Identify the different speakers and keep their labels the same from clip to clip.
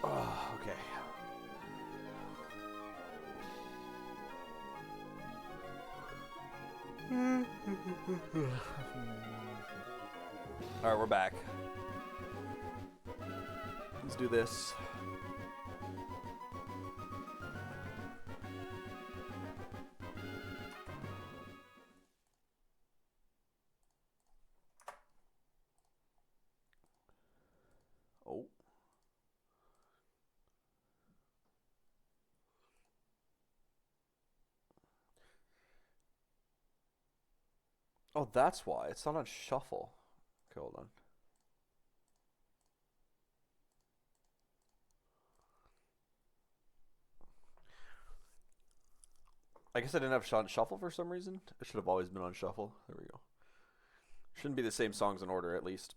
Speaker 1: Oh, okay. All right, we're back. Let's do this. Oh. Oh, that's why. It's not on shuffle. Okay, hold on. I guess I didn't have on shuffle for some reason. It should have always been on shuffle. There we go. Shouldn't be the same songs in order, at least.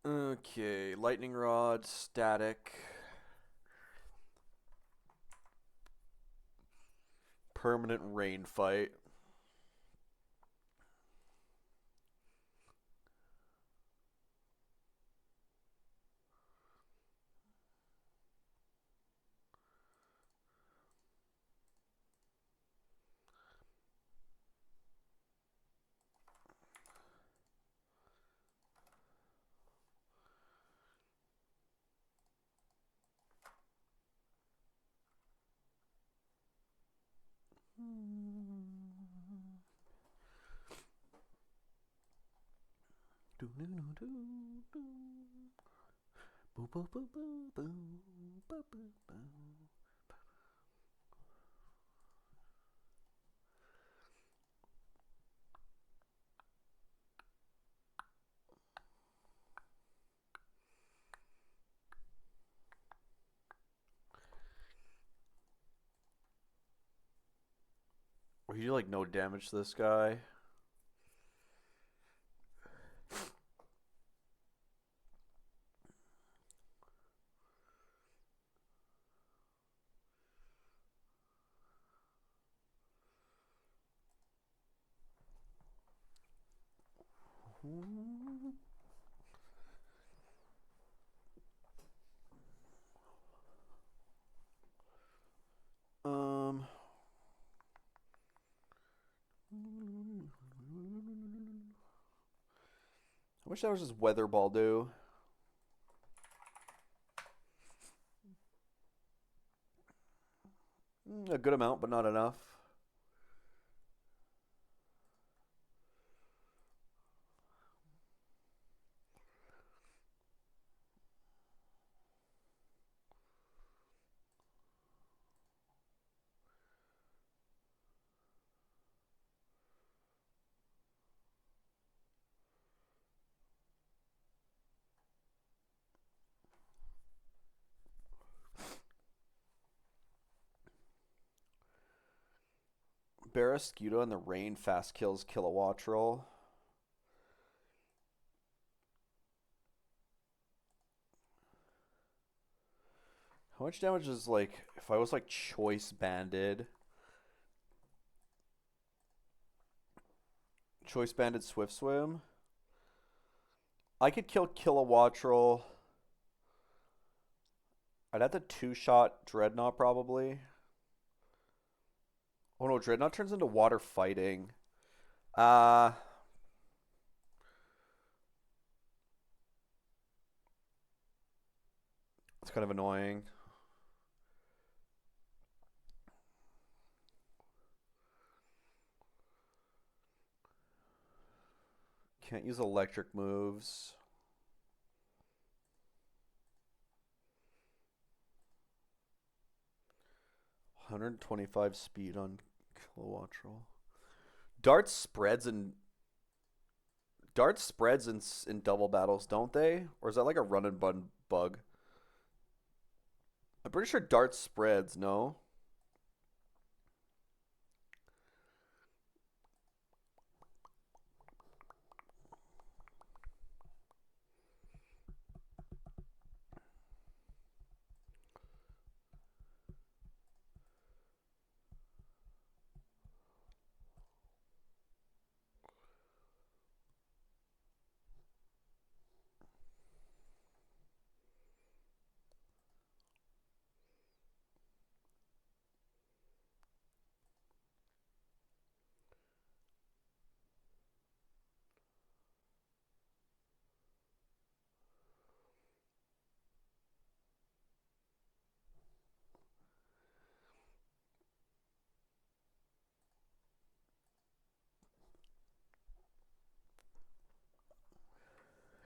Speaker 1: Okay, lightning rod, static, permanent rain fight. You do like no damage to this guy. Um. How much damage does Weather Ball do? A good amount, but not enough. Barrascuda and the rain fast kills Kilowattrel. How much damage is like if I was like choice banded? Choice banded Swift Swim. I could kill Kilowattrel. I'd have to two-shot Dreadnought probably. Oh no, Dreadnought turns into water fighting. Uh it's kind of annoying. Can't use electric moves. 125 speed on Kilowattrel. Dart spreads and Dart spreads in double battles, don't they? Or is that like a run and bun bug? I'm pretty sure Dart spreads, no?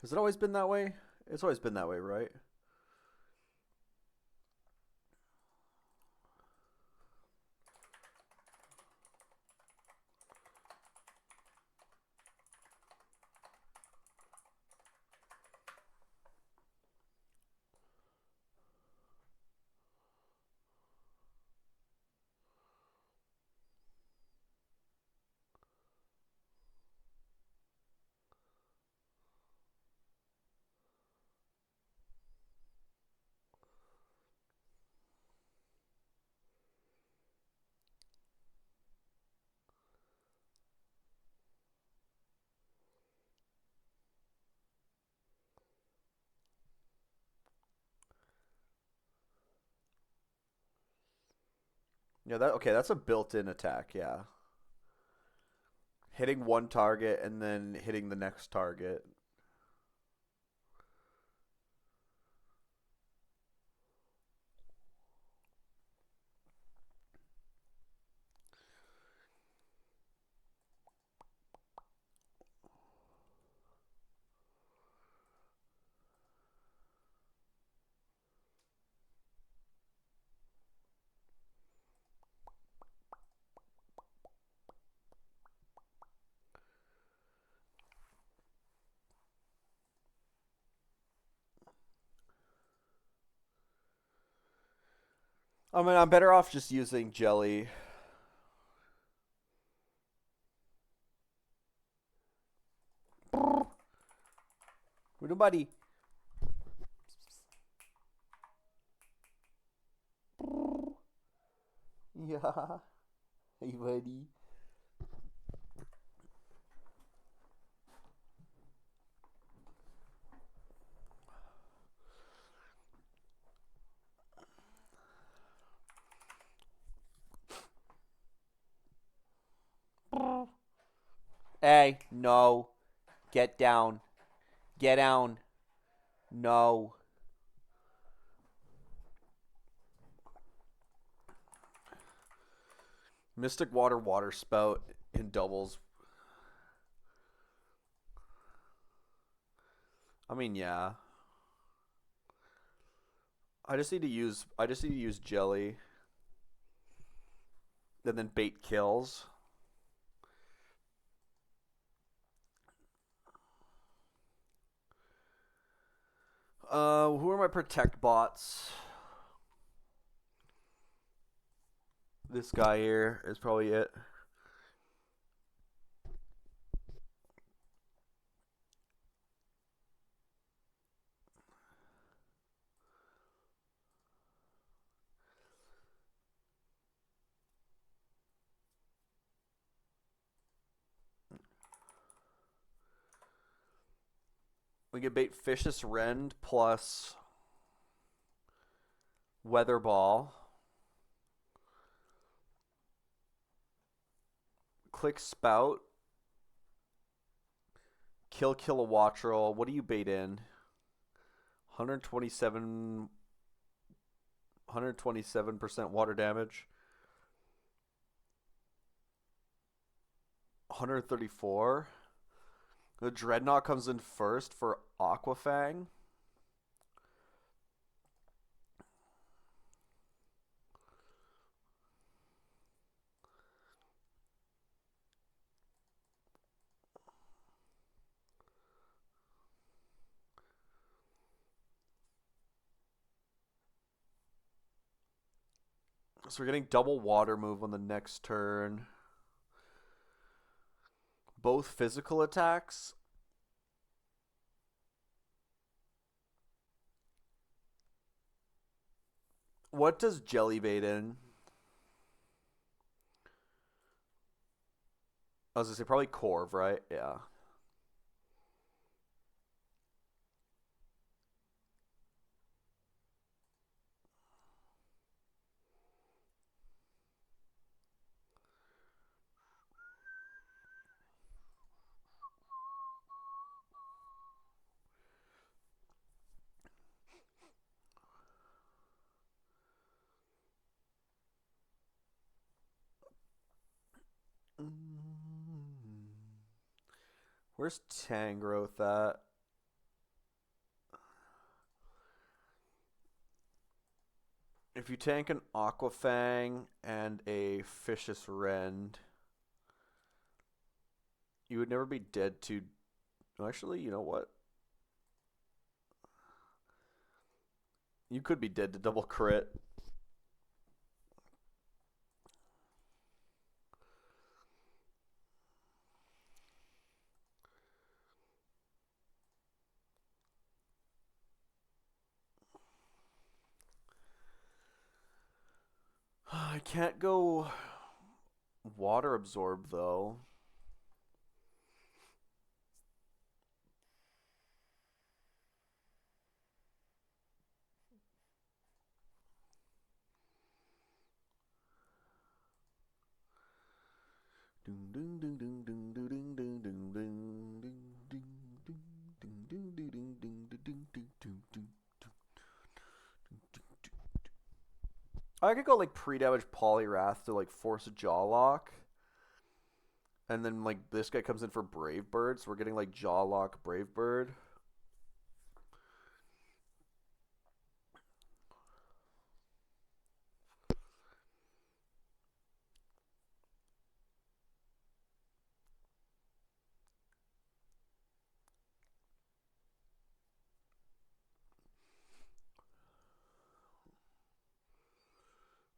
Speaker 1: Has it always been that way? It's always been that way, right? Yeah, that okay, that's a built-in attack, yeah. Hitting one target and then hitting the next target. I mean, I'm better off just using jelly. Nobody. Yeah. Hey, buddy. Hey, no. Get down. Get down. No. Mystic water spout in doubles. I mean, yeah. I just need to use jelly and then bait kills. Who are my protect bots? This guy here is probably it. We can bait Vicious Rend plus Weather Ball. Click Spout. Kill Kilowattrel. What do you bait in? 127% water damage. 134. The Dreadnought comes in first for Aquafang. So we're getting double water move on the next turn. Both physical attacks. What does Jelly bait in? I was gonna say probably Corv, right? Yeah. Where's Tangrowth at? If you tank an Aquafang and a Vicious Rend, you would never be dead to. Actually, you know what? You could be dead to double crit. I can't go water absorb though. I could go like pre-damage Polyrath to like force a Jaw Lock, and then like this guy comes in for Brave Bird, so we're getting like Jaw Lock Brave Bird.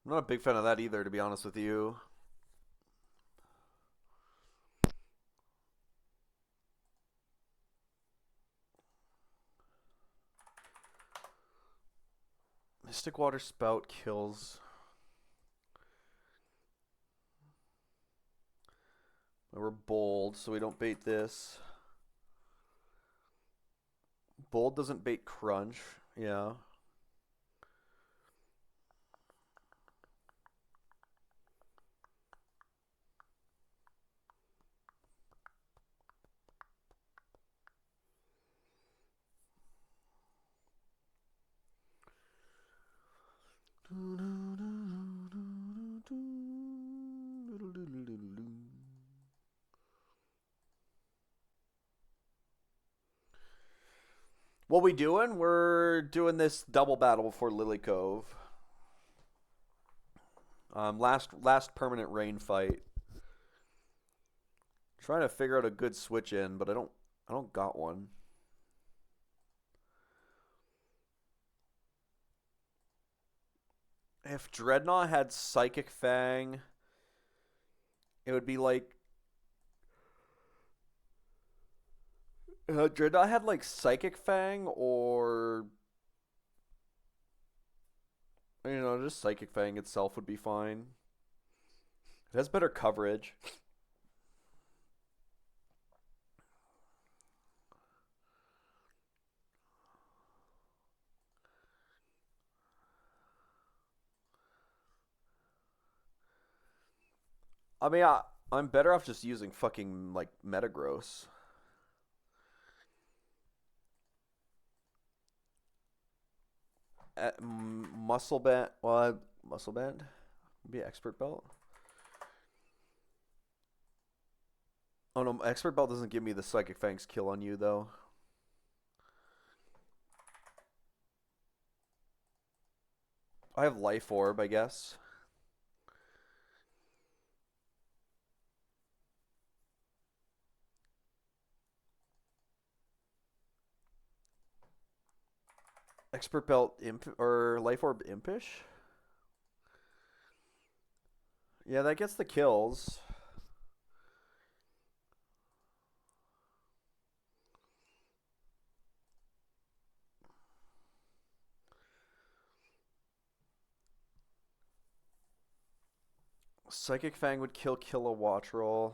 Speaker 1: I'm not a big fan of that either, to be honest with you. Mystic Water Spout kills. We're bold, so we don't bait this. Bold doesn't bait Crunch. Yeah. What we doing? We're doing this double battle before Lily Cove. Last permanent rain fight. Trying to figure out a good switch in, but I don't got one. If Dreadnought had Psychic Fang, it would be like Dreadnought had like Psychic Fang or just Psychic Fang itself would be fine. It has better coverage. I mean, I'm better off just using fucking like Metagross. Muscle band. Well, muscle band. Maybe expert belt. Oh no, expert belt doesn't give me the Psychic Fang's kill on you though. I have Life Orb, I guess. Expert belt imp or Life Orb impish. Yeah, that gets the kills. Psychic Fang would kill Kilowattrel.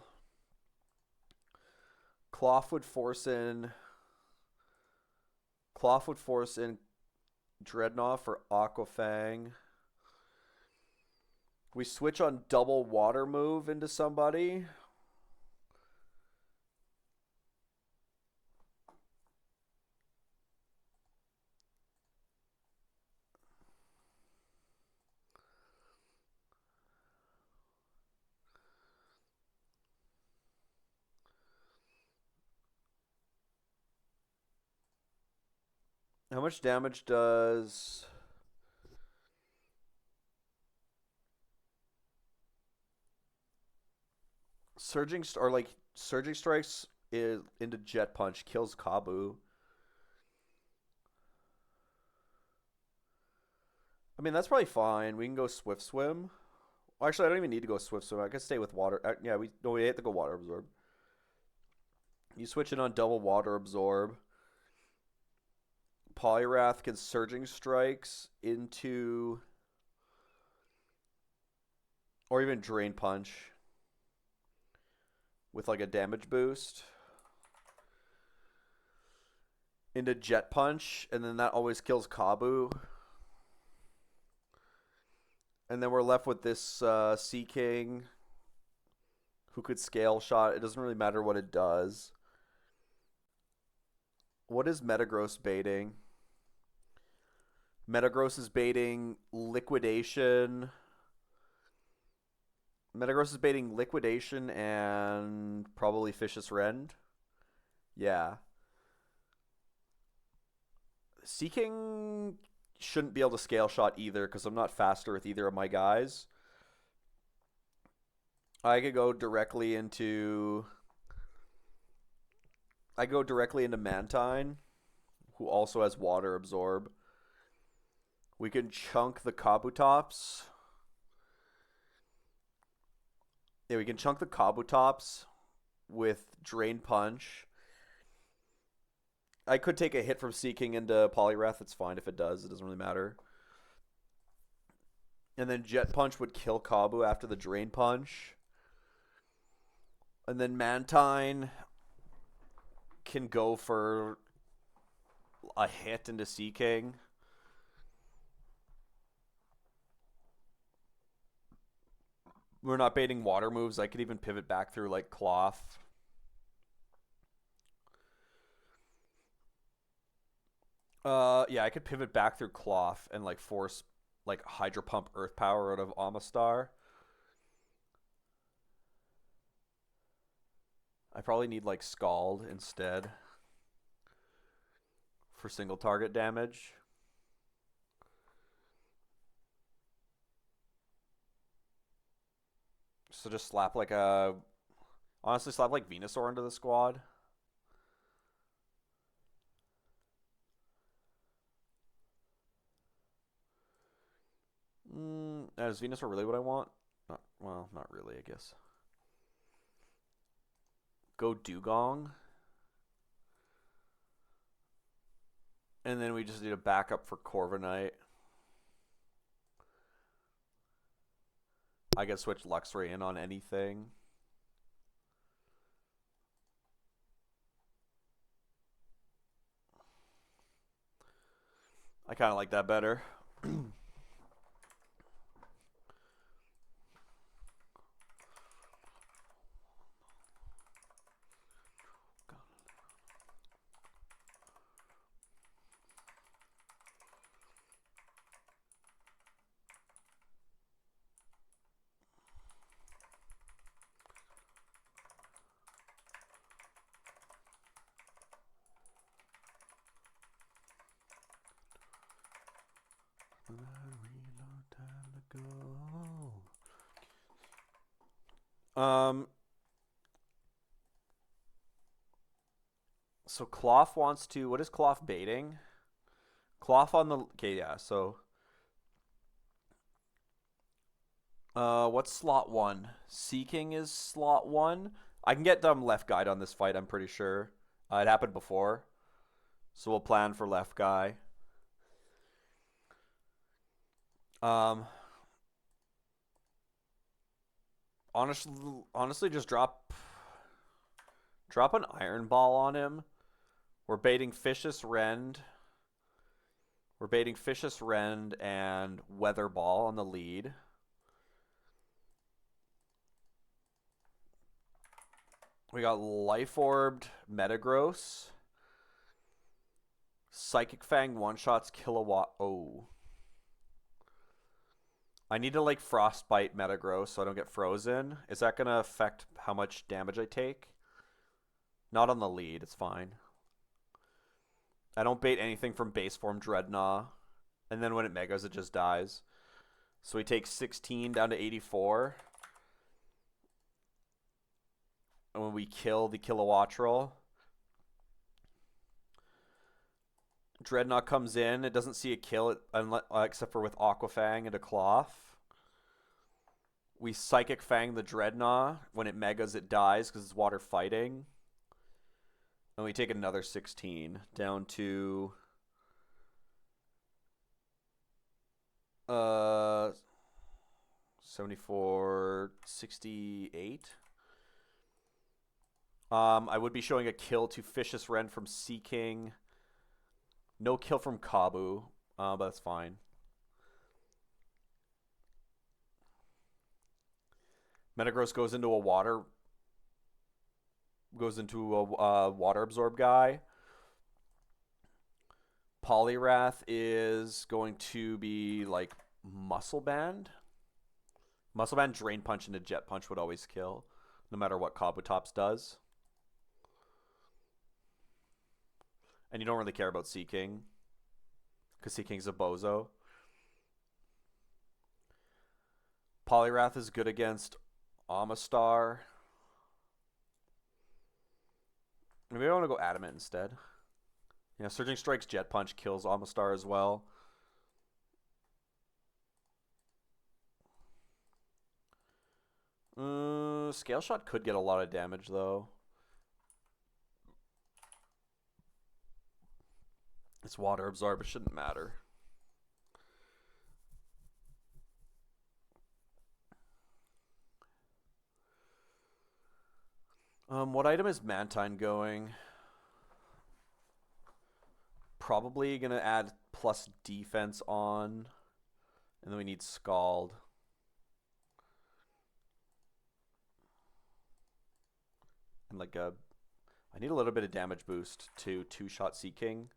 Speaker 1: Cloth would force in. Cloth would force in Dreadnought for Aquafang. We switch on double water move into somebody. How much damage does Surging strikes into jet punch kills Kabu. I mean, that's probably fine. We can go swift swim. Well, actually, I don't even need to go swift swim. I can stay with water. Yeah, we have to go water absorb. You switch it on double water absorb. Polyrath can surging strikes into, or even drain punch with like a damage boost into jet punch, and then that always kills Kabu. And then we're left with this Sea King who could scale shot. It doesn't really matter what it does. What is Metagross baiting? Metagross is baiting Liquidation. Metagross is baiting Liquidation and probably Vicious Rend. Yeah. Sea King shouldn't be able to scale shot either because I'm not faster with either of my guys. I could go directly into Mantine, who also has water absorb. We can chunk the Kabutops. Yeah, we can chunk the Kabutops with Drain Punch. I could take a hit from Seeking into Poliwrath. It's fine if it does. It doesn't really matter. And then Jet Punch would kill Kabu after the Drain Punch. And then Mantine can go for a hit into Seeking. We're not baiting water moves. I could even pivot back through like Cloth. Yeah, I could pivot back through Cloth and like force like Hydro Pump Earth Power out of Amistar. I probably need like Scald instead for single target damage. So just slap like a... Honestly, slap like Venusaur into the squad. Is Venusaur really what I want? Well, not really, I guess. Go Dugong. And then we just need a backup for Corviknight. I could switch Luxray in on anything. I kind of like that better. So Cloth wants to... What is Cloth baiting? Cloth on the... Okay, yeah, so... what's slot 1? Seeking is slot 1. I can get them left guide on this fight, I'm pretty sure. It happened before. So we'll plan for left guy. Honestly, just drop an Iron Ball on him. We're baiting Vicious Rend. We're baiting Vicious Rend and Weather Ball on the lead. We got Life Orbed Metagross. Psychic Fang one-shots Kilowatt. Oh. I need to like Frostbite Metagross so I don't get frozen. Is that going to affect how much damage I take? Not on the lead. It's fine. I don't bait anything from base form Dreadnought. And then when it megas, it just dies. So we take 16 down to 84. And when we kill the Kilowattrel, Dreadnought comes in. It doesn't see a kill except for with Aquafang and a Cloth. We Psychic Fang the Dreadnought. When it megas, it dies because it's water fighting. And we take another 16 down to 74, 68. I would be showing a kill to Vicious Wren from Sea King. No kill from Kabu, but that's fine. Metagross goes into a water absorb guy. Poliwrath is going to be like Muscle Band. Muscle Band, Drain Punch, and a Jet Punch would always kill, no matter what Kabutops does. And you don't really care about Sea King, because Sea King's a bozo. Poliwrath is good against Amistar. Maybe I want to go Adamant instead. Yeah, Surging Strike's Jet Punch kills Amistar as well. Scale Shot could get a lot of damage, though. It's Water Absorb. It shouldn't matter. What item is Mantine going? Probably going to add plus defense on. And then we need Scald. And like a... I need a little bit of damage boost to two-shot Sea King.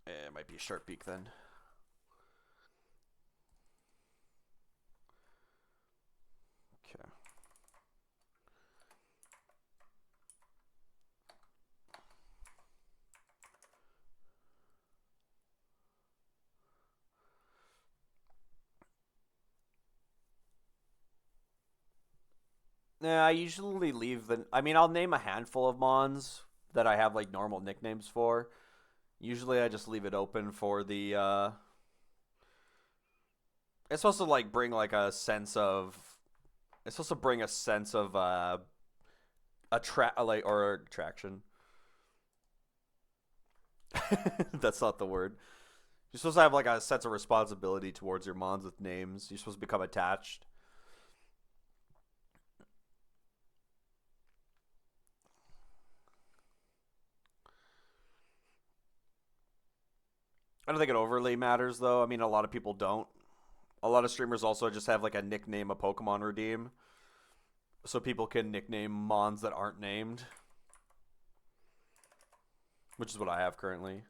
Speaker 1: It might be a Sharp Beak then. Okay. I usually leave the... I mean, I'll name a handful of Mons that I have, like, normal nicknames for. Usually I just leave it open for the... It's supposed to, like, bring, like, a sense of... It's supposed to bring a sense of, attraction. That's not the word. You're supposed to have, like, a sense of responsibility towards your Mons with names. You're supposed to become attached. I don't think it overly matters, though. I mean, a lot of people don't. A lot of streamers also just have, like, a nickname a Pokemon redeem. So people can nickname Mons that aren't named. Which is what I have currently.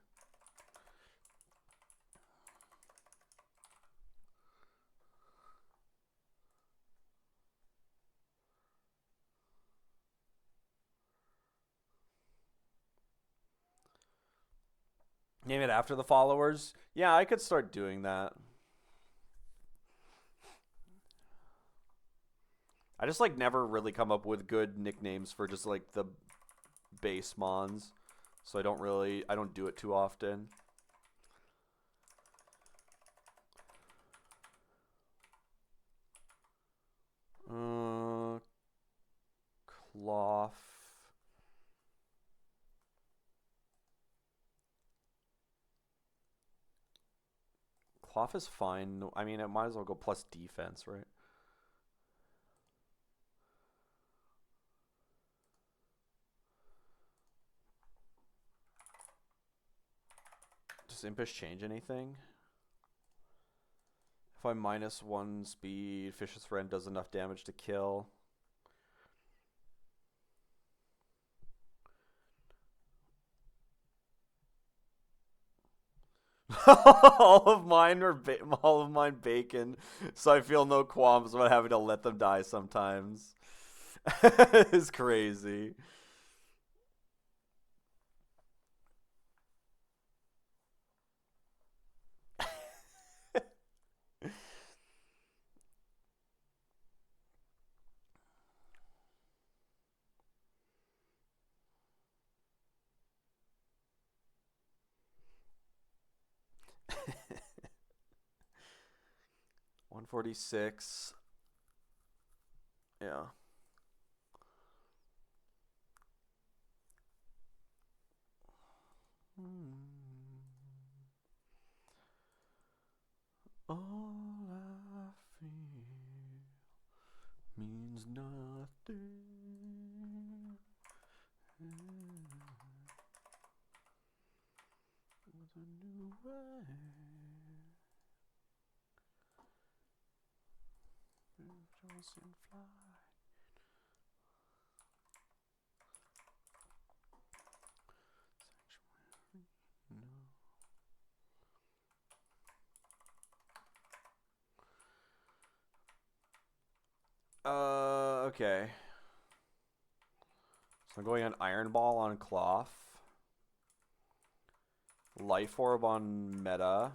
Speaker 1: Name it after the followers? Yeah, I could start doing that. I just like never really come up with good nicknames for just like the base Mons. So I don't do it too often. Cloth. Cloth is fine. I mean, it might as well go plus defense, right? Does Impish change anything? If I minus 1 speed, Vicious Wren does enough damage to kill. all of mine bacon, so I feel no qualms about having to let them die sometimes. It's crazy. 146. Yeah. All I feel means nothing. With a new way. Just and fly. No. Okay. So I'm going on Iron Ball on Cloth. Life Orb on Meta.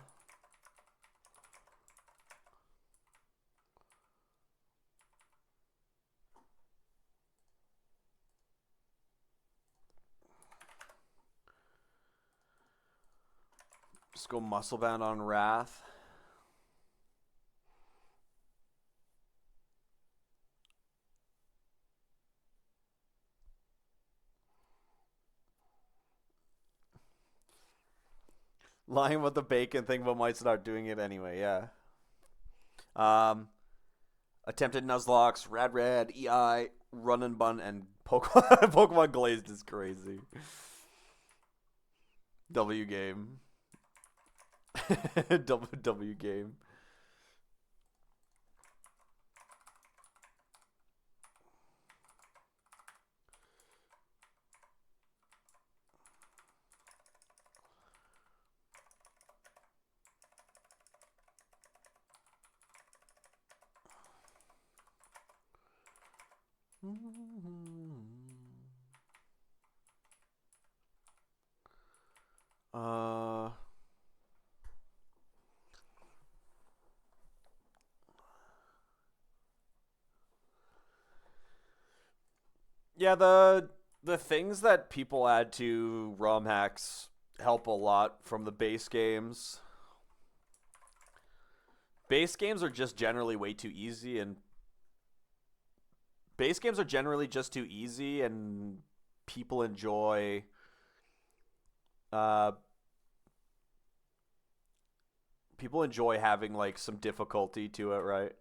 Speaker 1: Just go Muscle Bound on Wrath. Lying about the bacon thing, but might start doing it anyway, yeah. Attempted Nuzlocke, Rad Red, EI, Run and Bun, and Pokemon, Pokemon Glazed is crazy. W game. W game. Uh, yeah, the things that people add to ROM hacks help a lot from the base games. Base games are just generally way too easy, and base games are generally just too easy, and people enjoy uh people enjoy having like some difficulty to it, right?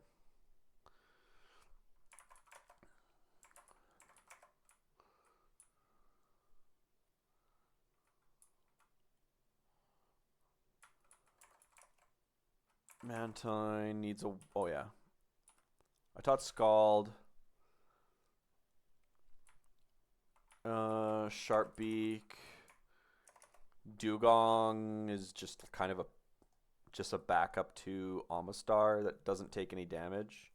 Speaker 1: Mantine needs a. Oh yeah, I taught Scald. Sharpbeak. Dugong is just kind of a backup to Amistar that doesn't take any damage.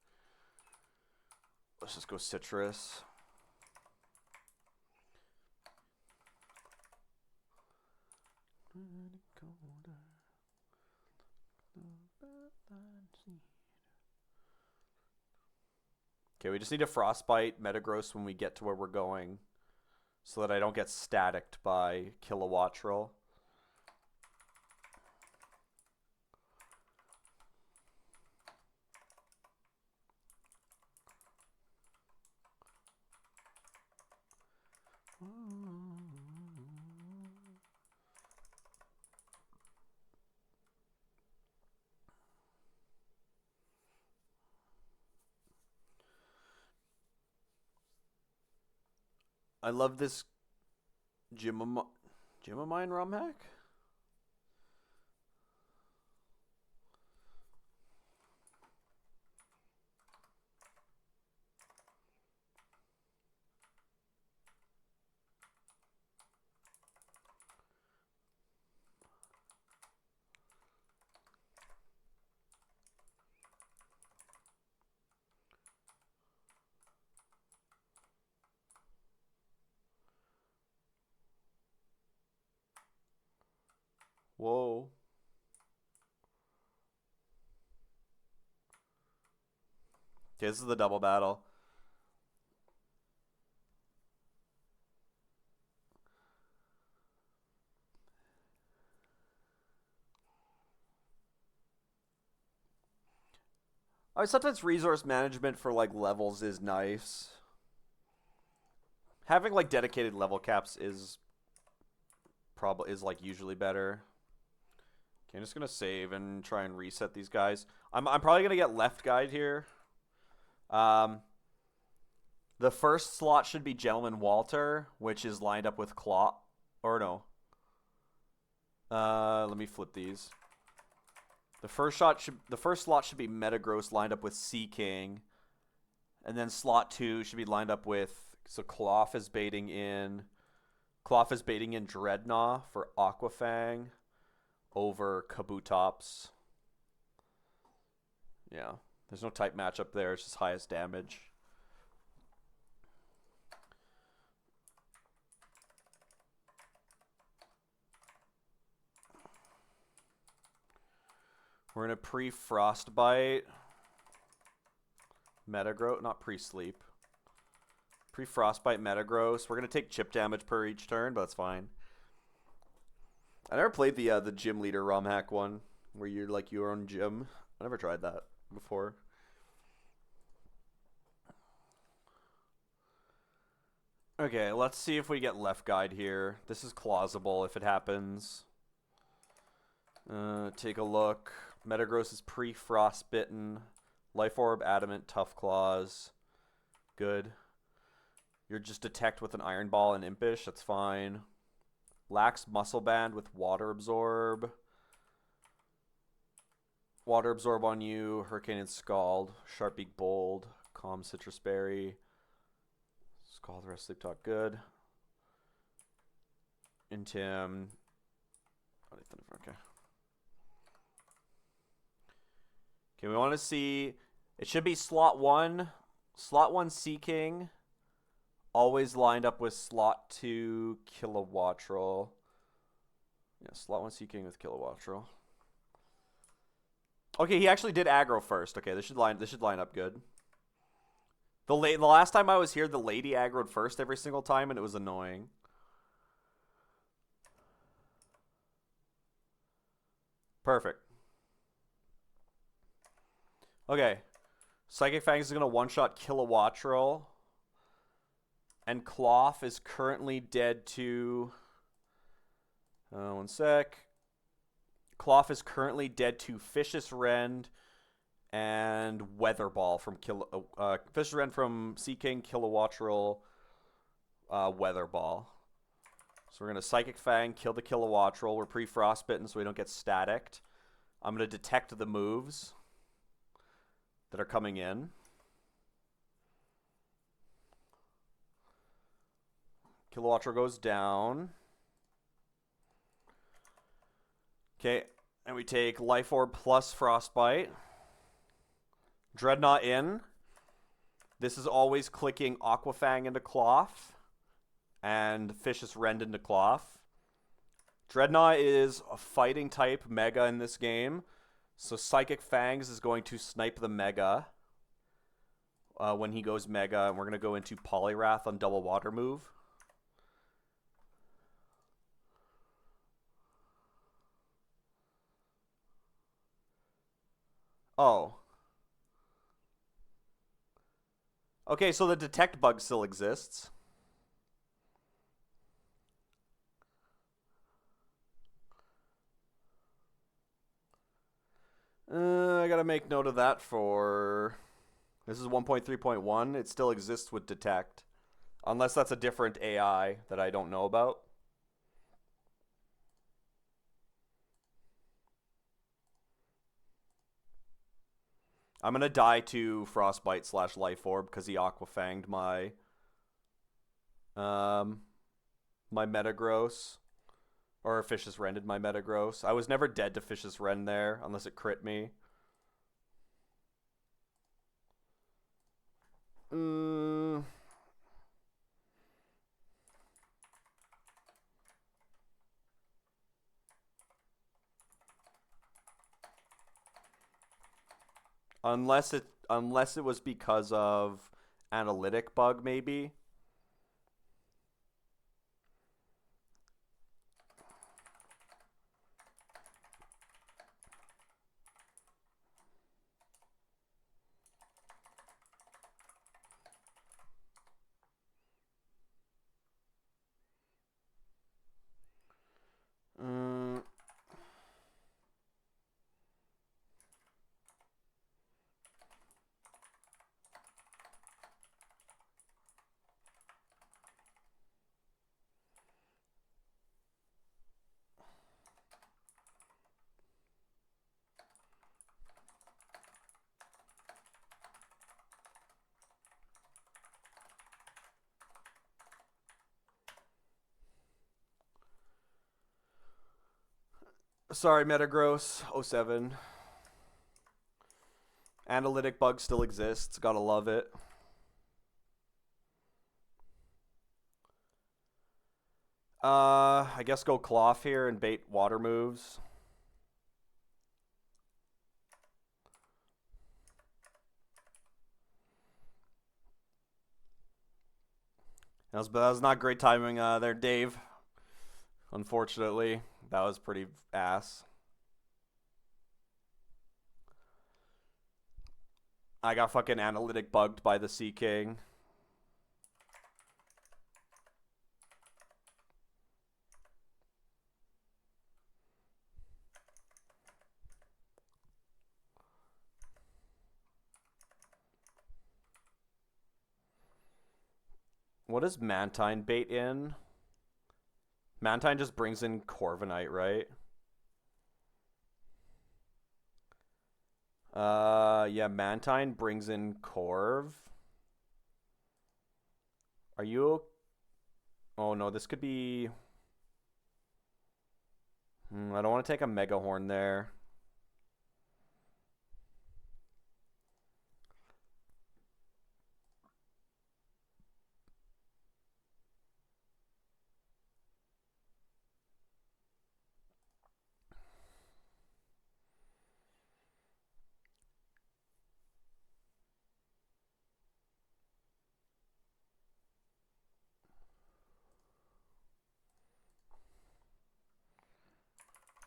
Speaker 1: Let's just go Citrus. Okay, we just need a Frostbite, Metagross when we get to where we're going, so that I don't get staticked by Kilowattrel. I love this Gymamine ROM hack. Whoa. Okay, this is the double battle. Sometimes resource management for like levels is nice. Having like dedicated level caps is like usually better. Okay, I'm just gonna save and try and reset these guys. I'm probably gonna get left guide here. The first slot should be Gentleman Walter, which is lined up with Claw. Or no. Let me flip these. The first slot should be Metagross lined up with Sea King. And then slot 2 should be lined up with, so Cloth is baiting in Dreadnought for Aquafang over Kabutops. Yeah. There's no type matchup there, it's just highest damage. We're in a pre-Frostbite. Metagross, not pre-sleep. Pre-Frostbite Metagross. We're going to take chip damage per each turn, but that's fine. I never played the gym leader ROM hack one, where you're like your own gym. I never tried that before. Okay, let's see if we get left guide here. This is plausible if it happens. Take a look. Metagross is pre-frostbitten. Life Orb, Adamant, Tough Claws. Good. You're just detect with an Iron Ball and Impish. That's fine. Lax Muscle Band with Water Absorb. Water Absorb on you. Hurricane and Scald. Sharpbeak Bold. Calm Citrus Berry. Scald, Rest, Sleep Talk. Good. Intim. Okay. Okay, we want to see, it should be slot 1. Slot 1 Sea King. Always lined up with slot 2 Kilowattrel. Yeah, slot 1 Sea King with Kilowattrel. Okay, he actually did aggro first. Okay, this should line up good. The last time I was here, the lady aggroed first every single time, and it was annoying. Perfect. Okay. Psychic Fangs is going to one-shot Kilowattrel. And Cloth is currently dead to... one sec. Cloth is currently dead to Vicious Rend and Weather Ball from Vicious Rend from Sea King, Kilowattrel, Weather Ball. So we're going to Psychic Fang, kill the Kilowattrel. We're pre-frostbitten so we don't get staticked. I'm going to detect the moves that are coming in. Kilowattrel goes down. Okay, and we take Life Orb plus Frostbite. Dreadnought in. This is always clicking Aquafang into Cloth and Vicious Rend into Cloth. Dreadnought is a fighting type Mega in this game. So Psychic Fangs is going to snipe the Mega when he goes Mega. And we're going to go into Poliwrath on double water move. Oh. Okay, so the detect bug still exists. I gotta make note of that for... This is 1.3.1. It still exists with detect. Unless that's a different AI that I don't know about. I'm gonna die to Frostbite / Life Orb because he Aquafanged my my Metagross. Or Vicious Rended my Metagross. I was never dead to Vicious Rend there unless it crit me. Unless it was because of analytic bug, maybe. Sorry, Metagross 07. Analytic bug still exists. Gotta love it. I guess go Cloth here and bait water moves. That was not great timing there, Dave. Unfortunately, that was pretty ass. I got fucking analytic bugged by the Sea King. What does Mantine bait in? Mantine just brings in Corviknight, right? Yeah, Mantine brings in Corv. Are you... Oh, no, this could be... I don't want to take a Mega Horn there.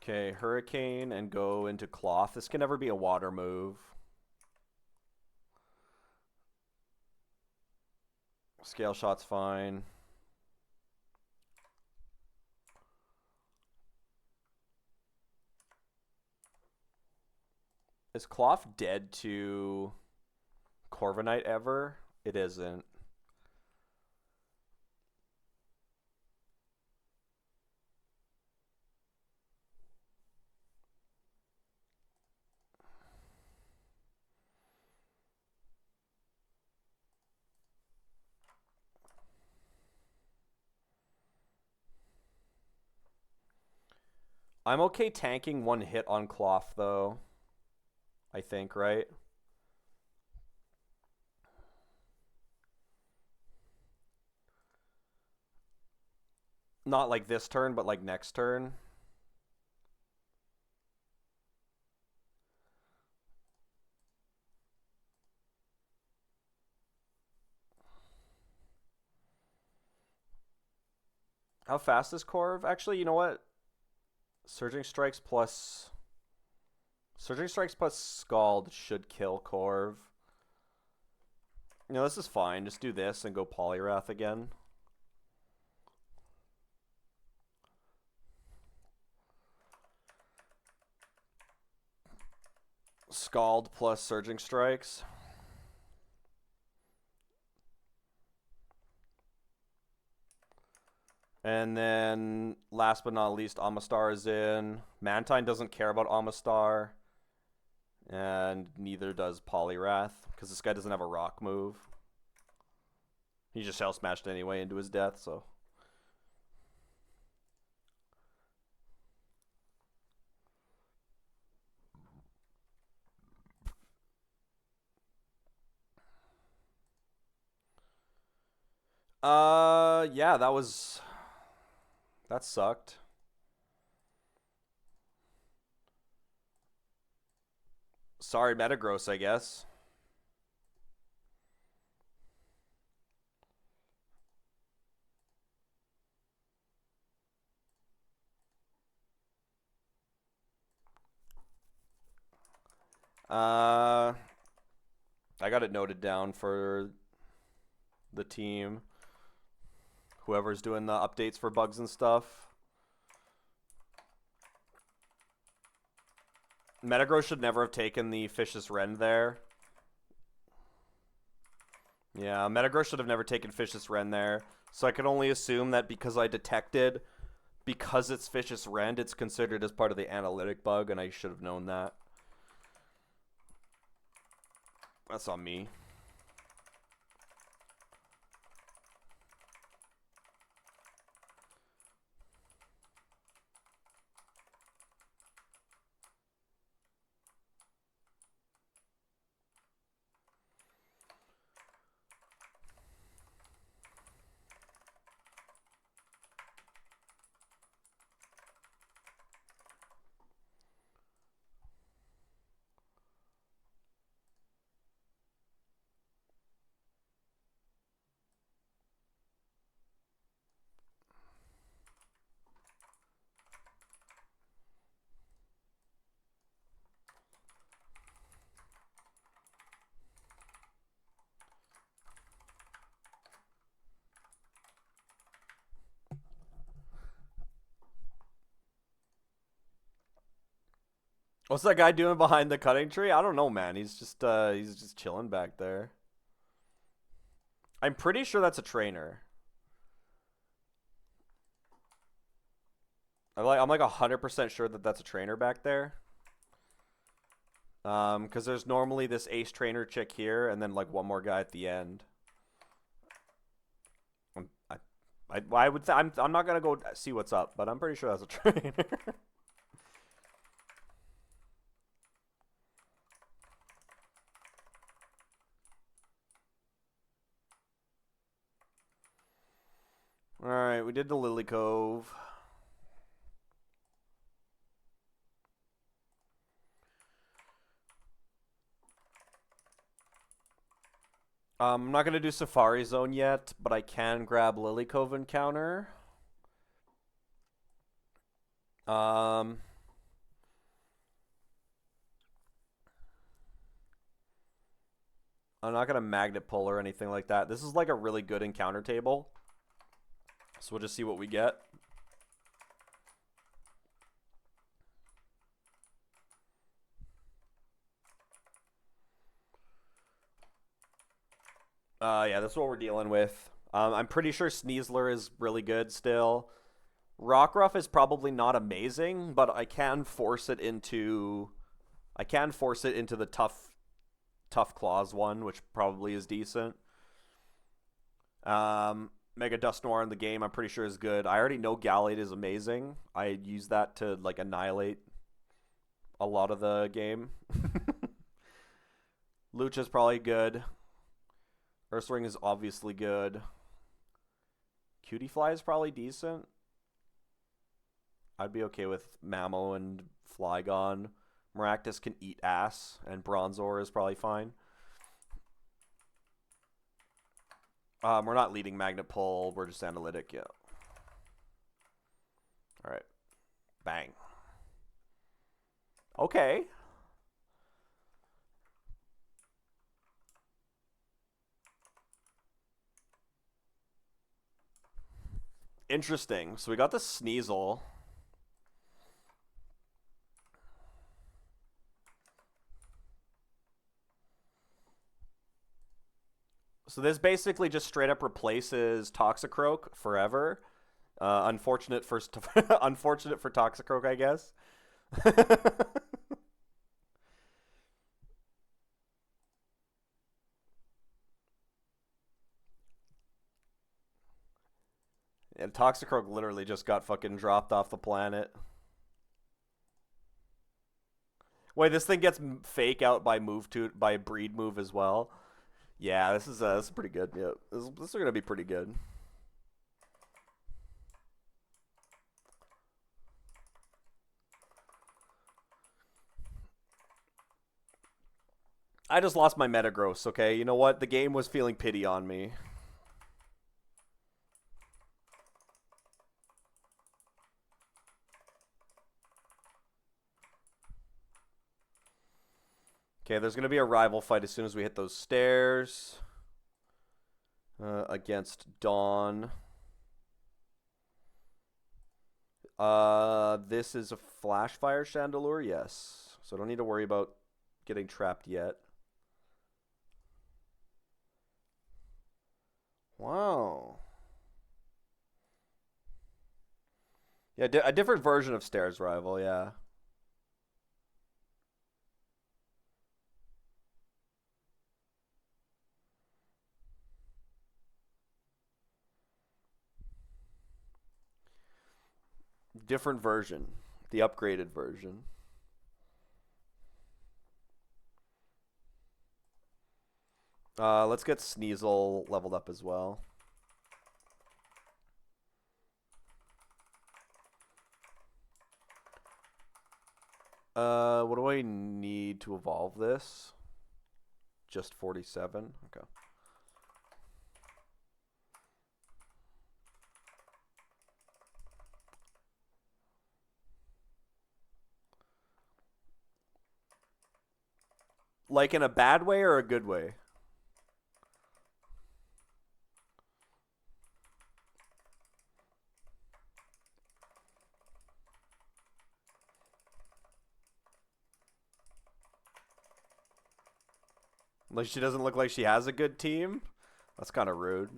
Speaker 1: Okay, Hurricane and go into Cloth. This can never be a water move. Scale Shot's fine. Is Cloth dead to Corviknight ever? It isn't. I'm okay tanking one hit on Cloth, though. I think, right? Not like this turn, but like next turn. How fast is Corv? Actually, you know what? Surging Strikes plus Scald should kill Corv. You know, this is fine. Just do this and go Poliwrath again. Scald plus Surging Strikes. And then, last but not least, Amistar is in. Mantine doesn't care about Amistar. And neither does Poliwrath, because this guy doesn't have a rock move. He just Shell Smashed anyway into his death, so... Yeah, that sucked. Sorry, Metagross, I guess. I got it noted down for the team. Whoever's doing the updates for bugs and stuff. Metagross should never have taken the Fish's Rend there. Yeah, Metagross should have never taken Fish's Rend there. So I can only assume that because I detected, because it's Fish's Rend, it's considered as part of the analytic bug, and I should have known that. That's on me. What's that guy doing behind the cutting tree? I don't know, man. He's just chilling back there. I'm pretty sure that's a trainer. I'm like 100% sure that that's a trainer back there. Because there's normally this ace trainer chick here, and then like one more guy at the end. I would. I'm not gonna go see what's up, but I'm pretty sure that's a trainer. All right, we did the Lily Cove. I'm not gonna do Safari Zone yet, but I can grab Lily Cove encounter. I'm not gonna magnet pull or anything like that. This is like a really good encounter table, so we'll just see what we get. Yeah, that's what we're dealing with. I'm pretty sure Sneasler is really good still. Rockruff is probably not amazing, but I can force it into the tough claws one, which probably is decent. Mega Dust Noir in the game, I'm pretty sure is good. I already know Gallade is amazing. I use that to like annihilate a lot of the game. Lucha's probably good. Ursaring is obviously good. Cutie Fly is probably decent. I'd be okay with Mamo and Flygon. Maractus can eat ass, and Bronzor is probably fine. We're not leading Magnet Pull. We're just analytic, yeah. All right. Bang. Okay. Interesting. So we got the Sneasel. So this basically just straight up replaces Toxicroak forever. Unfortunate for unfortunate for Toxicroak, I guess. And Toxicroak literally just got fucking dropped off the planet. Wait, this thing gets fake out by breed move as well. Yeah, this is pretty good. Yeah, this is gonna be pretty good. I just lost my Metagross. Okay, you know what? The game was feeling pity on me. Okay, there's gonna be a rival fight as soon as we hit those stairs. Against Dawn. This is a Flash Fire Chandelure, yes. So I don't need to worry about getting trapped yet. Wow. Yeah, a different version of Stairs Rival, yeah. Different version. The upgraded version. Let's get Sneasel leveled up as well. What do I need to evolve this? Just 47? Okay. Like in a bad way or a good way? Like she doesn't look like she has a good team? That's kind of rude.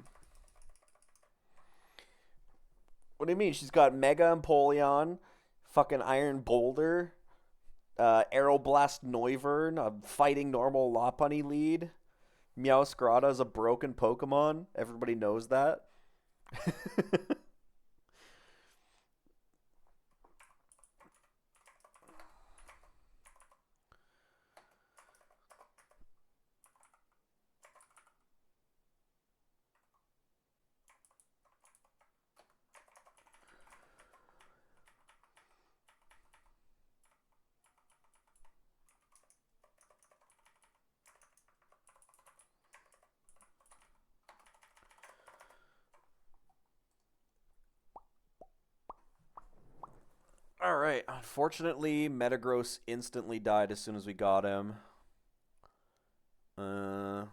Speaker 1: What do you mean? She's got Mega Empoleon, fucking Iron Boulder, Aeroblast Noivern, a fighting normal Lopunny lead. Meowscarada is a broken Pokemon. Everybody knows that. All right. Unfortunately, Metagross instantly died as soon as we got him. And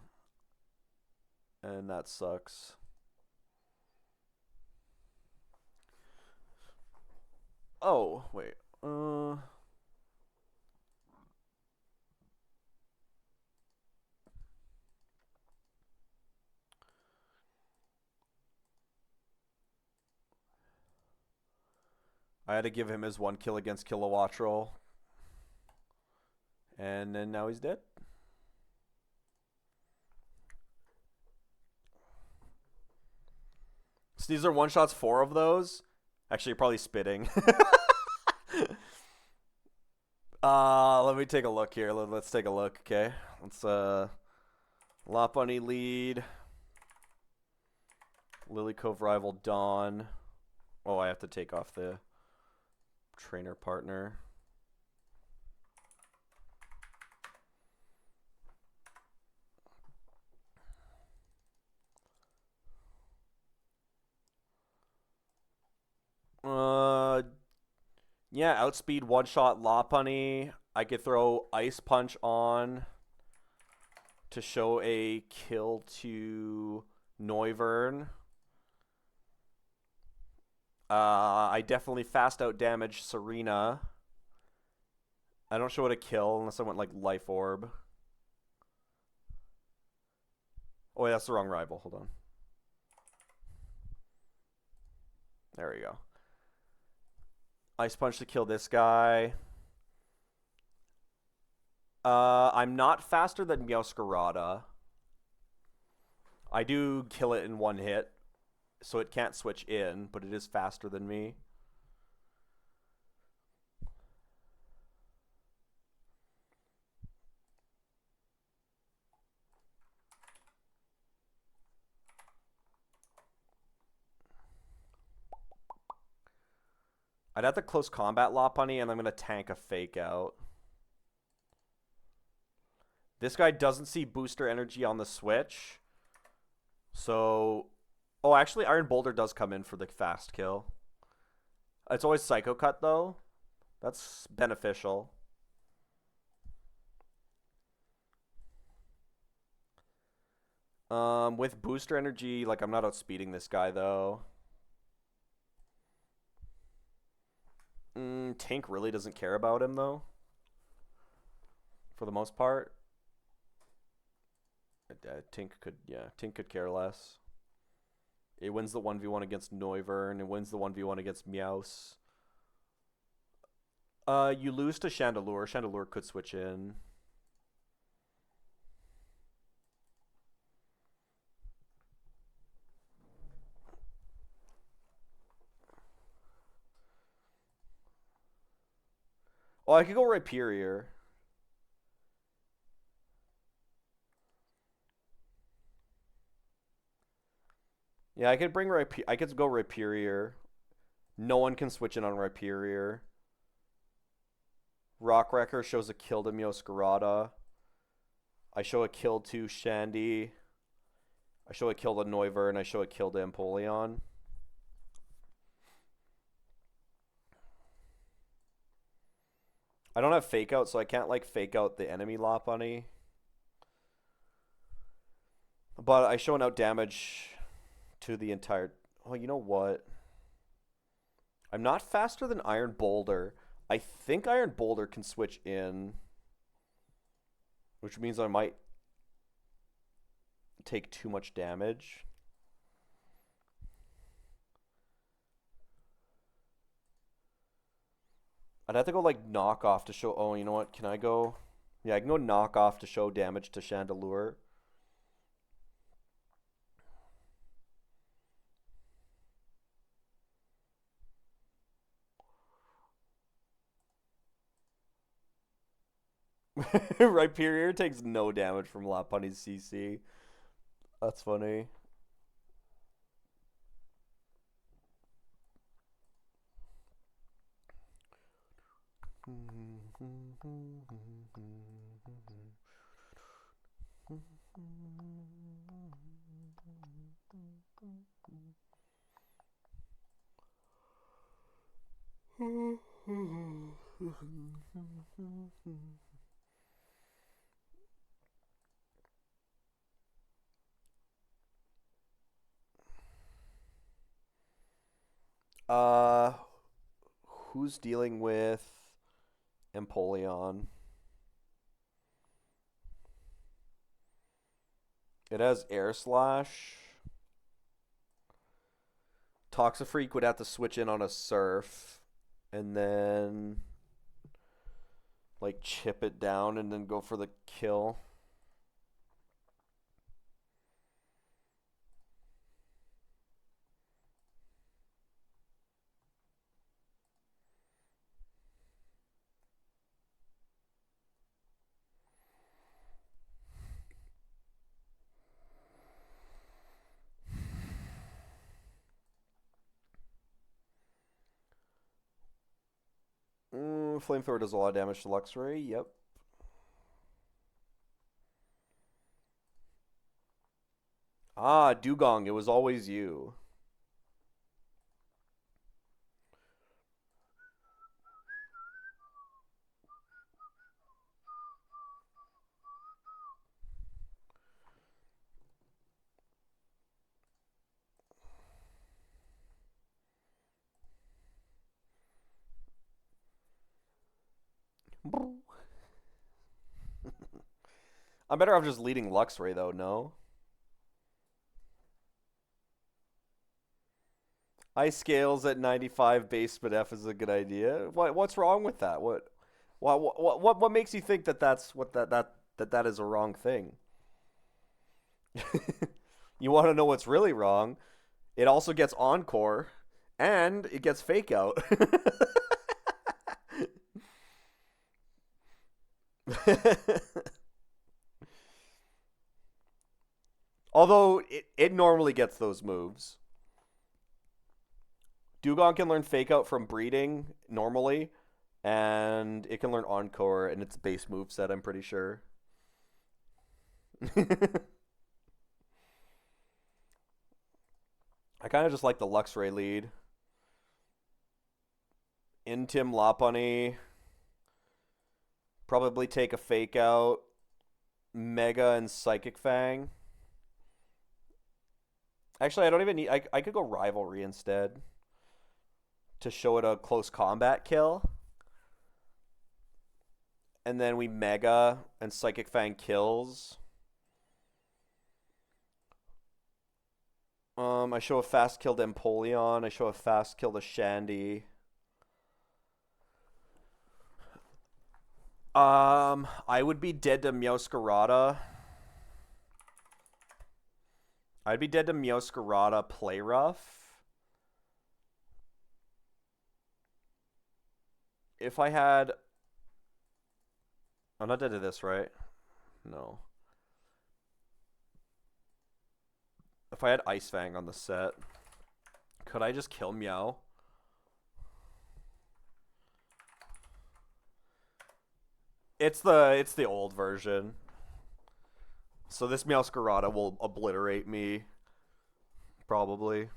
Speaker 1: that sucks. Oh, wait. I had to give him his 1 kill against Kilowattrel. And then now he's dead. So these are one-shots, 4 of those. Actually, you're probably spitting. Let me take a look here. Let's take a look, okay? Let's, Lopunny lead. Lily Cove rival Dawn. Oh, I have to take off the trainer partner. Yeah, outspeed one-shot Lopunny. I could throw Ice Punch on to show a kill to Noivern. I definitely fast out damage Serena. I don't show it a kill unless I went like Life Orb. Oh, wait, that's the wrong rival. Hold on. There we go. Ice Punch to kill this guy. I'm not faster than Meowscarada. I do kill it in 1 hit, so it can't switch in, but it is faster than me. I'd have to close combat Lopunny, and I'm going to tank a Fake Out. This guy doesn't see booster energy on the switch. So, oh, actually, Iron Boulder does come in for the fast kill. It's always Psycho Cut, though. That's beneficial. With booster energy, like, I'm not outspeeding this guy, though. Tank really doesn't care about him, though. For the most part. Tink could care less. It wins the 1v1 against Noivern. It wins the 1v1 against Meowth. You lose to Chandelure. Chandelure could switch in. Oh, I could go Rhyperior. Yeah, I could bring I could go Rhyperior. No one can switch in on Rhyperior. Rockwrecker shows a kill to Meowscarada. I show a kill to Shandy. I show a kill to Noivern, and I show a kill to Empoleon. I don't have Fake Out, so I can't like Fake Out the enemy Lopunny. But I show an out damage to the entire... Oh, you know what? I'm not faster than Iron Boulder. I think Iron Boulder can switch in. Which means I might take too much damage. I'd have to go like knock off to show. Oh, you know what? Can I go? Yeah, I can go knock off to show damage to Chandelure. Rhyperior takes no damage from Lopunny's CC. That's funny. Uh, who's dealing with Empoleon? It has Air Slash. Toxafreak would have to switch in on a Surf, and then like chip it down and then go for the kill. Flamethrower does a lot of damage to Luxray. Yep. Ah, Dugong, it was always you. I'm better off just leading Luxray though, no? Ice scales at 95 base F is a good idea. What's wrong with that? What makes you think that that's what that is a wrong thing? You want to know what's really wrong? It also gets Encore and it gets Fake Out. Although it normally gets those moves. Dugong can learn Fake Out from breeding normally, and it can learn Encore and its base move set, I'm pretty sure. I kind of just like the Luxray lead. Intim Lopunny. Probably take a Fake Out. Mega and Psychic Fang. Actually, I don't even need... I could go Rivalry instead. To show it a close combat kill. And then we Mega and Psychic Fang kills. I show a fast kill to Empoleon. I show a fast kill to Shandy. I would be dead to Meowscarada. I'd be dead to Meowscarada Play Rough. If I had... I'm not dead to this, right? No. If I had Ice Fang on the set, could I just kill Meow? It's the old version. So this Meowscarada will obliterate me. Probably.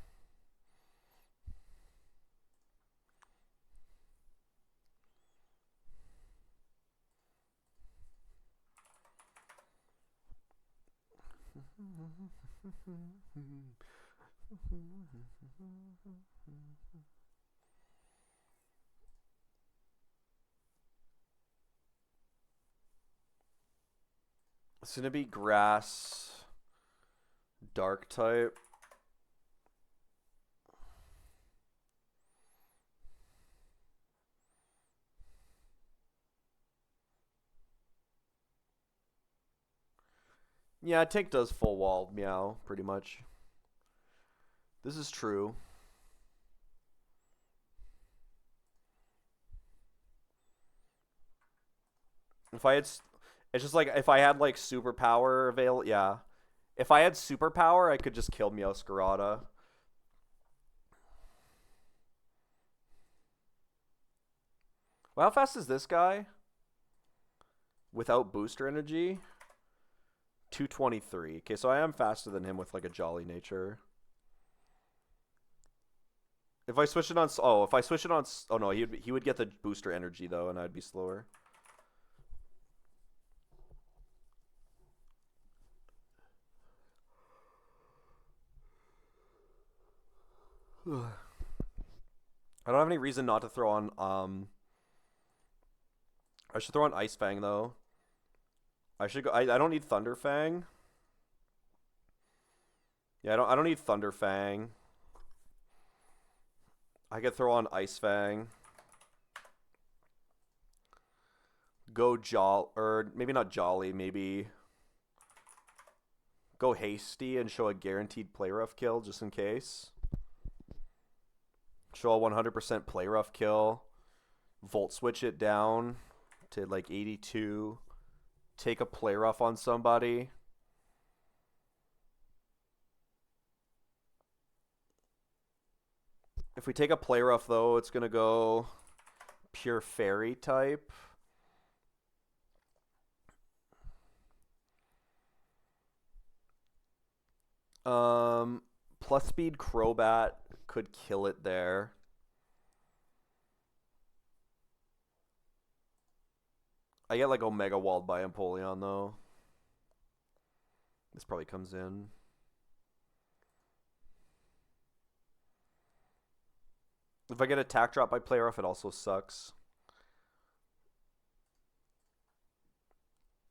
Speaker 1: It's gonna be grass. Dark type. Yeah, Tank does full wall meow, pretty much. This is true. If I had, it's just like if I had like superpower avail, yeah. If I had superpower, I could just kill Meowscarada. Well, how fast is this guy? Without booster energy? 223. Okay, so I am faster than him with like a jolly nature. If I switch it on, oh, if I switch it on, oh no, he would get the booster energy though, and I'd be slower. I don't have any reason not to throw on. I should throw on Ice Fang though. I should go. I don't need Thunder Fang. Yeah, I don't need Thunder Fang. I could throw on Ice Fang. Go Jolly, or maybe not Jolly, maybe go Hasty and show a guaranteed play rough kill just in case. Show a 100% play rough kill. Volt switch it down to like 82. Take a play rough on somebody. If we take a play rough though, it's gonna go pure fairy type. Plus speed Crobat could kill it there. I get like Omega Walled by Empoleon though. This probably comes in. If I get attack drop by play rough, it also sucks.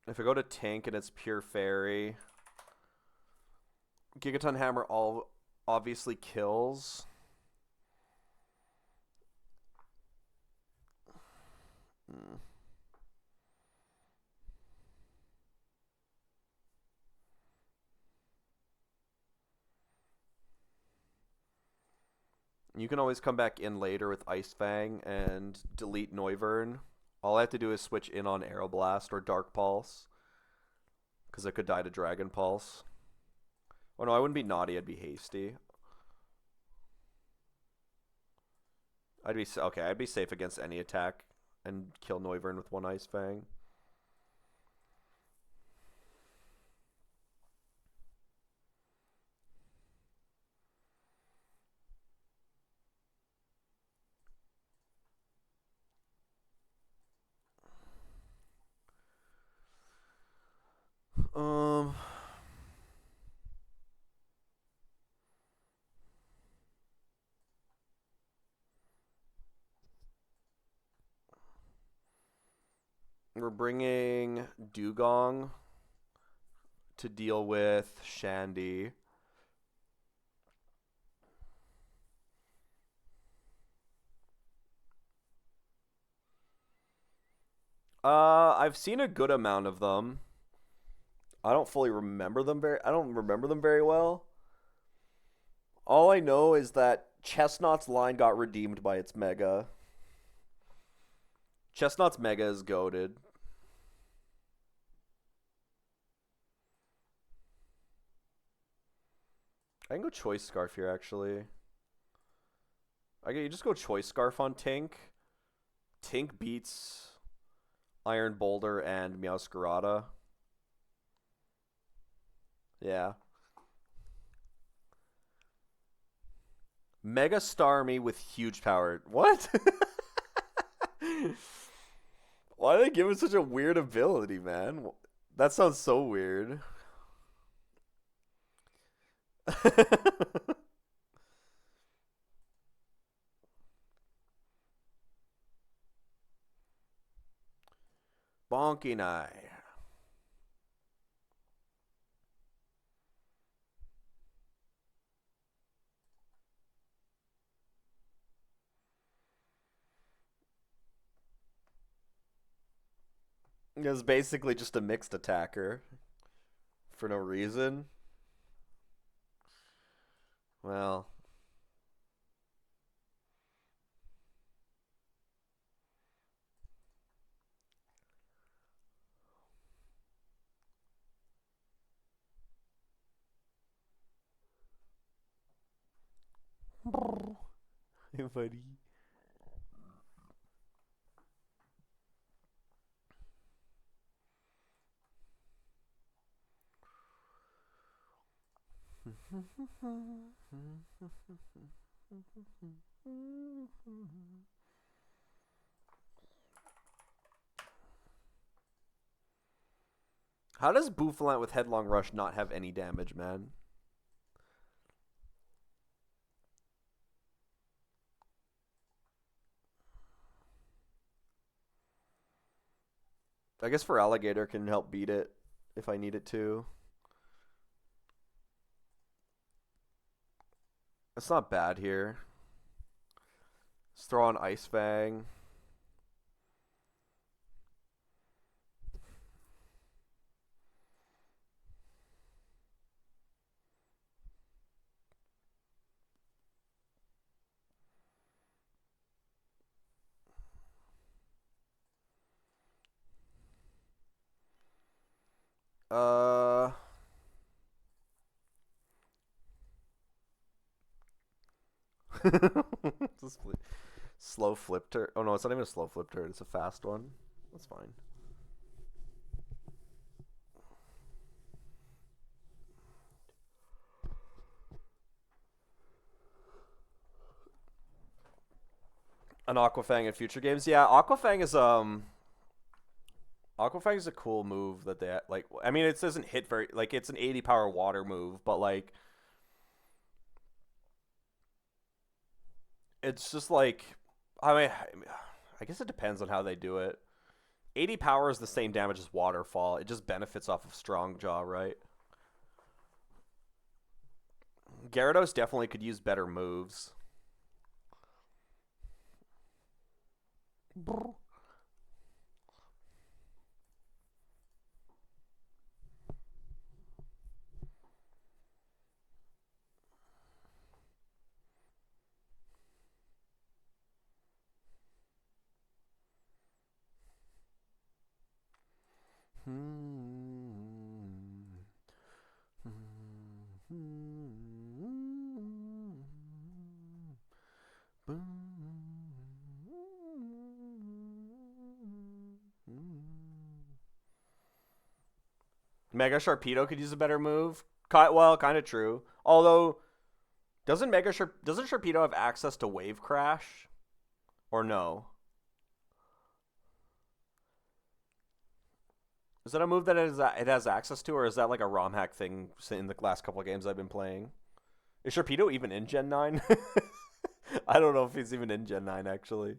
Speaker 1: If I go to tank and it's pure fairy, Gigaton Hammer all obviously kills. You can always come back in later with Ice Fang and delete Noivern. All I have to do is switch in on Aeroblast or Dark Pulse. Because I could die to Dragon Pulse. Oh no, I wouldn't be naughty, I'd be hasty. I'd be safe against any attack and kill Noivern with one Ice Fang. We're bringing Dugong to deal with Shandy. I've seen a good amount of them. I don't remember them very well. All I know is that Chestnut's line got redeemed by its Mega. Chestnut's Mega is goated. I can go Choice Scarf here, actually. You just go Choice Scarf on Tink. Tink beats Iron Boulder and Meowscarada. Yeah. Mega Starmie with huge power. What? Why did they give him such a weird ability, man? That sounds so weird. Bonky Eye. It's basically just a mixed attacker for no reason. Well, hey buddy. How does Bouffalant with Headlong Rush not have any damage, man? I guess for Alligator can help beat it if I need it to. It's not bad here. Let's throw on Ice Fang. Uh, Just slow flip turret. Oh no, it's not even a slow flip turret. It's a fast one. That's fine. An Aquafang in future games. Yeah, Aquafang is a cool move that they like. I mean, it doesn't hit very like it's an 80 power water move, but like it's just like I mean, I guess it depends on how they do it. 80 power is the same damage as Waterfall. It just benefits off of Strong Jaw, right? Gyarados definitely could use better moves. Mega Sharpedo could use a better move. Well, kind of true. Although, doesn't Sharpedo have access to Wave Crash, or no? Is that a move that it has access to, or is that like a ROM hack thing in the last couple of games I've been playing? Is Sharpedo even in Gen 9? I don't know if he's even in Gen 9, actually.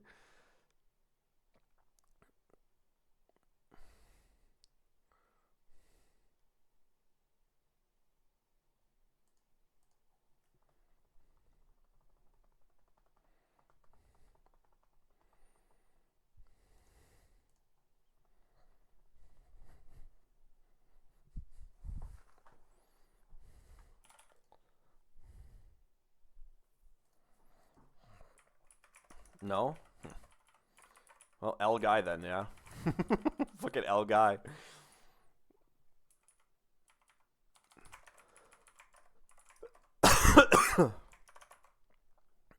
Speaker 1: No? Well, L guy then, yeah. Fucking L guy.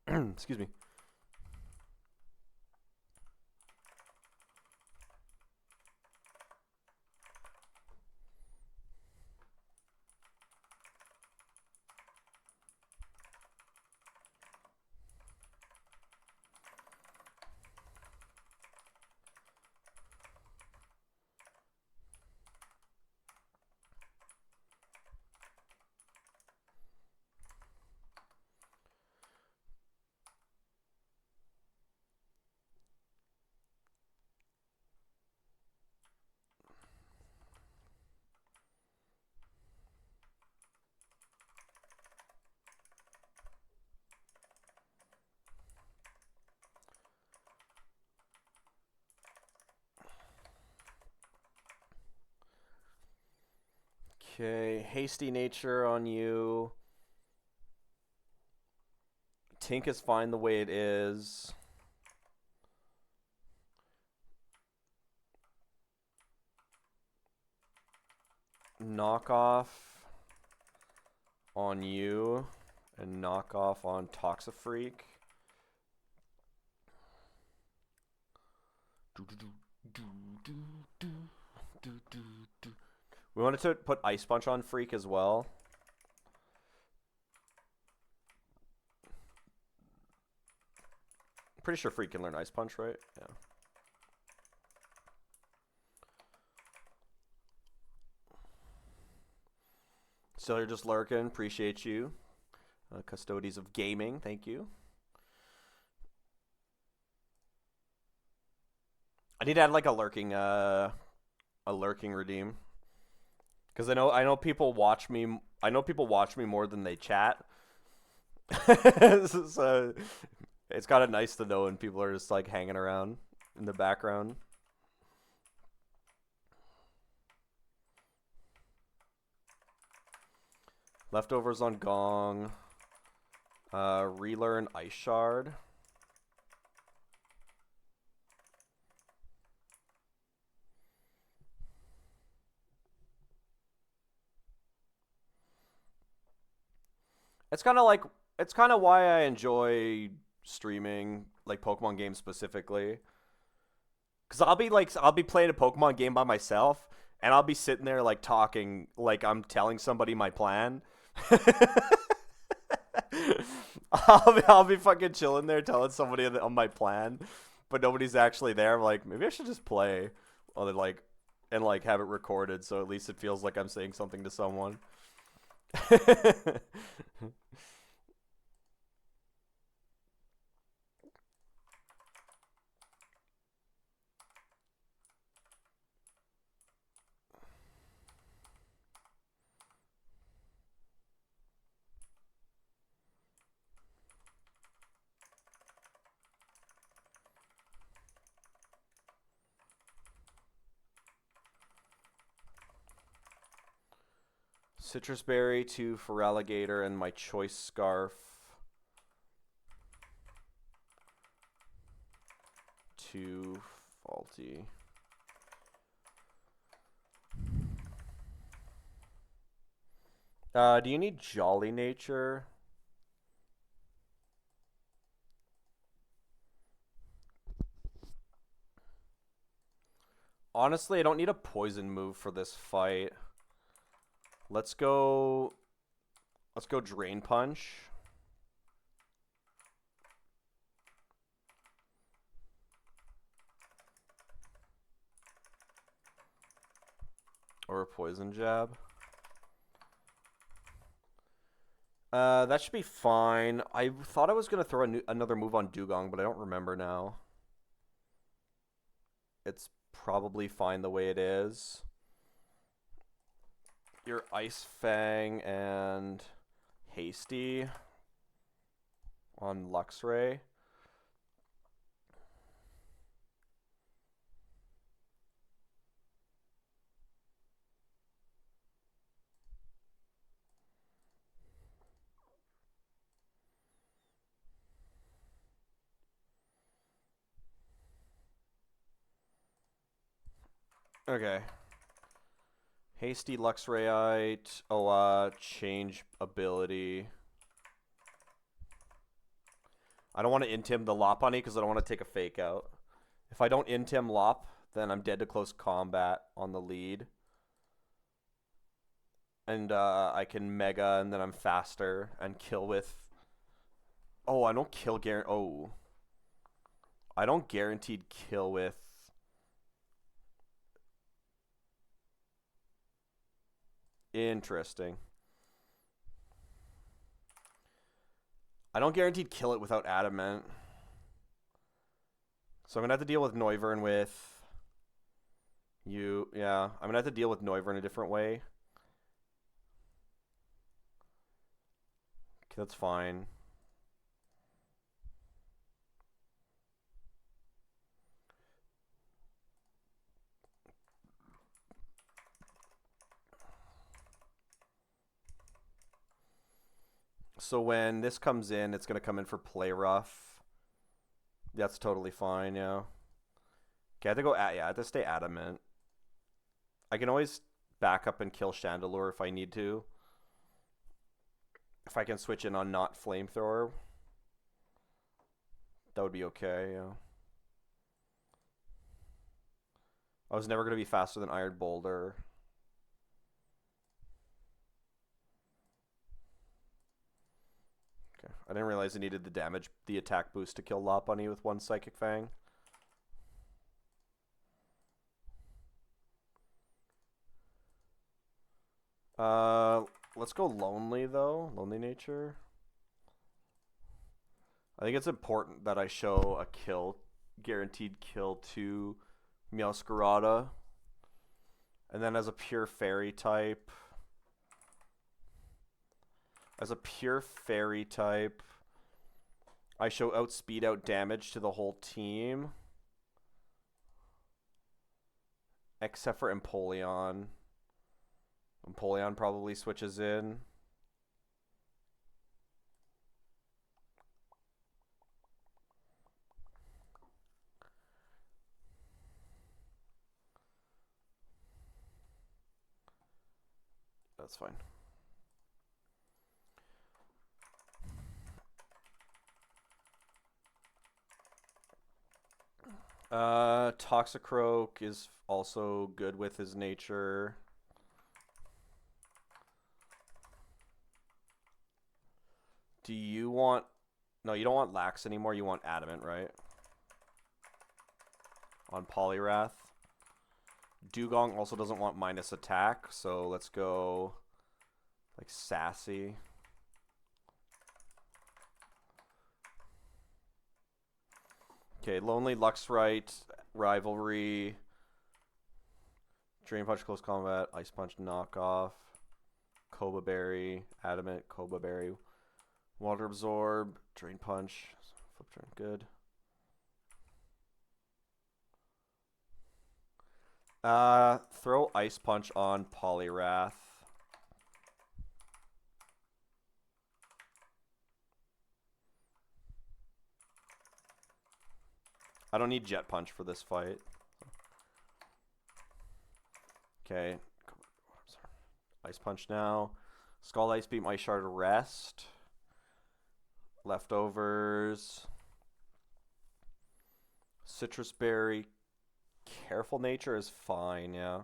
Speaker 1: Excuse me. Okay, hasty nature on you. Tink is fine the way it is. Knock off on you and knock off on Toxafreak. We wanted to put Ice Punch on Freak as well. Pretty sure Freak can learn Ice Punch, right? Yeah. So you're just lurking. Appreciate you. Custodies of Gaming, thank you. I need to add like a lurking redeem. Because I know people watch me. I know people watch me more than they chat. So it's kind of nice to know when people are just like hanging around in the background. Leftovers on Gong. Relearn Ice Shard. It's kind of why I enjoy streaming like Pokemon games specifically. Cause I'll be playing a Pokemon game by myself, and I'll be sitting there like talking like I'm telling somebody my plan. I'll be fucking chilling there telling somebody on my plan, but nobody's actually there. I'm like, maybe I should just play, or like, and like have it recorded so at least it feels like I'm saying something to someone. Citrus Berry to Feraligatr and my Choice Scarf to Faulty. Do you need Jolly Nature? Honestly, I don't need a poison move for this fight. Let's go Drain Punch. Or a Poison Jab. That should be fine. I thought I was going to throw another move on Dugong, but I don't remember now. It's probably fine the way it is. Your Ice Fang and Hasty on Luxray. Okay. Hasty Luxrayite. Oh, change ability. I don't want to Intim the Lopunny because I don't want to take a fake out. If I don't Intim Lop, then I'm dead to close combat on the lead. And I can Mega, and then I'm faster and kill with... Oh, I don't kill Oh. I don't guaranteed kill with... Interesting. I don't guaranteed kill it without Adamant. So I'm going to have to deal with Noivern with you. Yeah, I'm going to have to deal with Noivern a different way. Okay, that's fine. So when this comes in, it's going to come in for play rough. That's totally fine, yeah. Okay, I have to go at, yeah, I have to stay adamant. I can always back up and kill Chandelure if I need to. If I can switch in on not flamethrower, that would be okay, yeah. I was never going to be faster than Iron Boulder. Okay, I didn't realize I needed the attack boost to kill Lopunny with one Psychic Fang. Let's go Lonely, though. Lonely Nature. I think it's important that I show a kill, guaranteed kill to Meowscarada. And then as a pure fairy type, I show outspeed, out damage to the whole team. Except for Empoleon. Empoleon probably switches in. That's fine. Toxicroak is also good with his nature. Do you want... No, you don't want Lax anymore. You want Adamant, right? On Poliwrath. Dugong also doesn't want minus attack, so let's go like Sassy. Okay, Lonely, Luxrite, Rivalry, Drain Punch, Close Combat, Ice Punch, Knockoff, Cobra Berry, Adamant, Cobra Berry, Water Absorb, Drain Punch, Flip Turn, good. Throw Ice Punch on Poliwrath. I don't need Jet Punch for this fight. Okay. Ice Punch now. Scald Ice Beam, Ice Shard, Rest. Leftovers. Citrus Berry. Careful Nature is fine, yeah.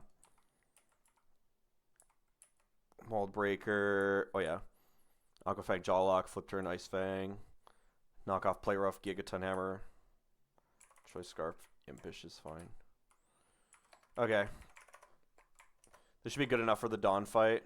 Speaker 1: Mold Breaker. Oh, yeah. Aqua Fang, Jaw Lock, Flip Turn, Ice Fang. Knock off Play Rough, Gigaton Hammer. Choice Scarf, Impish is fine. Okay. This should be good enough for the Dawn fight.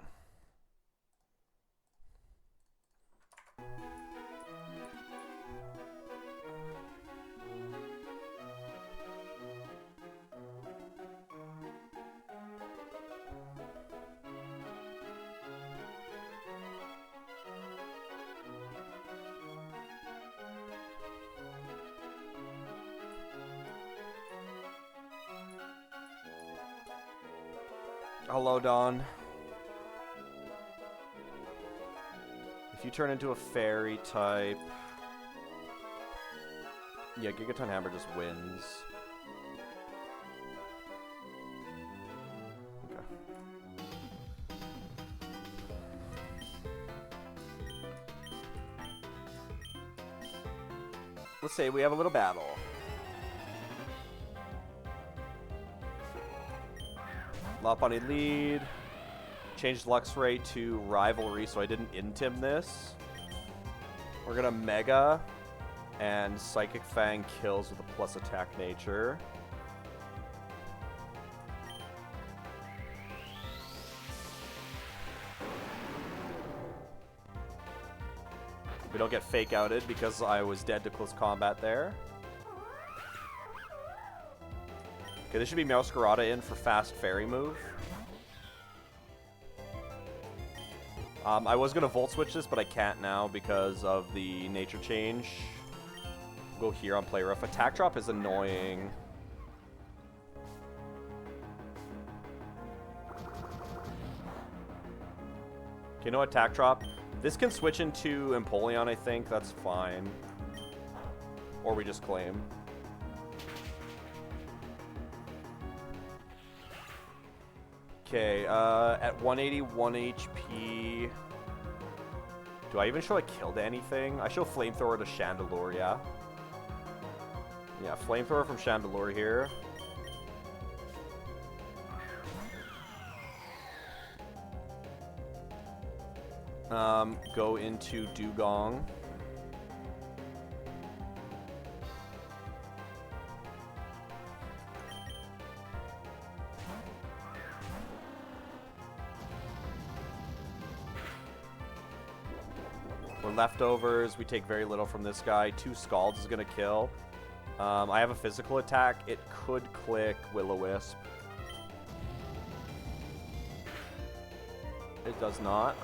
Speaker 1: Hello, Dawn. If you turn into a fairy type... Yeah, Gigaton Hammer just wins. Okay. Let's say we have a little battle. Lopunny lead. Changed Luxray to Rivalry, so I didn't intim this. We're gonna Mega, and Psychic Fang kills with a plus attack nature. We don't get fake outed because I was dead to close combat there. Okay, this should be Meowscarada in for fast fairy move. I was going to Volt Switch this, but I can't now because of the nature change. Go here on Play Rough. Attack Drop is annoying. Okay, no Attack Drop. This can switch into Empoleon, I think. That's fine. Or we just claim. Okay, at 181 HP... Do I even show I killed anything? I show Flamethrower to Chandelure, yeah? Yeah, Flamethrower from Chandelure here. Go into Dugong. We're leftovers. We take very little from this guy. 2 Scalds is going to kill. I have a physical attack. It could click Will-O-Wisp. It does not.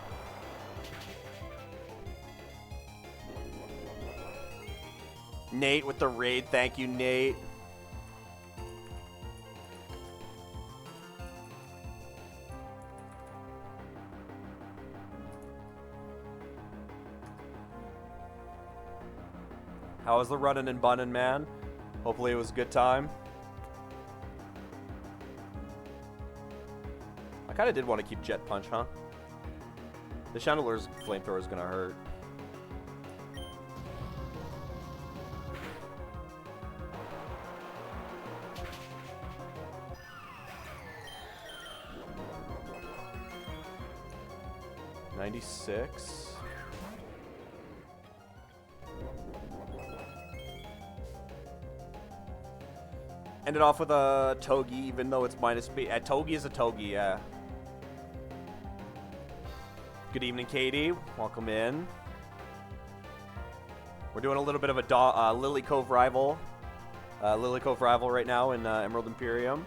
Speaker 1: Nate with the raid. Thank you, Nate. How was the running and bunning, man? Hopefully it was a good time. I kind of did want to keep Jet Punch, huh? The Chandelure's Flamethrower is going to hurt. $96. Ended off with a Togi, even though it's minus B. A Togi is a Togi, yeah. Good evening, Katie. Welcome in. We're doing a little bit of a Lily Cove rival. Lily Cove rival right now in Emerald Imperium.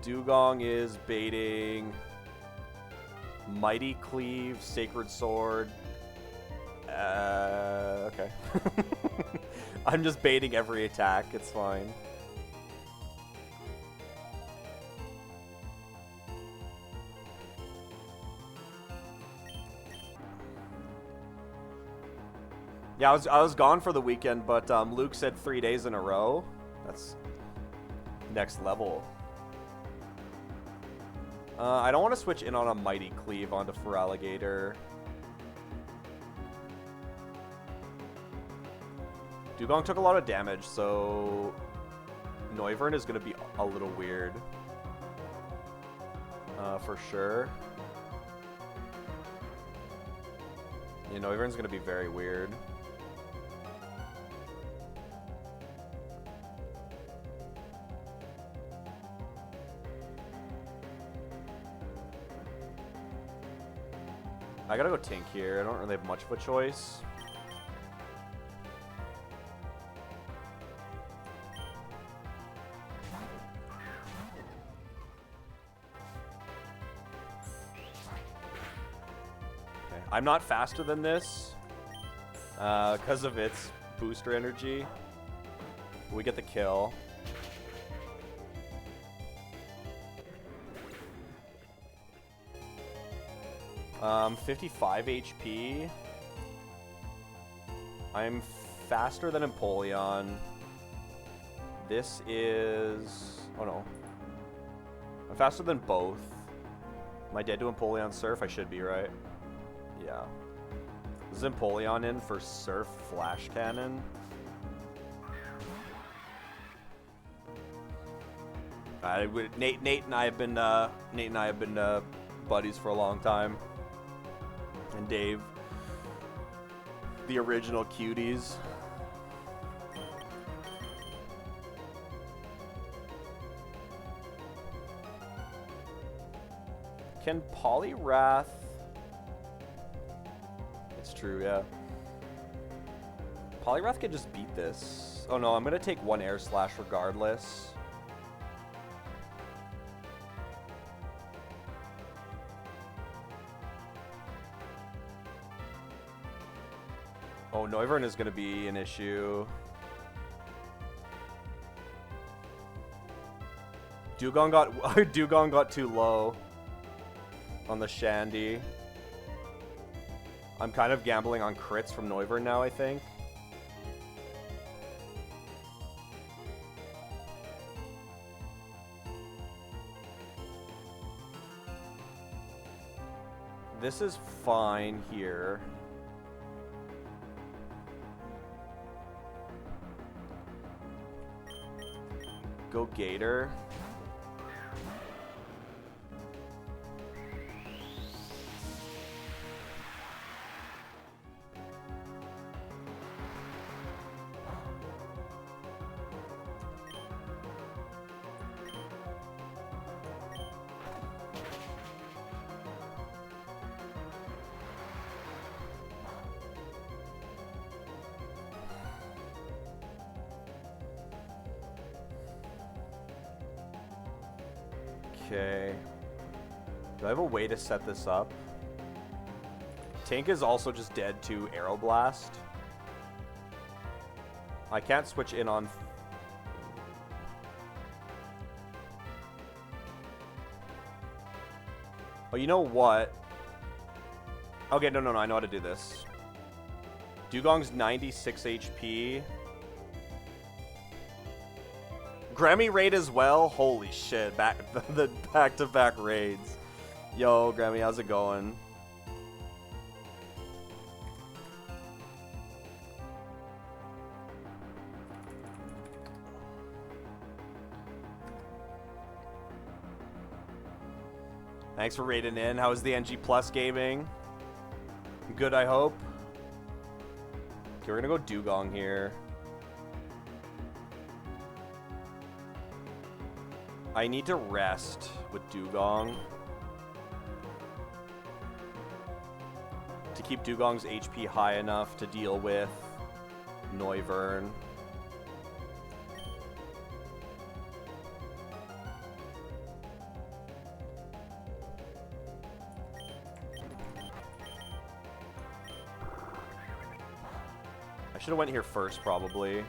Speaker 1: Dugong is baiting Mighty Cleave, Sacred Sword. Okay. I'm just baiting every attack. It's fine. Yeah, I was gone for the weekend, but Luke said 3 days in a row. That's next level. I don't want to switch in on a Mighty Cleave onto Feraligatr. Dugong took a lot of damage, so Noivern is going to be a little weird. For sure. Yeah, Noivern's going to be very weird. I gotta go Tink here. I don't really have much of a choice. Okay. I'm not faster than this because of its booster energy. We get the kill. Um, 55 HP. I'm faster than Empoleon. This is... Oh no. I'm faster than both. Am I dead to Empoleon Surf? I should be, right? Yeah. Is Empoleon in for Surf Flash Cannon? Nate and I have been buddies for a long time. And Dave, the original cuties. Can Poliwrath... It's true, yeah. Poliwrath can just beat this. Oh no, I'm gonna take one Air Slash regardless. Oh, Noivern is going to be an issue. Dugong got Dugong got too low on the Shandy. I'm kind of gambling on crits from Noivern now, I think. This is fine here. Go Gator. Okay. Do I have a way to set this up? Tank is also just dead to Arrow Blast. I can't switch in on... Oh, you know what? Okay, no, I know how to do this. Dugong's 96 HP. Grammy raid as well? Holy shit, the back-to-back raids. Yo, Grammy, how's it going? Thanks for raiding in. How was the NG Plus gaming? Good, I hope. Okay, we're gonna go Dugong here. I need to rest with Dugong to keep Dugong's HP high enough to deal with Noivern. I should have went here first, probably.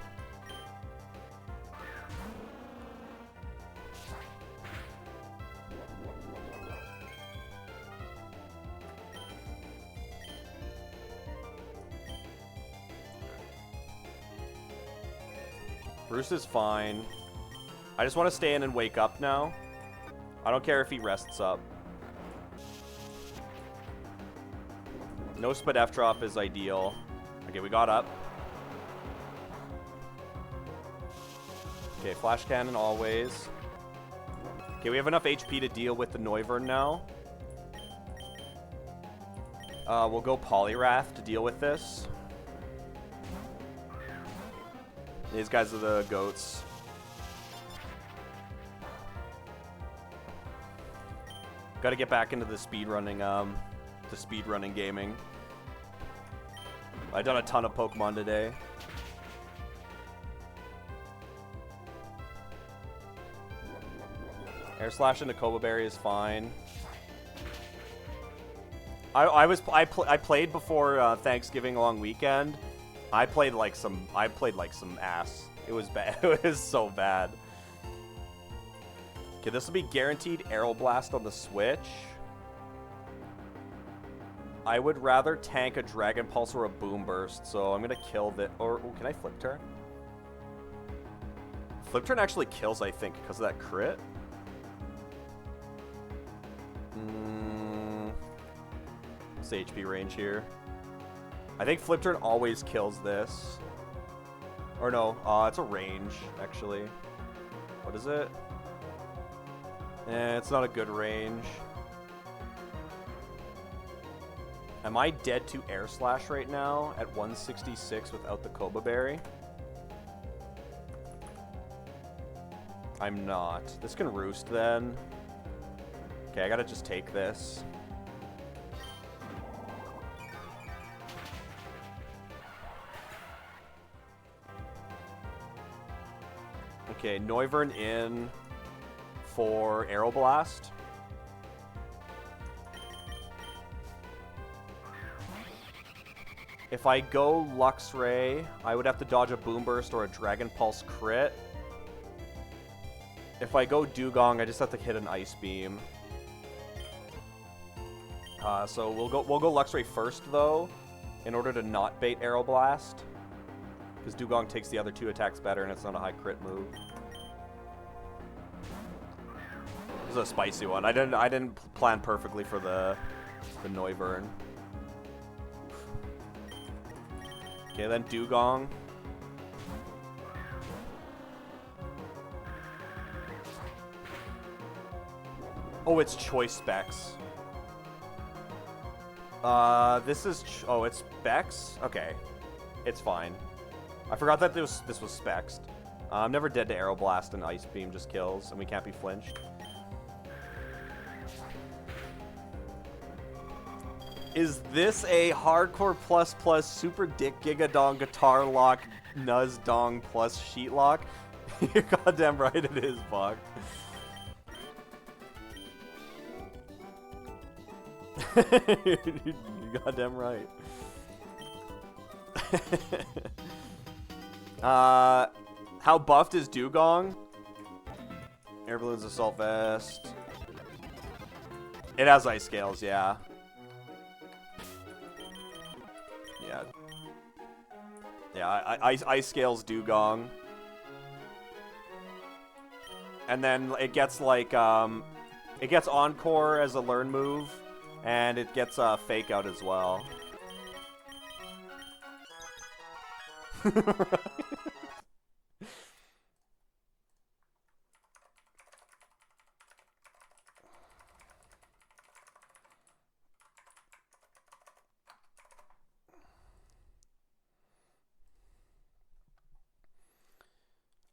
Speaker 1: Bruce is fine. I just want to stay in and wake up now. I don't care if he rests up. No Spadef drop is ideal. Okay, we got up. Okay, Flash Cannon always. Okay, we have enough HP to deal with the Noivern now. We'll go Poliwrath to deal with this. These guys are the goats. Got to get back into the speedrunning gaming. I've done a ton of Pokemon today. Air Slash into Koba Berry is fine. I played before Thanksgiving long weekend. I played like some ass. It was bad. It was so bad. Okay, this will be guaranteed Arrow Blast on the Switch. I would rather tank a Dragon Pulse or a Boom Burst, so I'm gonna kill the. Or can I Flip Turn? Flip Turn actually kills, I think, because of that crit. What's the HP range here? I think Flip Turn always kills this. Or no, it's a range, actually. What is it? It's not a good range. Am I dead to Air Slash right now at 166 without the Koba Berry? I'm not. This can roost then. Okay, I gotta just take this. Okay, Noivern in for Arrow Blast. If I go Luxray, I would have to dodge a Boom Burst or a Dragon Pulse crit. If I go Dugong, I just have to hit an Ice Beam. So we'll go Luxray first though, in order to not bait Aeroblast, because Dugong takes the other 2 attacks better, and it's not a high crit move. This is a spicy one. I didn't plan perfectly for the Noivern. Okay, then Dugong. Oh, it's Choice Specs. This is... oh, it's Specs? Okay. It's fine. I forgot that this was Specs. I'm never dead to Aeroblast, and Ice Beam just kills, and we can't be flinched. Is this a Hardcore Plus Plus Super Dick Gigadong Guitar Lock Nuz Dong Plus Sheet Lock? You're goddamn right it is, Buck. You're goddamn right. How buffed is Dugong? Air Balloons, Assault Vest. It has Ice Scales, yeah. Yeah. Yeah, Ice Scales Dugong. And then it gets like, it gets Encore as a learn move, and it gets Fake Out as well.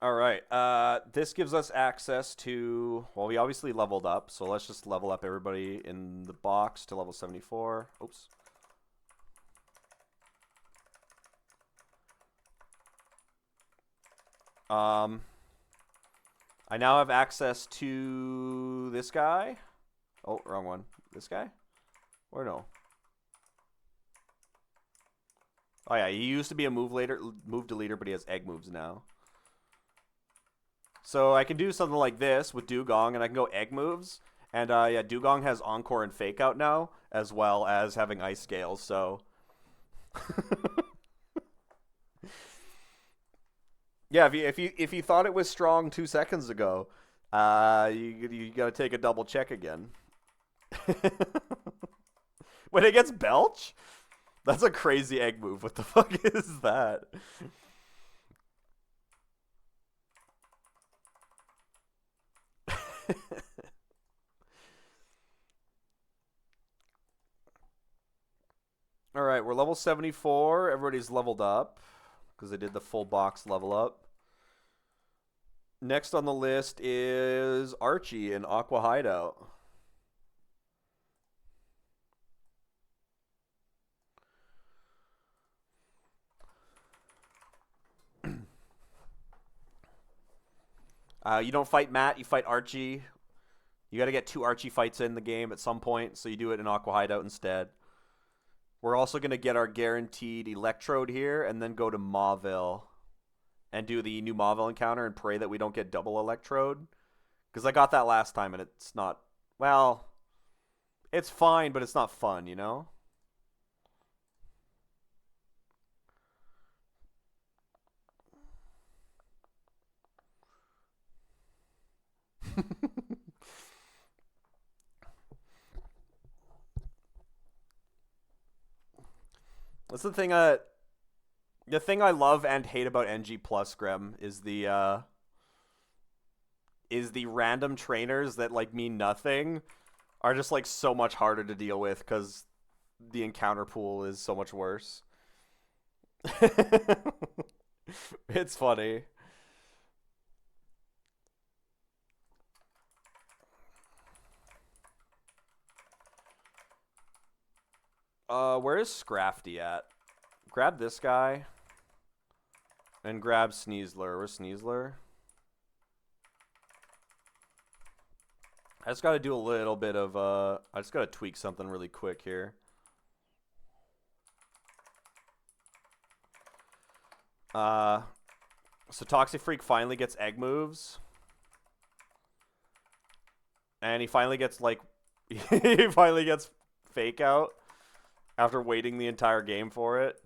Speaker 1: Alright, this gives us access to... well, we obviously leveled up, so let's just level up everybody in the box to level 74. Oops. I now have access to this guy. Oh, wrong one. This guy? Or no? Oh yeah, he used to be a move deleter, but he has egg moves now. So I can do something like this with Dugong, and I can go egg moves. And yeah, Dugong has Encore and Fake Out now, as well as having Ice Scales, so... yeah, if you thought it was strong 2 seconds ago, you gotta take a double check again. When it gets Belch? That's a crazy egg move. What the fuck is that? Alright, we're level 74. Everybody's leveled up because they did the full box level up. Next on the list is Archie in Aqua Hideout. You don't fight Matt, you fight Archie. You got to get 2 Archie fights in the game at some point, so you do it in Aqua Hideout instead. We're also going to get our guaranteed Electrode here, and then go to Mauville and do the new Mauville encounter and pray that we don't get double Electrode. Because I got that last time, and it's not... well, it's fine, but it's not fun, you know? That's the thing. The thing I love and hate about NG Plus, Grem, is the random trainers that like mean nothing are just like so much harder to deal with because the encounter pool is so much worse. It's funny. Where is Scrafty at? Grab this guy. And grab Sneasler. Where's Sneasler? I just gotta do a little bit of, I just gotta tweak something really quick here. So Toxic Freak finally gets egg moves. And he finally gets, like, he finally gets fake out after waiting the entire game for it.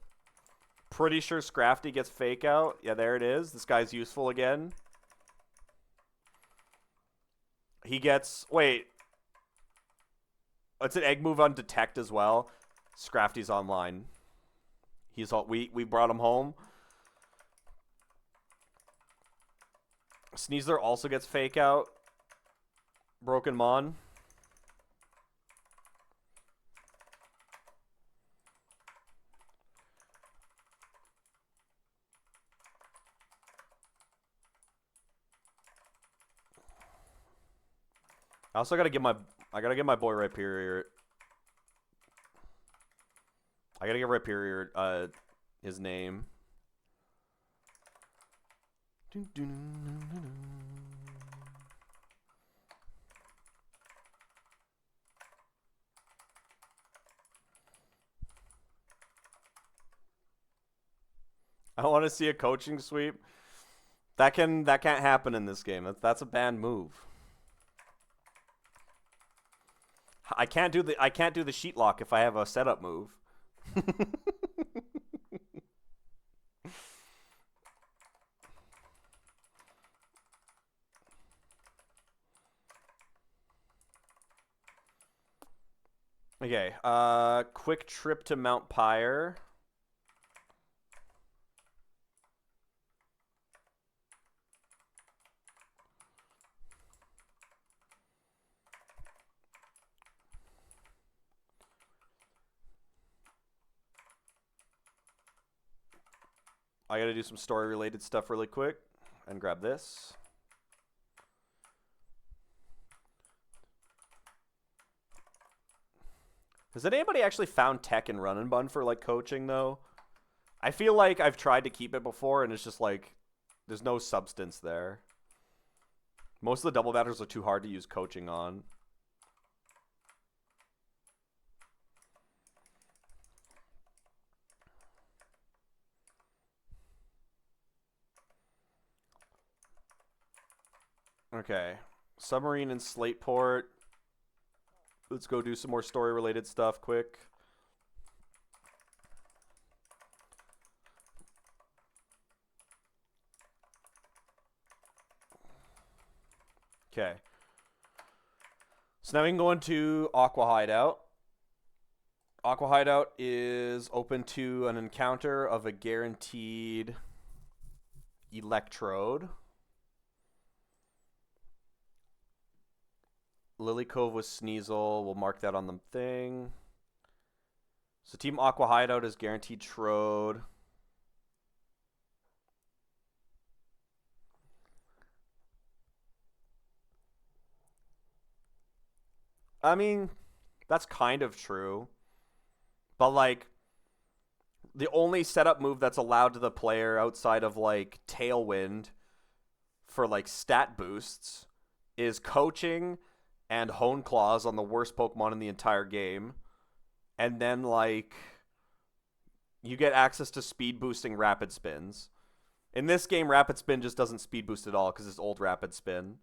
Speaker 1: Pretty sure Scrafty gets fake out. Yeah, there it is. This guy's useful again. He gets... Wait. It's an egg move on Detect as well. Scrafty's online. He's all... We brought him home. Sneasler also gets fake out. Broken Mon. I also gotta get my boy Rhyperior. I gotta get Rhyperior his name. I want to see a coaching sweep. That can't happen in this game. That's a banned move. I can't do the sheet lock if I have a setup move. Okay, quick trip to Mount Pyre. I gotta do some story-related stuff really quick and grab this. Has anybody actually found tech in Run and Bun for, like, coaching, though? I feel like I've tried to keep it before, and it's just, like, there's no substance there. Most of the double batters are too hard to use coaching on. Okay. Submarine and Slateport. Let's go do some more story-related stuff quick. Okay. So now we can go into Aqua Hideout. Aqua Hideout is open to an encounter of a guaranteed Electrode. Lily Cove with Sneasel. We'll mark that on the thing. So Team Aqua Hideout is guaranteed Trode. I mean, that's kind of true. But, like, the only setup move that's allowed to the player outside of, like, Tailwind for, like, stat boosts is coaching and Hone Claws on the worst Pokemon in the entire game. And then, like, you get access to speed boosting Rapid Spins. In this game, Rapid Spin just doesn't speed boost at all because it's old Rapid Spin.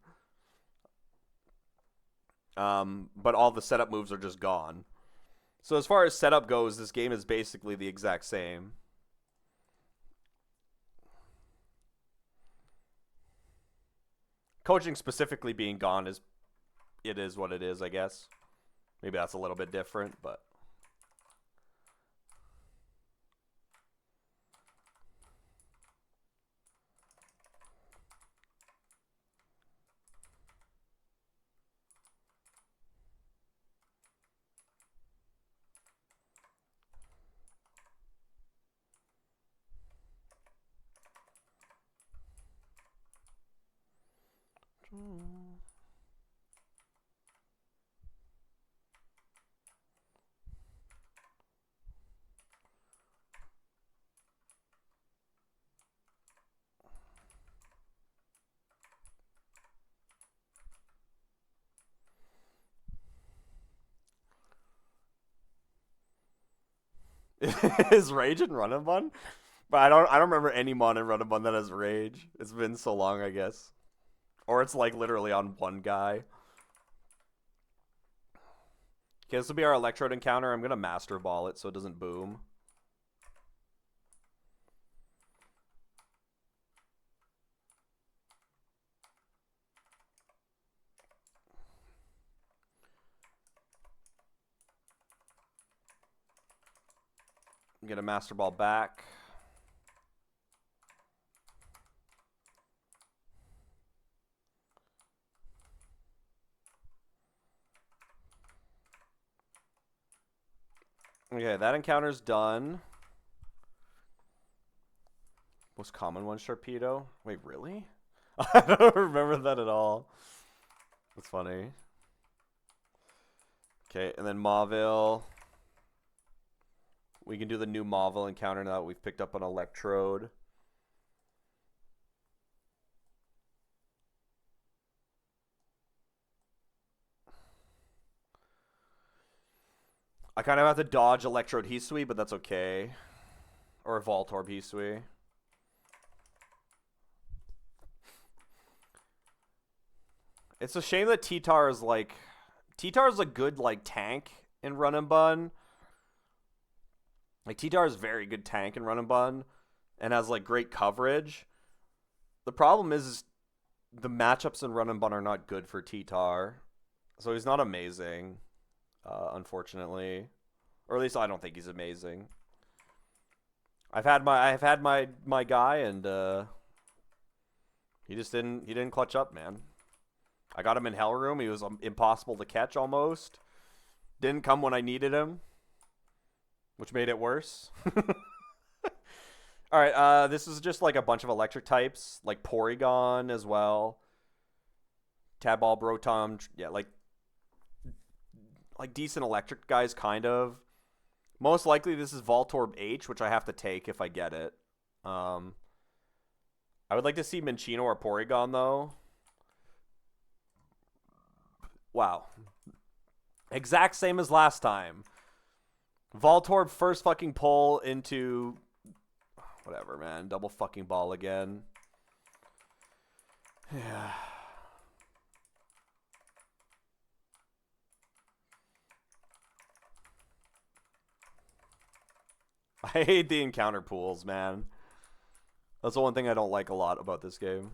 Speaker 1: But all the setup moves are just gone. So as far as setup goes, this game is basically the exact same. Coaching specifically being gone is what it is, I guess. Maybe that's a little bit different, but... Is Rage in Run and Bun? But I don't remember any mon in Run and Bun that has Rage. It's been so long, I guess. Or it's like literally on one guy. Okay, this will be our electrode encounter. I'm gonna master ball it so it doesn't boom. Get a master ball back. Okay, that encounter's done. Most common one, Sharpedo. Wait, really? I don't remember that at all. That's funny. Okay, and then Mauville. We can do the new Mauville encounter now that we've picked up an Electrode. I kind of have to dodge Electrode Hisui, but that's okay. Or Voltorb Hisui. It's a shame that T-Tar is like... T-Tar is a good like tank in Run and Bun. Like T-Tar is very good tank in Run and Bun and has like great coverage. The problem is the matchups in Run and Bun are not good for T-Tar. So he's not amazing, unfortunately. Or at least I don't think he's amazing. I've had my guy and he didn't clutch up, man. I got him in Hell Room. He was impossible to catch almost. Didn't come when I needed him, which made it worse. All right, this is just like a bunch of electric types, like Porygon as well. Taball, Brotom, yeah, like decent electric guys, kind of. Most likely this is Voltorb H, which I have to take if I get it. I would like to see Minccino or Porygon, though. Wow. Exact same as last time. Voltorb first fucking pull into... Whatever, man. Double fucking ball again. Yeah. I hate the encounter pools, man. That's the one thing I don't like a lot about this game.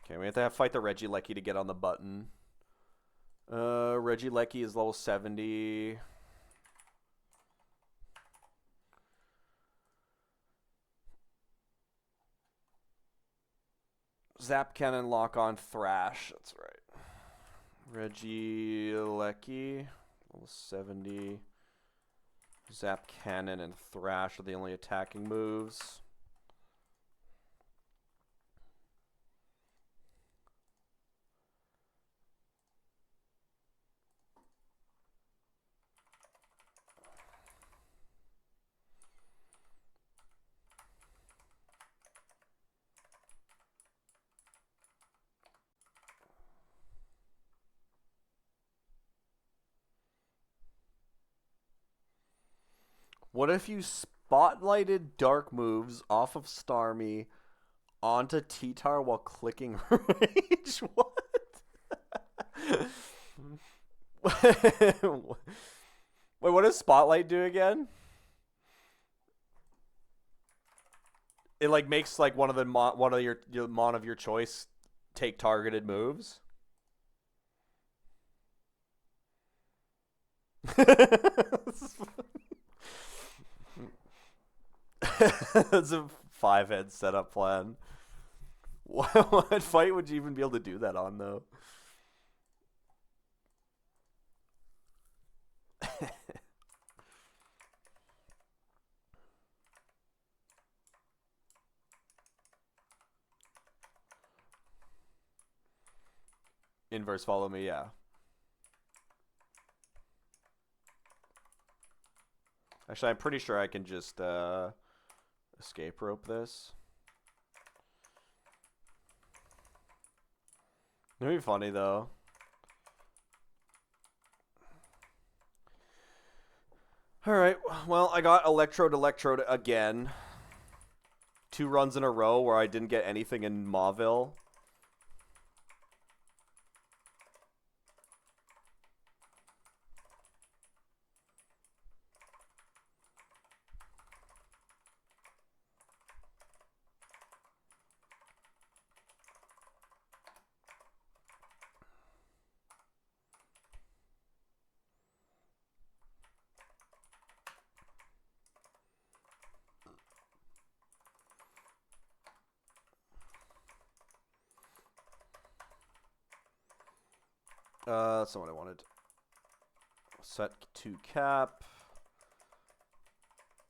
Speaker 1: Okay, we have to fight the Regieleki to get on the button. Regieleki is level 70. Zap Cannon, lock on Thrash. That's right. Regieleki, level 70. Zap Cannon and Thrash are the only attacking moves. What if you spotlighted dark moves off of Starmie onto T-Tar while clicking Rage? What? Wait, what does Spotlight do again? It like makes like one of your mon of your choice take targeted moves. That's a 5-head setup plan. What fight would you even be able to do that on, though? Inverse follow me, yeah. Actually, I'm pretty sure I can just escape rope this. It'd be funny, though. All right. Well, I got Electrode again. 2 runs in a row where I didn't get anything in Mauville. That's not what I wanted. Set 2 cap.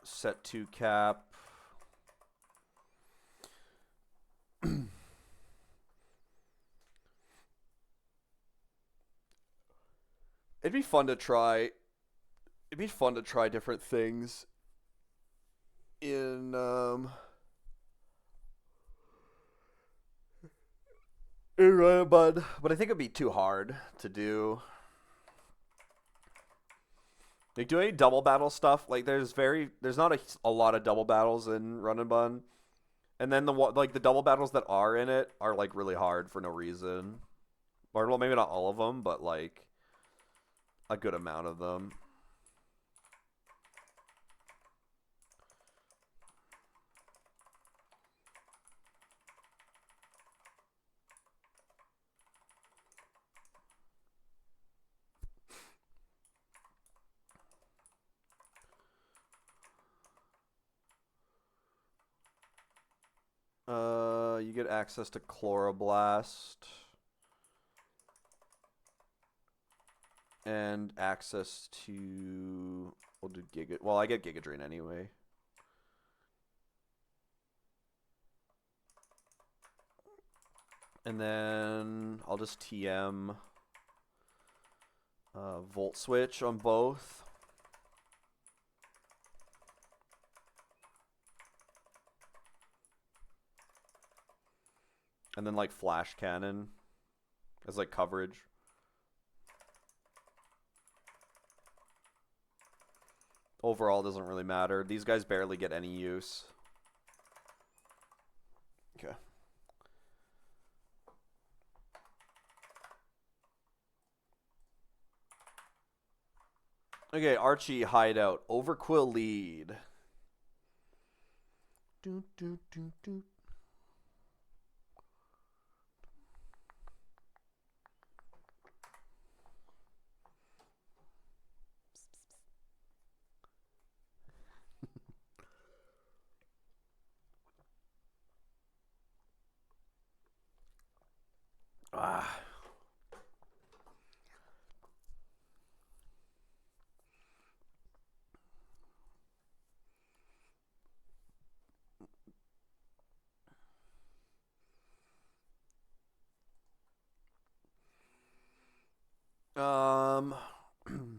Speaker 1: Set 2 cap. It'd be fun to try. It'd be fun to try different things in Bud, but I think it'd be too hard to do. Like, do any double battle stuff? Like, there's not a lot of double battles in Run and Bun, and then the double battles that are in it are like really hard for no reason. Or well, maybe not all of them, but like a good amount of them. You get access to Chloroblast. And access to... We'll do Giga... Well, I get Giga Drain anyway. And then I'll just TM Volt Switch on both. And then like Flash Cannon as like coverage. Overall, doesn't really matter. These guys barely get any use. Okay. Okay, Archie Hideout. Overquill lead. Do, do, do, do. Ah.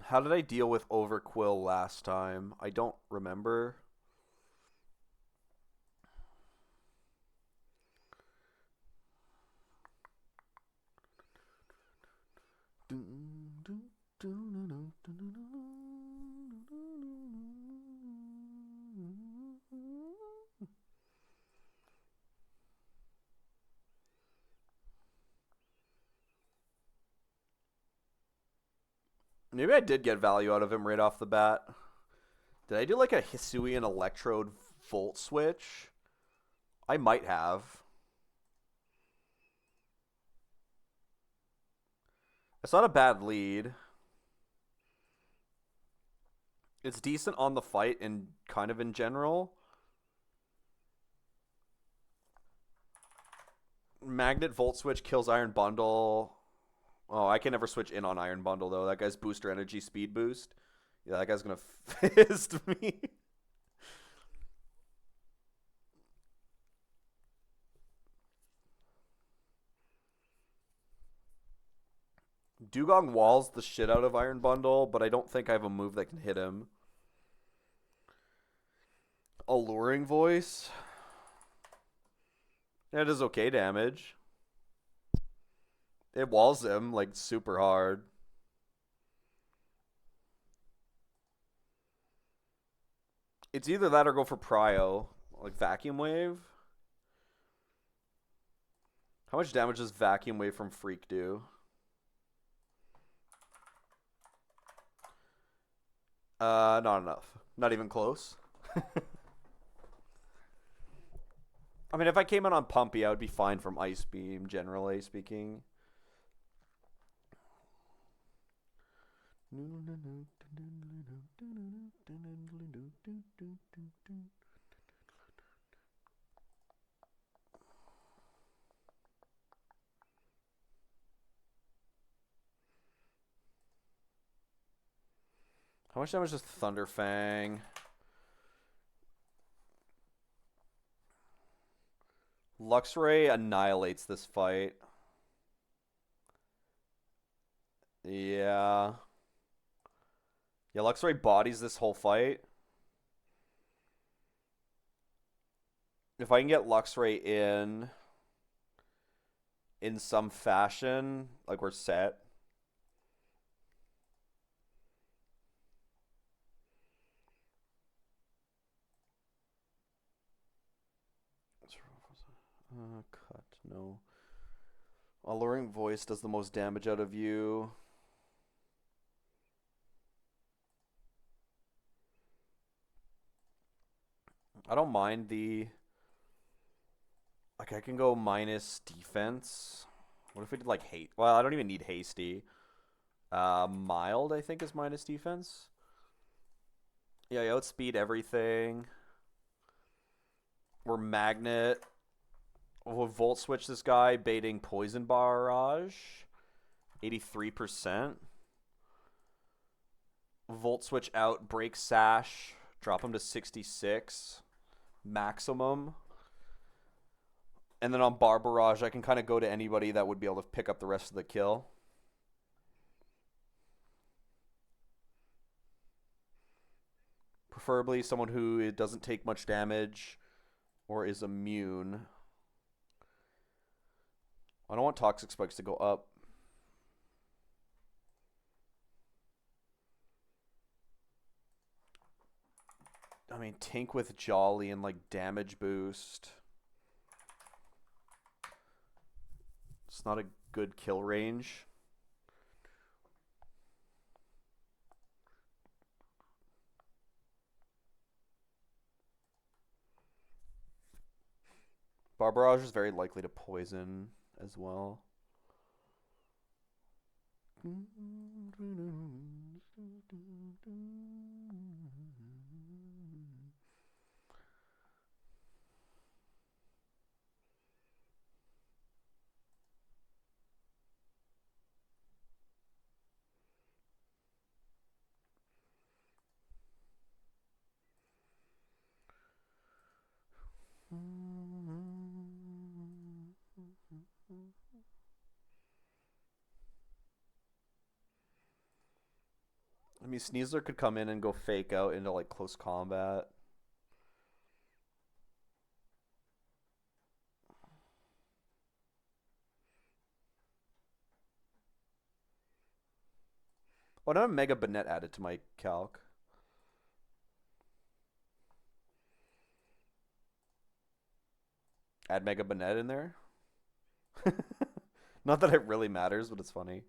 Speaker 1: How did I deal with Overquill last time? I don't remember. Maybe I did get value out of him right off the bat. Did I do like a Hisuian Electrode Volt Switch? I might have. It's not a bad lead. It's decent on the fight and kind of in general. Magnet Volt Switch kills Iron Bundle. Oh, I can never switch in on Iron Bundle, though. That guy's booster energy speed boost. Yeah, that guy's going to fist me. Dugong walls the shit out of Iron Bundle, but I don't think I have a move that can hit him. Alluring Voice. That is okay damage. It walls him, like, super hard. It's either that or go for Prio, like Vacuum Wave. How much damage does Vacuum Wave from Freak do? Not enough. Not even close. I mean, if I came in on Pumpy, I would be fine from Ice Beam, generally speaking. How much damage does Thunderfang? Luxray annihilates this fight. Yeah. Yeah, Luxray bodies this whole fight. If I can get Luxray in some fashion, like we're set. Cut, no. Alluring Voice does the most damage out of you. I don't mind the... Like, I can go minus defense. What if we did, like, hate? Well, I don't even need hasty. Mild, I think, is minus defense. Yeah, I outspeed everything. We're magnet. We'll volt switch this guy, baiting poison barrage. 83%. Volt switch out, break sash, drop him to 66 maximum. And then on bar barrage, I can kind of go to anybody that would be able to pick up the rest of the kill. Preferably someone who doesn't take much damage or is immune. I don't want toxic spikes to go up. I mean, Tink with Jolly and like damage boost. It's not a good kill range. Barbarage is very likely to poison as well. I mean, Sneasler could come in and go fake out into like close combat. Oh, now Mega Banette added to my calc. Add Mega Banette in there. Not that it really matters, but it's funny.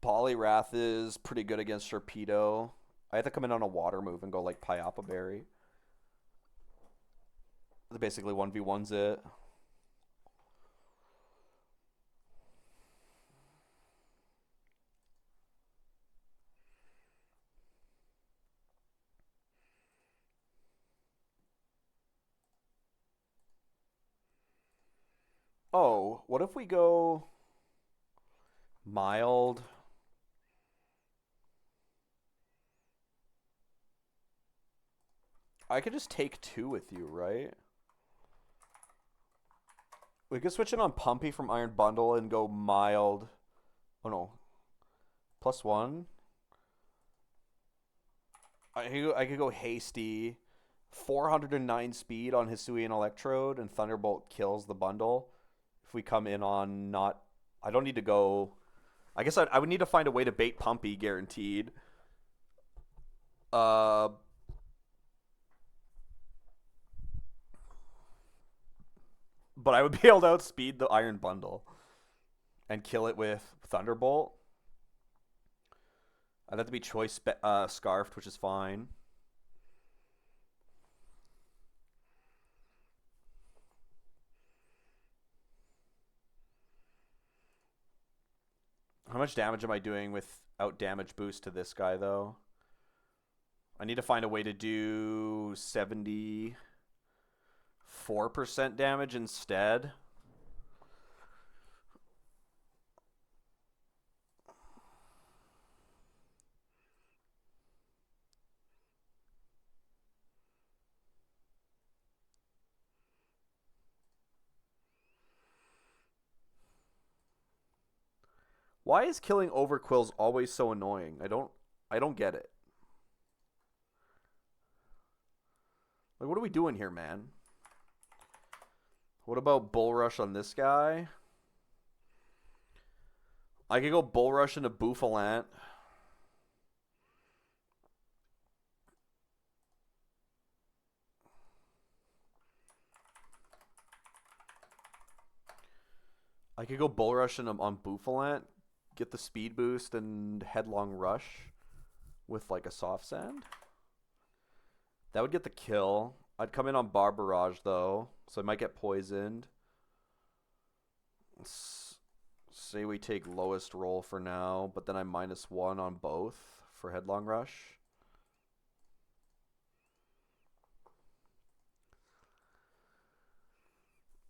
Speaker 1: Poliwrath is pretty good against Sharpedo. I have to come in on a water move and go like Pyapa Berry. Basically 1v1s it. Oh, what if we go mild? I could just take 2 with you, right? We could switch it on Pumpy from Iron Bundle and go mild. Oh no, +1. I could go hasty. 409 speed on Hisuian Electrode, and Thunderbolt kills the bundle. If we come in on not. I don't need to go. I guess I would need to find a way to bait Pumpy, guaranteed. Uh, but I would be able to outspeed the Iron Bundle and kill it with Thunderbolt. I'd have to be choice scarfed, which is fine. How much damage am I doing without damage boost to this guy, though? I need to find a way to do 74% damage instead. Why is killing Overquills always so annoying? I don't get it. Like, what are we doing here, man? What about Bull Rush on this guy? I could go Bull Rush into Bouffalant. I could go Bull Rush on Bouffalant, get the speed boost and Headlong Rush with like a Soft Sand. That would get the kill. I'd come in on Barbarage though, so I might get poisoned. Let's say we take lowest roll for now, but then I -1 on both for Headlong Rush.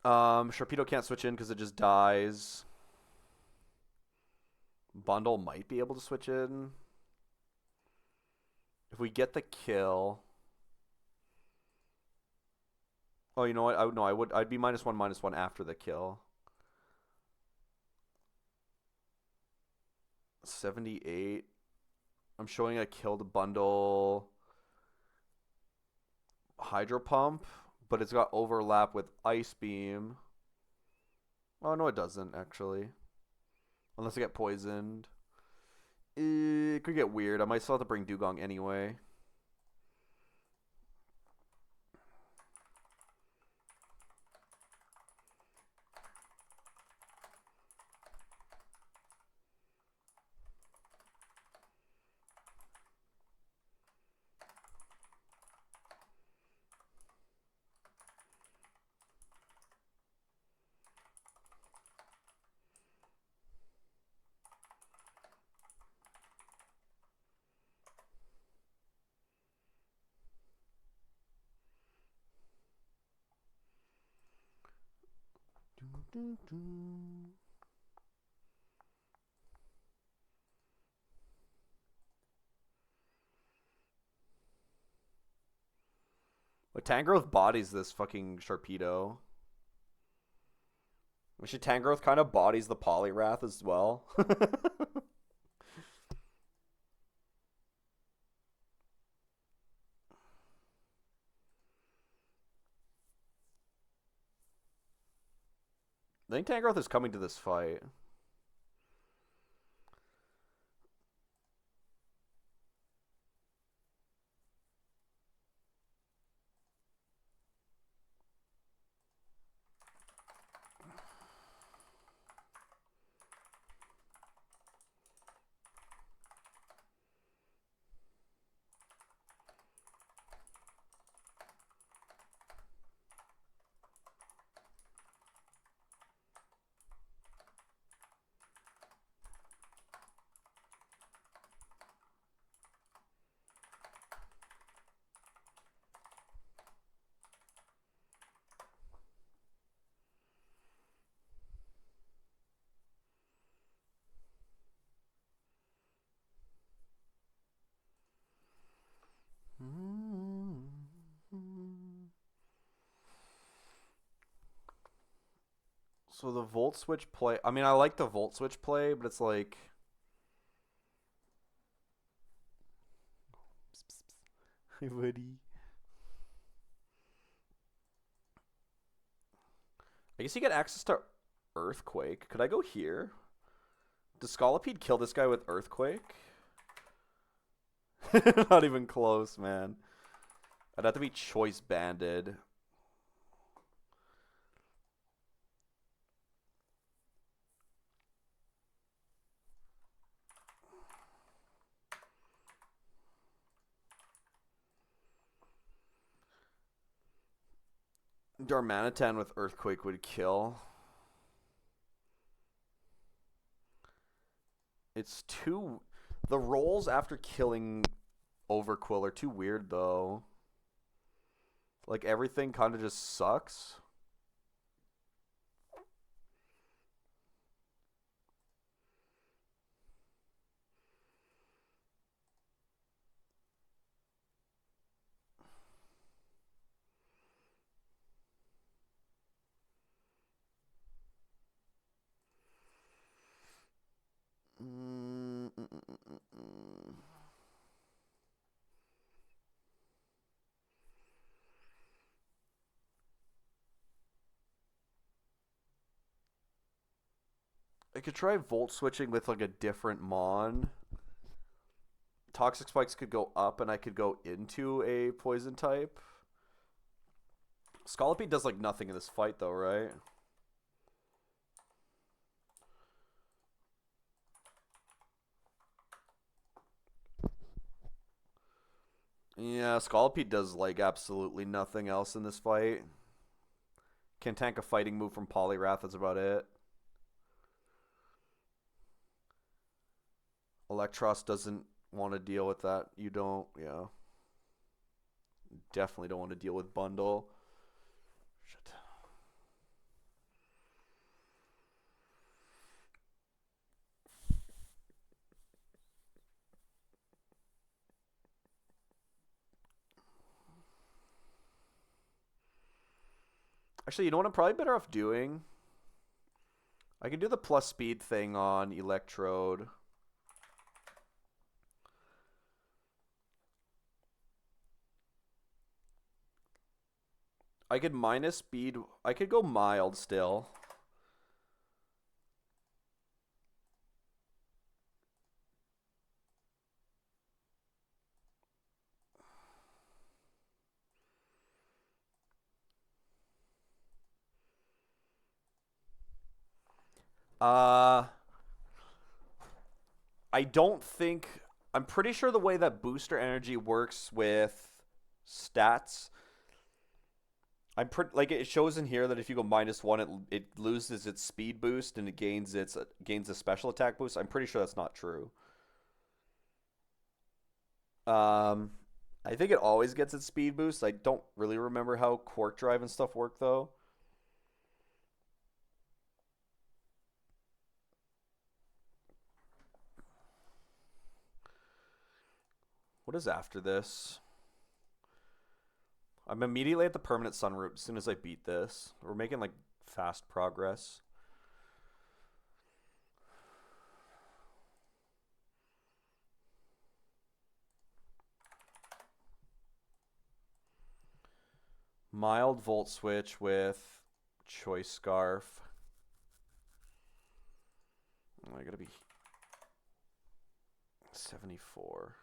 Speaker 1: Sharpedo can't switch in because it just dies. Bundle might be able to switch in. If we get the kill. Oh, you know what? I'd be -1/-1 after the kill. 78. I'm showing a killed bundle Hydro Pump, but it's got overlap with Ice Beam. Oh, no, it doesn't, actually. Unless I get poisoned. It could get weird. I might still have to bring Dugong anyway. But Tangrowth bodies this fucking Sharpedo. Actually, Tangrowth kind of bodies the Poliwrath as well. I think Tangrowth is coming to this fight. So the Volt Switch play. I mean, I like the Volt Switch play, but it's like. Hey, buddy. I guess you get access to Earthquake. Could I go here? Does Scolipede kill this guy with Earthquake? Not even close, man. I'd have to be choice banded. Darmanitan with Earthquake would kill. It's too... The rolls after killing Overquill are too weird, though. Like, everything kind of just sucks. I could try Volt switching with like a different Mon. Toxic Spikes could go up and I could go into a poison type. Scolipede does like nothing in this fight though, right? Yeah, Scolipede does like absolutely nothing else in this fight. Can tank a fighting move from Poliwrath, that's about it. Electros doesn't want to deal with that. You don't, yeah. Definitely don't want to deal with Bundle. Shit. Actually, you know what I'm probably better off doing? I can do the plus speed thing on Electrode. I could minus speed. I could go mild still. Uh, I don't think. I'm pretty sure the way that booster energy works with stats. I'm pretty like it shows in here that if you go -1, it loses its speed boost and it gains a special attack boost. I'm pretty sure that's not true. Um, I think it always gets its speed boost. I don't really remember how Quark Drive and stuff work though. What is after this? I'm immediately at the permanent sun route as soon as I beat this. We're making like fast progress. Mild Volt Switch with Choice Scarf. I gotta be 74.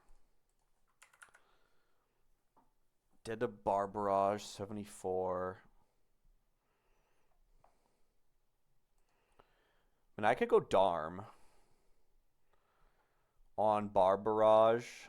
Speaker 1: Dead to Barbarage, 74. And I could go Darm on Barbarage.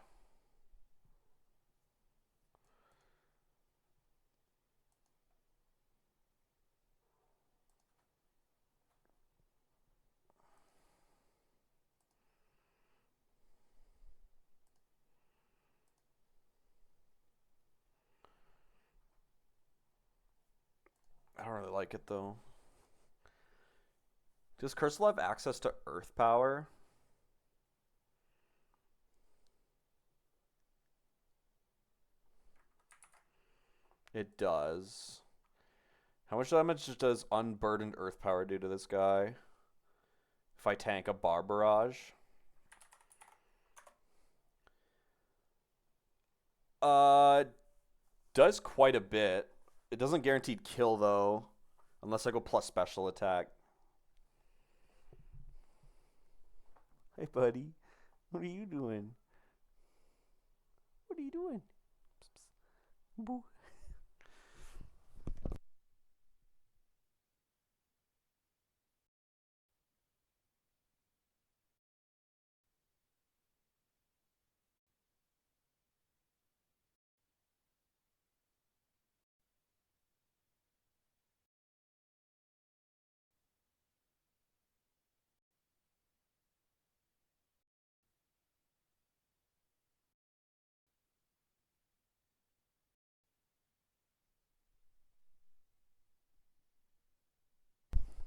Speaker 1: I don't really like it though. Does Crystal have access to Earth Power? It does. How much damage does Unburdened Earth Power do to this guy? If I tank a Bar Barrage? Does quite a bit. It doesn't guaranteed kill, though. Unless I go plus special attack. Hey, buddy. What are you doing? What are you doing? Psst, psst. Boo.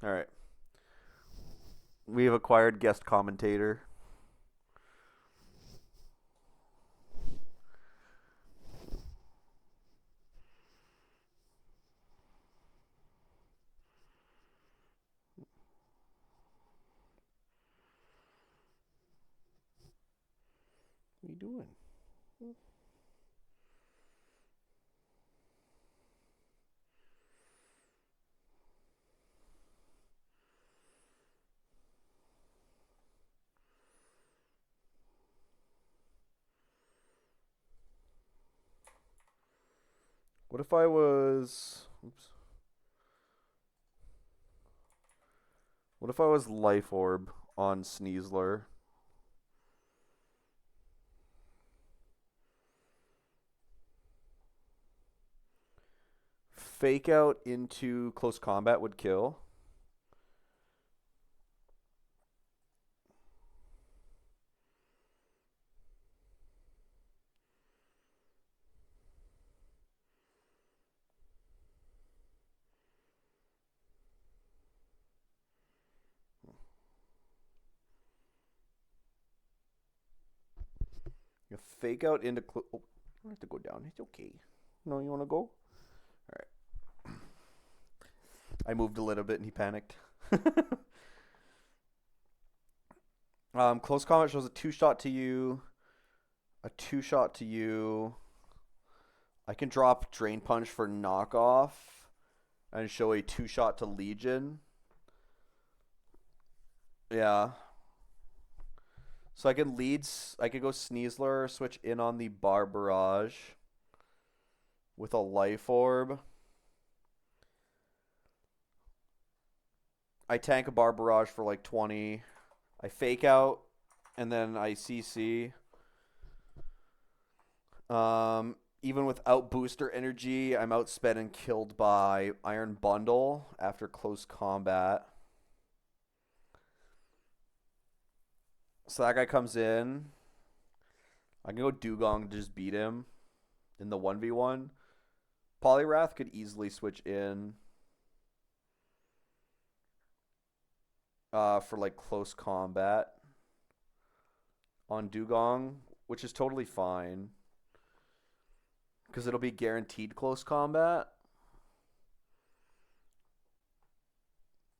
Speaker 1: All right. We have acquired guest commentator. What are you doing? What if I was... Oops. What if I was Life Orb on Sneasler? Fake out into close combat would kill. You fake out into... Oh, I don't have to go down. It's okay. No, you want to go? All right. I moved a little bit and he panicked. Close combat shows a 2-shot to you. A 2-shot to you. I can drop Drain Punch for knockoff. And show a 2-shot to Legion. Yeah. So I can I could go Sneasler, switch in on the Bar Barrage with a Life Orb. I tank a Bar Barrage for like 20. I fake out, and then I CC. Even without booster energy, I'm outsped and killed by Iron Bundle after close combat. So that guy comes in. I can go Dugong to just beat him in the 1v1. Poliwrath could easily switch in for like close combat on Dugong, which is totally fine because it'll be guaranteed close combat.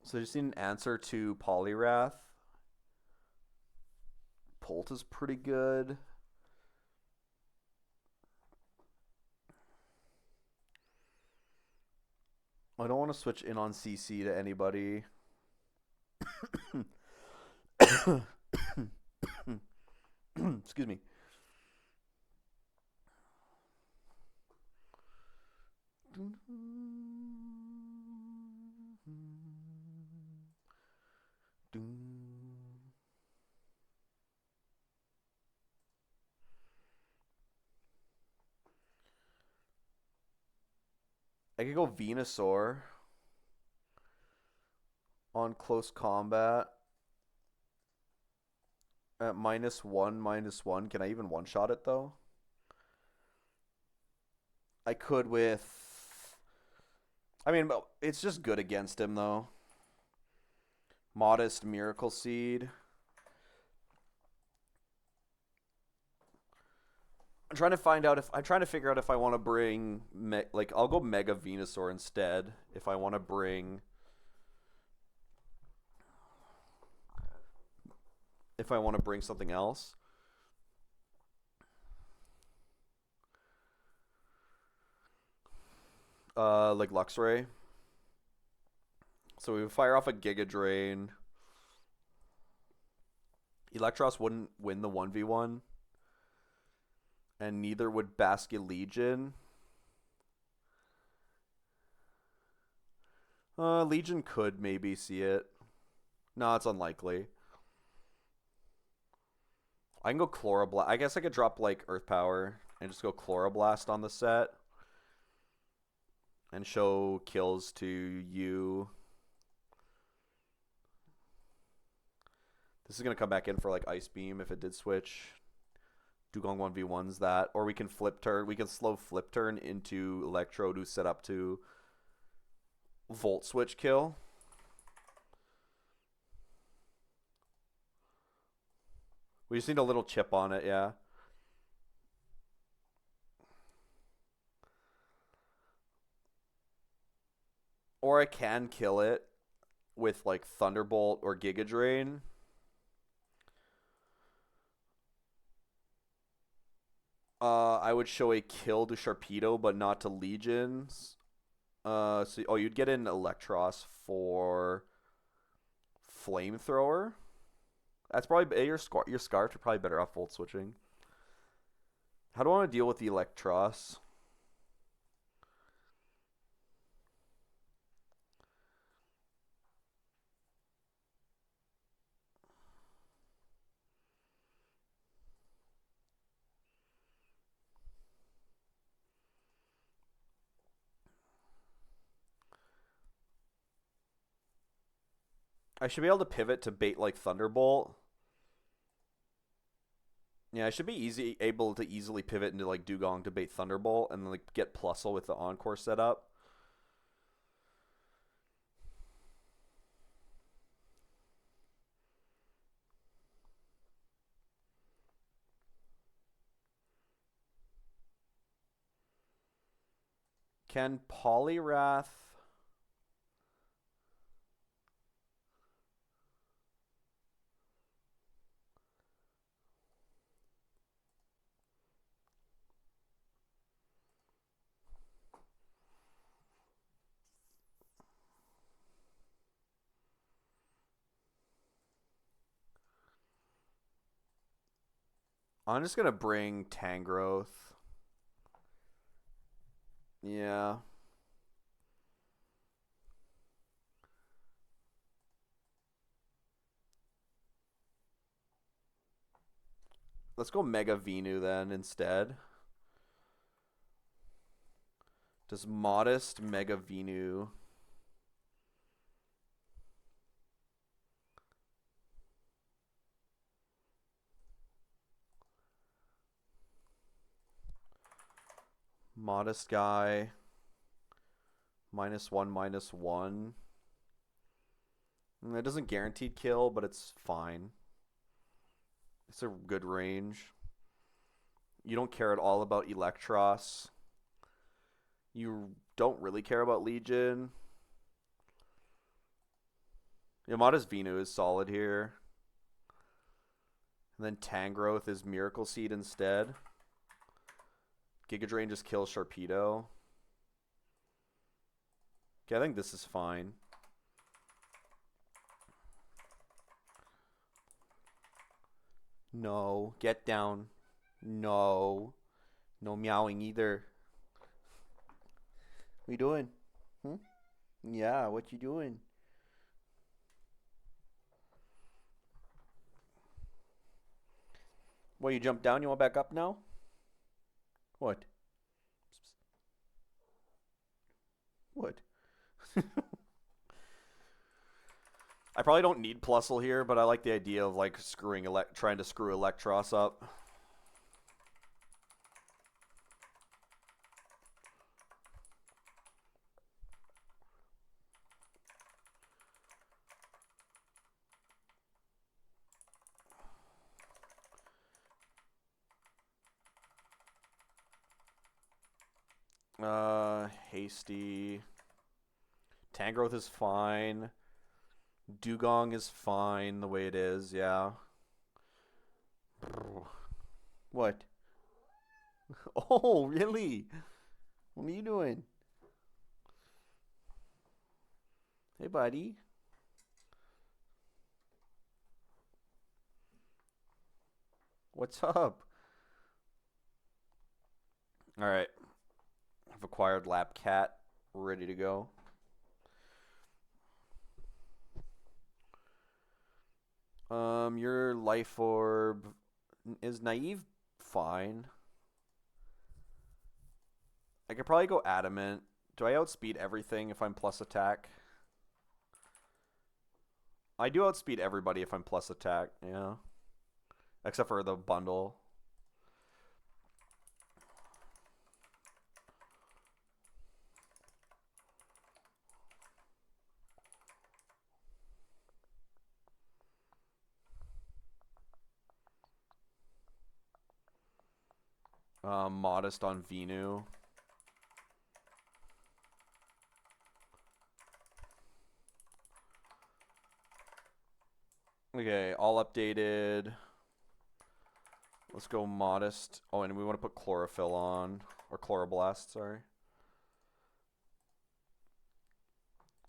Speaker 1: So I just need an answer to Poliwrath. Polt is pretty good. I don't want to switch in on CC to anybody. Excuse me. I could go Venusaur on close combat at -1/-1. Can I even one-shot it though? I could with... I mean, it's just good against him though. Modest Miracle Seed. I'm trying to figure out if I want to bring like I'll go Mega Venusaur instead if I want to bring something else. Like Luxray. So we would fire off a Giga Drain. Electros wouldn't win the 1v1. And neither would Basculegion. Legion could maybe see it. No, it's unlikely. I can go Chloroblast. I guess I could drop like Earth Power and just go Chloroblast on the set. And show kills to you. This is going to come back in for like Ice Beam if it did switch. Dugong 1v1's that. Or we can flip turn. We can slow flip turn into Electro to set up to Volt Switch kill. We just need a little chip on it, yeah. Or I can kill it with like Thunderbolt or Giga Drain. I would show a kill to Sharpedo, but not to Legions. You'd get an Electros for Flamethrower. That's probably your Scarf. You're probably better off Volt Switching. How do I want to deal with the Electros? I should be able to pivot to bait like Thunderbolt. Yeah, I should be able to easily pivot into like Dugong to bait Thunderbolt and then like get Plusle with the Encore setup. Can Poliwrath... I'm just going to bring Tangrowth. Yeah. Let's go Mega Venu then instead. Does Modest Mega Venu... Modest guy. -1/-1. It doesn't guaranteed kill, but it's fine. It's a good range. You don't care at all about Electros. You don't really care about Legion. Modest Venu is solid here. And then Tangrowth is Miracle Seed instead. Giga Drain just kills Sharpedo. Okay, I think this is fine. No. Get down. No. No meowing either. What you doing? Yeah, what you doing? Well, you jumped down? You want back up now? What? What? I probably don't need Plusle here, but I like the idea of like trying to screw Electros up. Hasty. Tangrowth is fine. Dugong is fine the way it is, yeah. What? Oh, really? What are you doing? Hey, buddy. What's up? All right. I've acquired Lap Cat. Ready to go. Your life orb is naive fine. I could probably go adamant. Do I outspeed everything if I'm plus attack? I do outspeed everybody if I'm plus attack, yeah. Except for the bundle. Modest on Venu. Okay, all updated. Let's go modest. Oh, and we want to put chlorophyll on. Or chloroblast, sorry.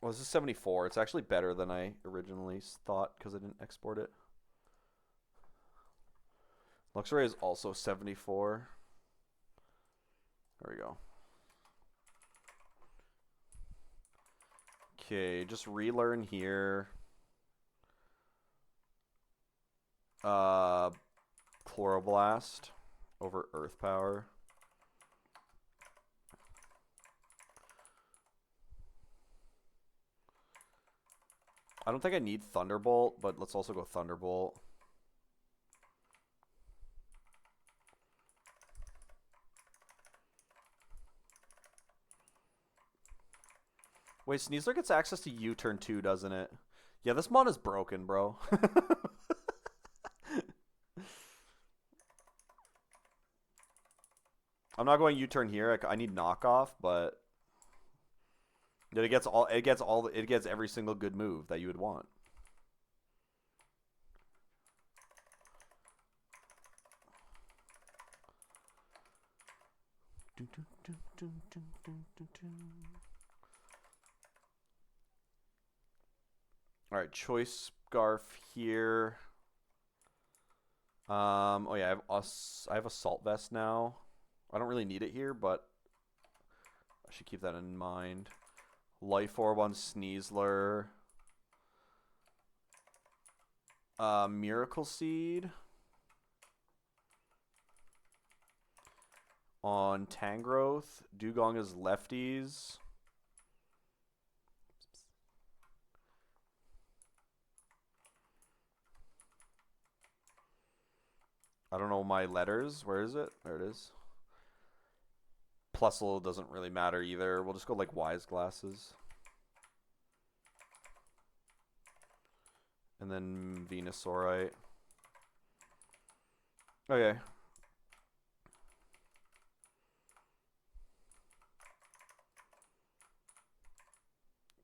Speaker 1: Well, this is 74. It's actually better than I originally thought because I didn't export it. Luxray is also 74. There we go. Okay, just relearn here. Chloroblast over Earth Power. I don't think I need Thunderbolt, but let's also go Thunderbolt. Wait, Sneasler gets access to U-turn 2, doesn't it? Yeah, this mod is broken, bro. I'm not going U-turn here. I need knockoff, but it gets every single good move that you would want. All right, choice scarf here. Oh yeah, I have assault vest now. I don't really need it here, but I should keep that in mind. Life orb on Sneasler. Miracle Seed on Tangrowth. Dugong is lefties. I don't know my letters. Where is it? There it is. Plusle doesn't really matter either. We'll just go like Wise Glasses. And then Venusaurite. Okay.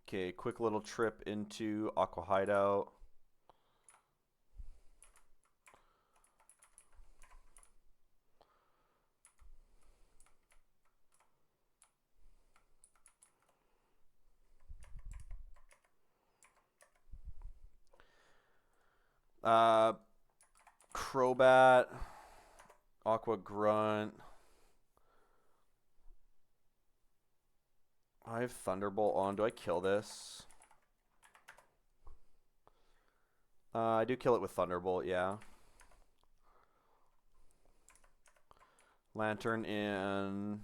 Speaker 1: Okay, quick little trip into Aqua Hideout. Crobat, Aqua Grunt. I have Thunderbolt on. Do I kill this? I do kill it with Thunderbolt, yeah. Lantern in.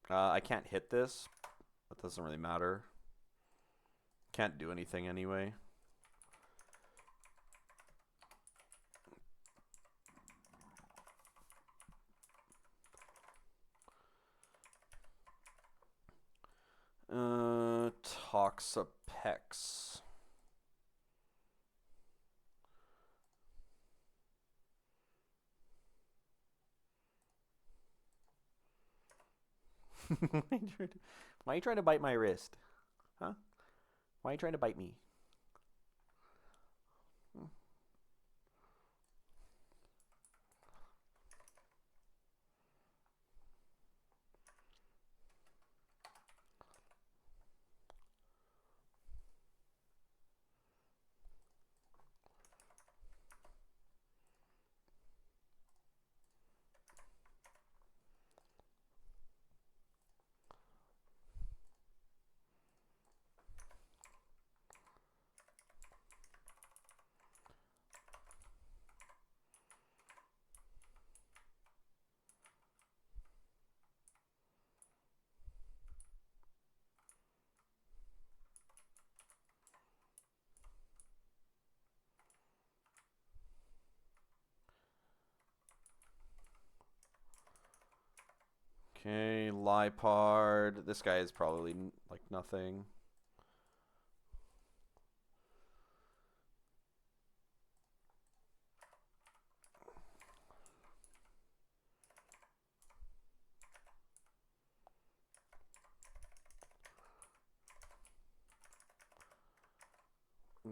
Speaker 1: I can't hit this. That doesn't really matter. Can't do anything anyway. Toxapex. Why are you trying to bite my wrist? Huh? Why are you trying to bite me? Okay, Lipard. This guy is probably like nothing.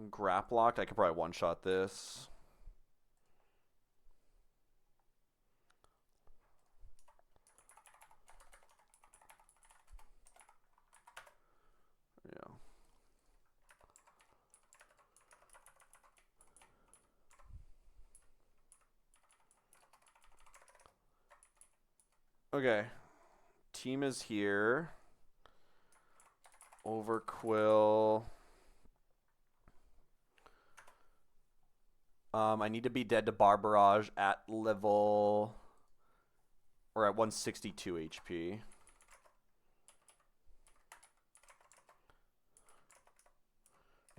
Speaker 1: Graplocked. I could probably one-shot this. Yeah. Okay. Team is here. Overquill. I need to be dead to Barbarage at level... or at 162 HP.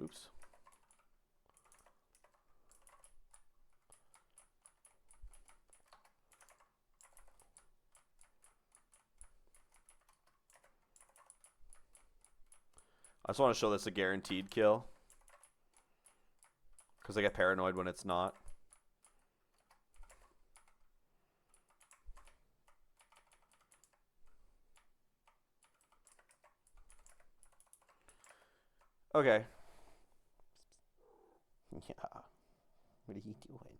Speaker 1: Oops. I just want to show this a guaranteed kill. Because I get paranoid when it's not. Okay. Yeah. What are you doing?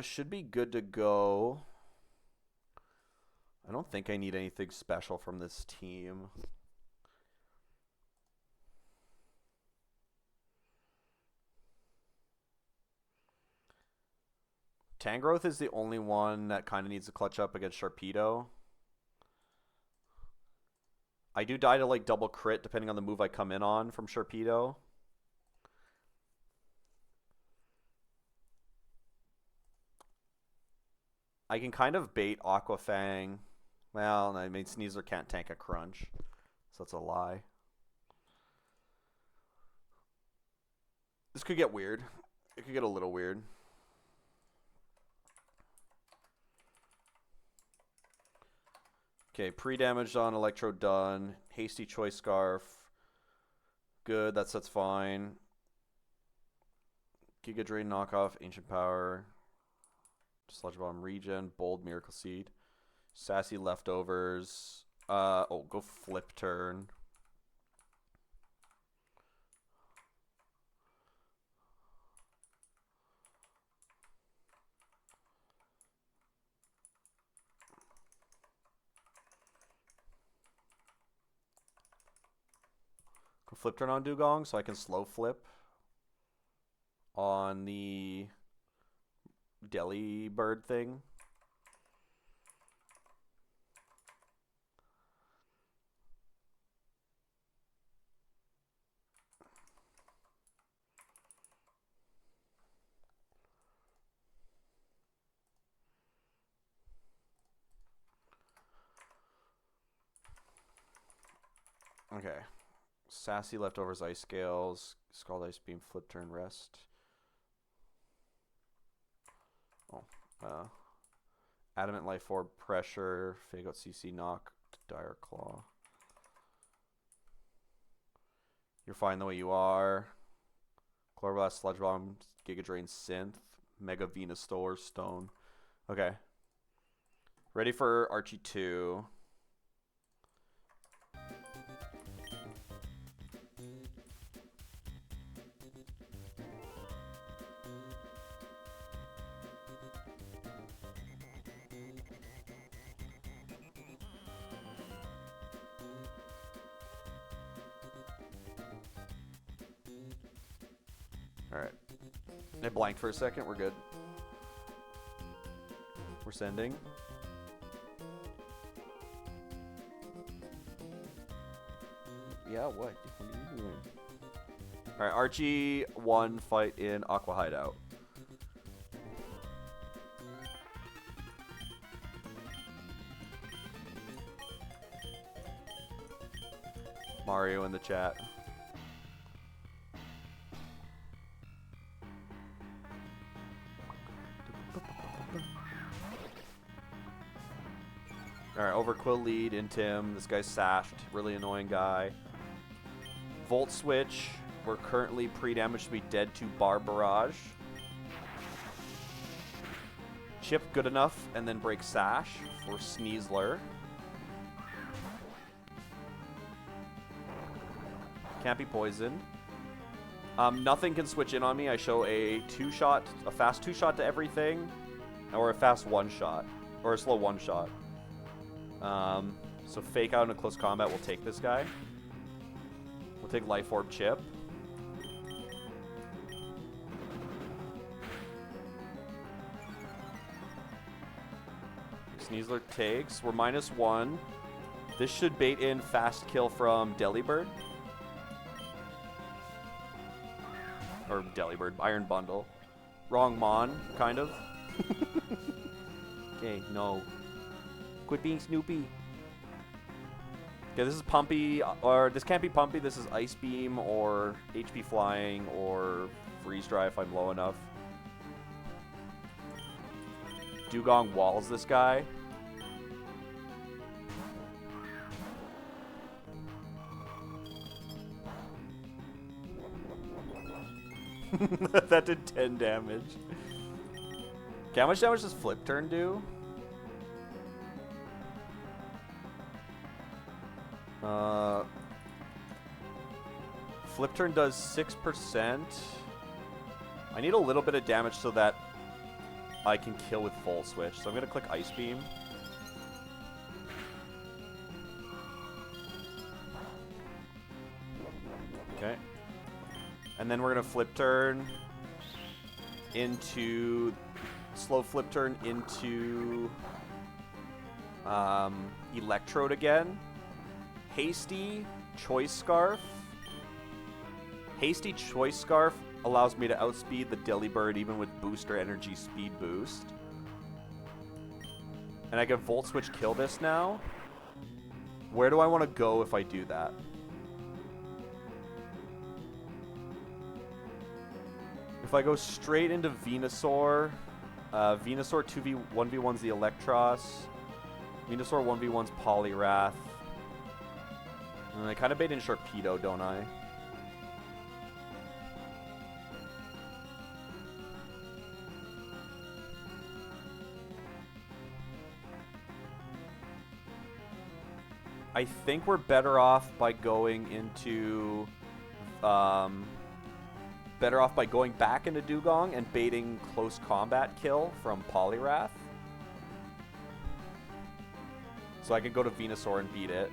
Speaker 1: Should be good to go. I don't think I need anything special from this team. Tangrowth is the only one that kind of needs to clutch up against Sharpedo. I do die to like double crit depending on the move I come in on from Sharpedo. I can kind of bait Aquafang. Well, I mean, Sneasler can't tank a Crunch, so that's a lie. This could get weird. It could get a little weird. Okay, pre-damage on Electro done. Hasty Choice Scarf. Good, that's fine. Giga Drain knockoff, Ancient Power. Sludge Bomb regen, Bold Miracle Seed. Sassy Leftovers. Oh, go flip turn. Go flip turn on Dugong so I can slow flip on the Deli Bird thing. Okay. Sassy Leftovers Ice Scales. Scald Ice Beam, Flip Turn, Rest. Oh. Adamant Life Orb, Pressure, Fake Out CC, Knock, Dire Claw. You're fine the way you are. Chloroblast, Sludge Bomb, Giga Drain, Synth, Mega Venusaur, Stone. Okay. Ready for Archie 2. Alright. I blanked for a second. We're good. We're sending. Yeah, what? What are you doing? Alright, Archie 1 fight in Aqua Hideout. Mario in the chat. Alright, Overquill lead into him. This guy's sashed. Really annoying guy. Volt Switch. We're currently pre-damaged to be dead to Bar Barrage. Chip good enough, and then break Sash for Sneasler. Can't be poisoned. Nothing can switch in on me. I show a fast 2-shot to everything, or a fast 1-shot, or a slow 1-shot. So Fake Out in a close combat will take this guy. We'll take Life Orb Chip. Sneasler takes. We're -1. This should bait in fast kill from Delibird. Or Delibird, Iron Bundle. Wrong Mon, kind of. Okay, no. Quit being Snoopy. Okay, this is Pumpy, or this can't be Pumpy. This is Ice Beam or HP Flying or Freeze Dry if I'm low enough. Dugong walls this guy. That did 10 damage. Okay, how much damage does Flip Turn do? Flip Turn does 6%. I need a little bit of damage so that I can kill with Full Switch. So I'm going to click Ice Beam. Okay. And then we're going to Flip Turn into... Slow Flip Turn into... Electrode again. Hasty Choice Scarf. Hasty Choice Scarf allows me to outspeed the Delibird even with Booster Energy Speed Boost. And I can Volt Switch kill this now. Where do I want to go if I do that? If I go straight into Venusaur, Venusaur 1v1's the Electros. Venusaur 1v1's Poliwrath. And I kind of bait in Sharpedo, don't I? I think we're better off by going into... better off by going back into Dugong and baiting close combat kill from Poliwrath. So I can go to Venusaur and beat it.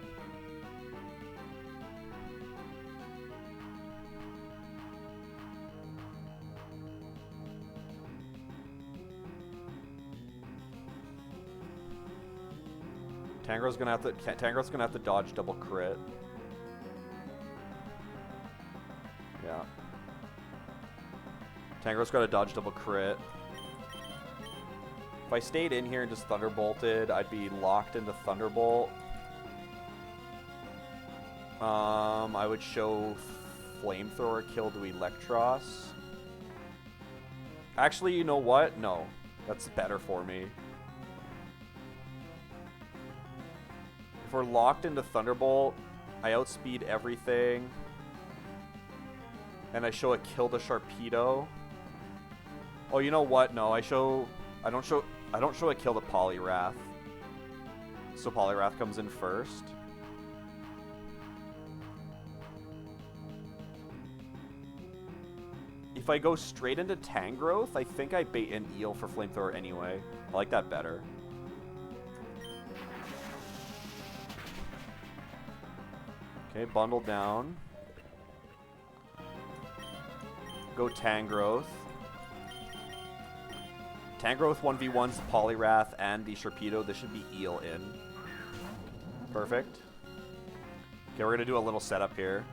Speaker 1: Tangro's gonna have to dodge double crit. Yeah. Tangro's got to dodge double crit. If I stayed in here and just Thunderbolted, I'd be locked into Thunderbolt. I would show Flamethrower kill to Electros. Actually, you know what? No. That's better for me. If we're locked into Thunderbolt, I outspeed everything. And I show a kill to Sharpedo. Oh, you know what? No, I don't show a kill to Poliwrath. So Poliwrath comes in first. If I go straight into Tangrowth, I think I bait an Eel for Flamethrower anyway. I like that better. Okay, bundle down. Go Tangrowth. Tangrowth 1v1s the Poliwrath and the Sharpedo. This should be Eel in. Perfect. Okay, we're going to do a little setup here.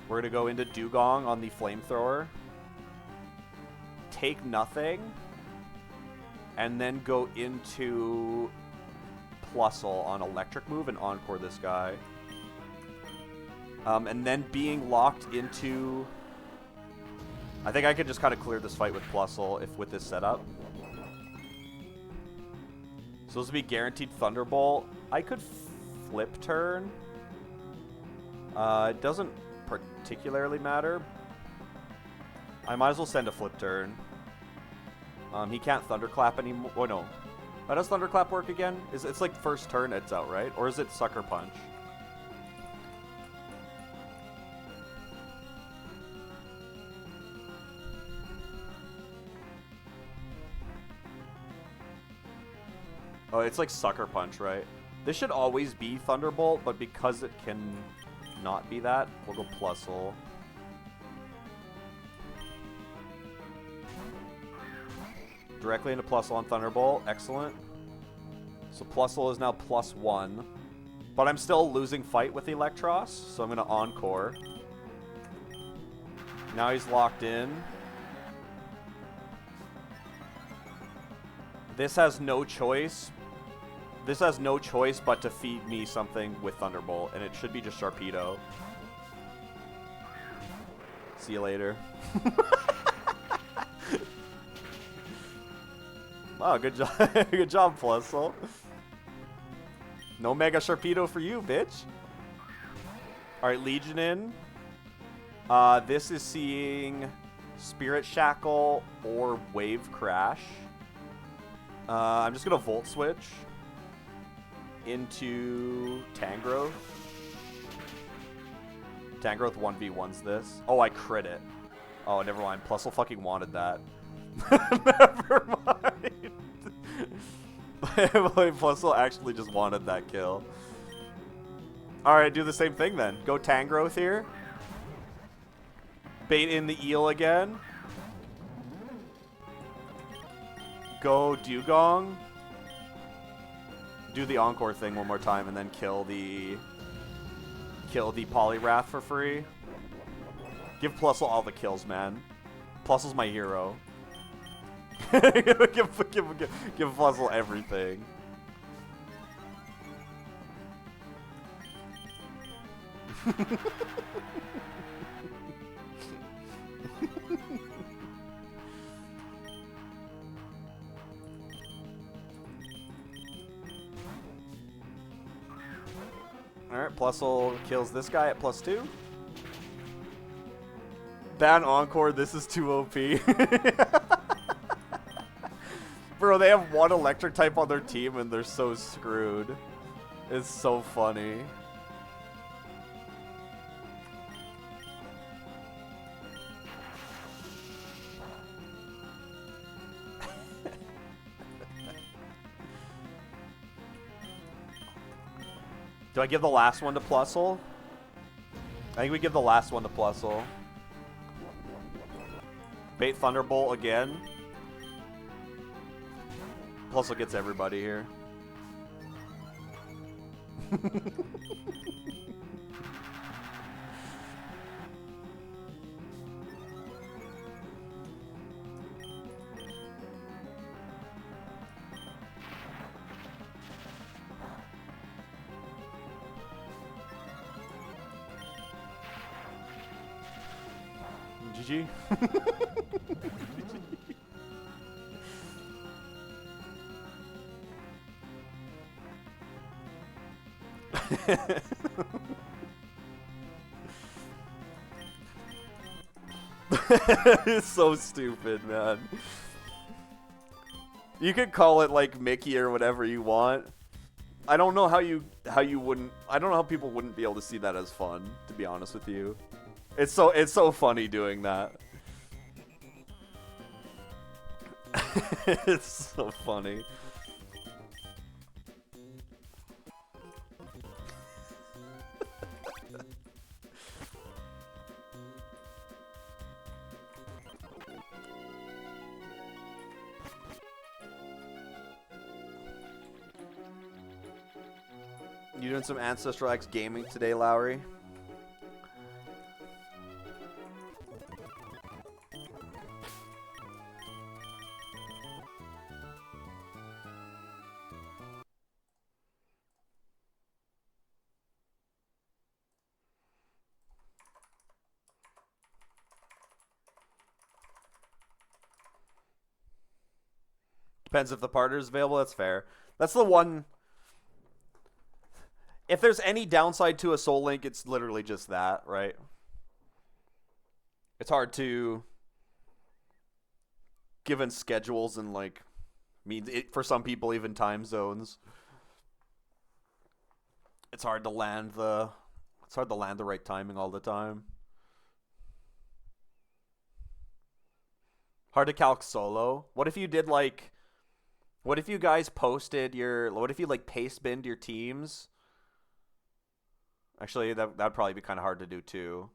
Speaker 1: We're going to go into Dugong on the Flamethrower. Take nothing. And then go into Plusle on Electric move and Encore this guy. And then being locked into... I think I could just kind of clear this fight with Plusle with this setup. So this would be guaranteed Thunderbolt. I could flip turn. It doesn't particularly matter. I might as well send a flip turn. He can't Thunderclap anymore. Oh no. How does Thunderclap work again? It's like first turn it's out, right? Or is it Sucker Punch? Oh, it's like Sucker Punch, right? This should always be Thunderbolt, but because it can not be that, we'll go Plusle. Directly into Plusle on Thunderbolt. Excellent. So Plusle is now +1. But I'm still losing fight with Electros, so I'm going to Encore. Now he's locked in. This has no choice. This has no choice but to feed me something with Thunderbolt, and it should be just Sharpedo. See you later. Wow, good job. Good job, Plusle. No Mega Sharpedo for you, bitch. Alright, Legion in. This is seeing Spirit Shackle or Wave Crash. I'm just going to Volt Switch into Tangrowth. Tangrowth 1v1s this. Oh, I crit it. Oh, never mind. Plusle fucking wanted that. Never mind. Plusle actually just wanted that kill. Alright, do the same thing then. Go Tangrowth here. Bait in the Eel again. Go Dugong. Do the Encore thing one more time and then kill the Poliwrath for free. Give Plusle all the kills, man. Plusle's my hero. give Plusle everything. Alright, Plusle kills this guy at +2. Ban Encore, this is too OP. Bro, they have one electric type on their team and they're so screwed. It's so funny. Do I give the last one to Plusle? I think we give the last one to Plusle. Bait Thunderbolt again. Plusle gets everybody here. GG. It's so stupid, man. You could call it like Mickey or whatever you want. I don't know how you wouldn't. I don't know how people wouldn't be able to see that as fun. To be honest with you, it's so funny doing that. It's so funny. You doing some Ancestral X gaming today, Lowry? Depends if the partner is available. That's fair. That's the one. If there's any downside to a Soul Link, it's literally just that, right? It's hard to, given schedules and like, means it for some people even time zones. It's hard to land the, right timing all the time. Hard to calc solo. What if you did like, what if you guys posted your, what if you like paste binned your teams? Actually, that'd probably be kind of hard to do too.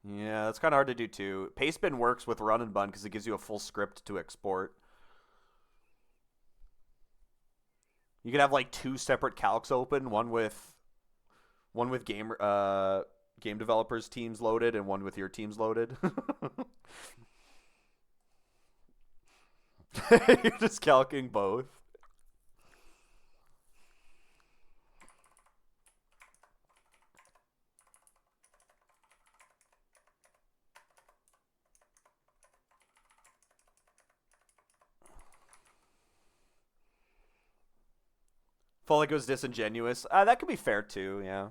Speaker 1: Yeah, that's kind of hard to do too. Pastebin works with run and bun because it gives you a full script to export. You could have like two separate calcs open, one with game developers teams loaded and one with your teams loaded. You're just calcing both. Felt like it was disingenuous. That could be fair too. Yeah,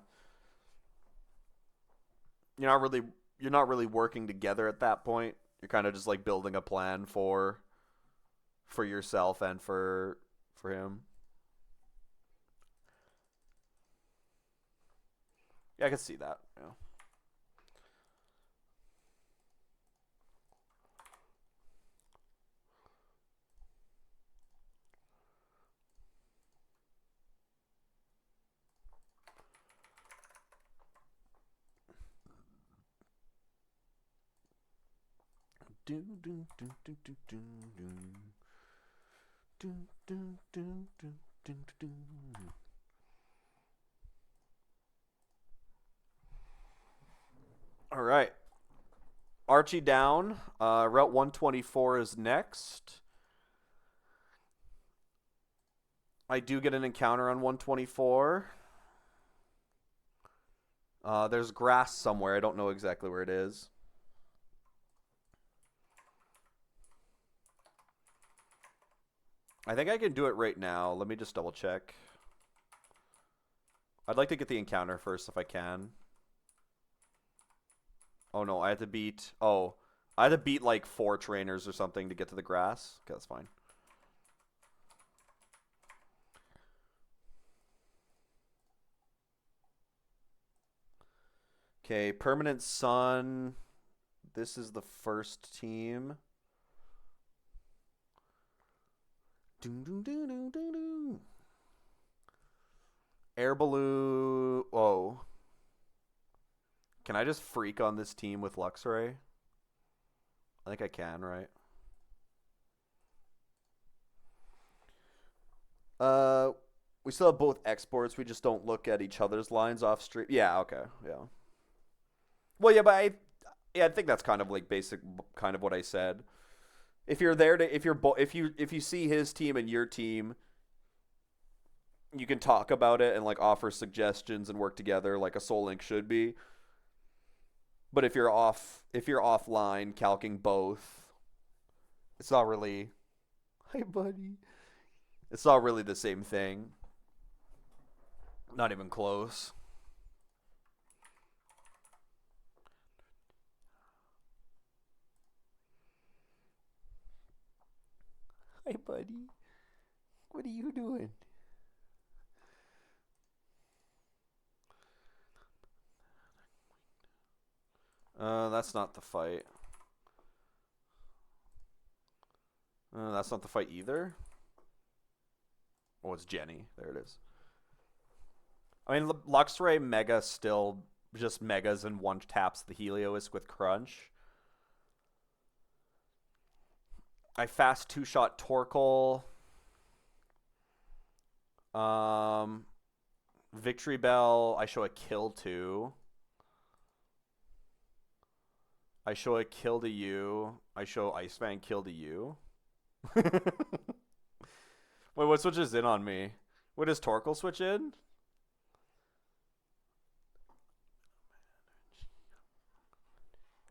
Speaker 1: you're not really working together at that point. You're kind of just like building a plan for yourself and for him. Yeah, I can see that. Yeah. Do do do do do do do do do do do do do. All right, Archie down. Route 124 is next. I do get an encounter on 124. There's grass somewhere. I don't know exactly where it is. I think I can do it right now. Let me just double check. I'd like to get the encounter first if I can. Oh no, I had to beat... Oh, I had to beat like 4 trainers or something to get to the grass. Okay, that's fine. Okay, Permanent Sun. This is the first team. Air Balloon. Whoa. Can I just freak on this team with Luxray? I think I can, right? We still have both exports. We just don't look at each other's lines off stream. Yeah, okay, yeah. Well, yeah, but I think that's kind of like basic, kind of what I said. If you're there to, if you see his team and your team, you can talk about it and like offer suggestions and work together like a Soul Link should be. But if you're offline calcing both, it's not really. Hi, buddy. It's not really the same thing. Not even close. Hey, buddy. What are you doing? That's not the fight. That's not the fight either. Oh, it's Jenny. There it is. I mean, Luxray Mega still just Megas and one taps the Heliolisk with Crunch. I fast two-shot Torkoal. Victory Bell, I show a kill to. I show a kill to you. I show Ice Fang kill to you. Wait, what switches in on me? What does Torkoal switch in?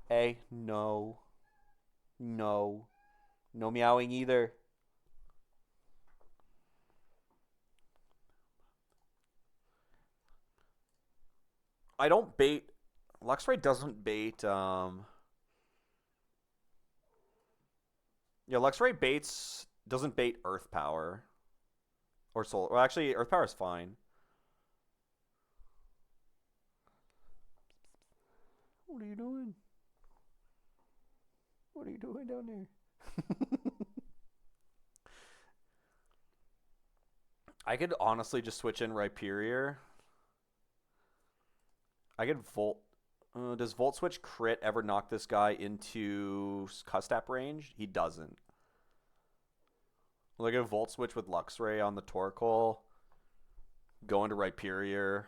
Speaker 1: Hey, no. No. No meowing either. I don't bait. Luxray doesn't bait. Yeah, Luxray baits doesn't bait Earth Power or Soul. Well, actually, Earth Power is fine. What are you doing? What are you doing down there? I could honestly just switch in Rhyperior. I could Volt. Does Volt Switch crit ever knock this guy into Custap range? He doesn't. Like a Volt Switch with Luxray on the Torkoal. Go into Rhyperior.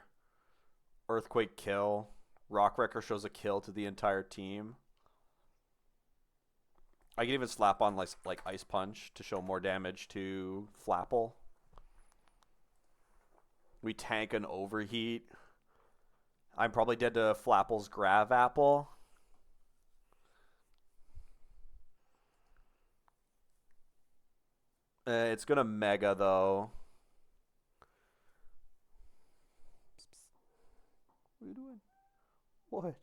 Speaker 1: Earthquake kill. Rock Wrecker shows a kill to the entire team. I can even slap on like Ice Punch to show more damage to Flapple. We tank an Overheat. I'm probably dead to Flapple's Grav Apple. It's gonna Mega though. What are you doing? What? What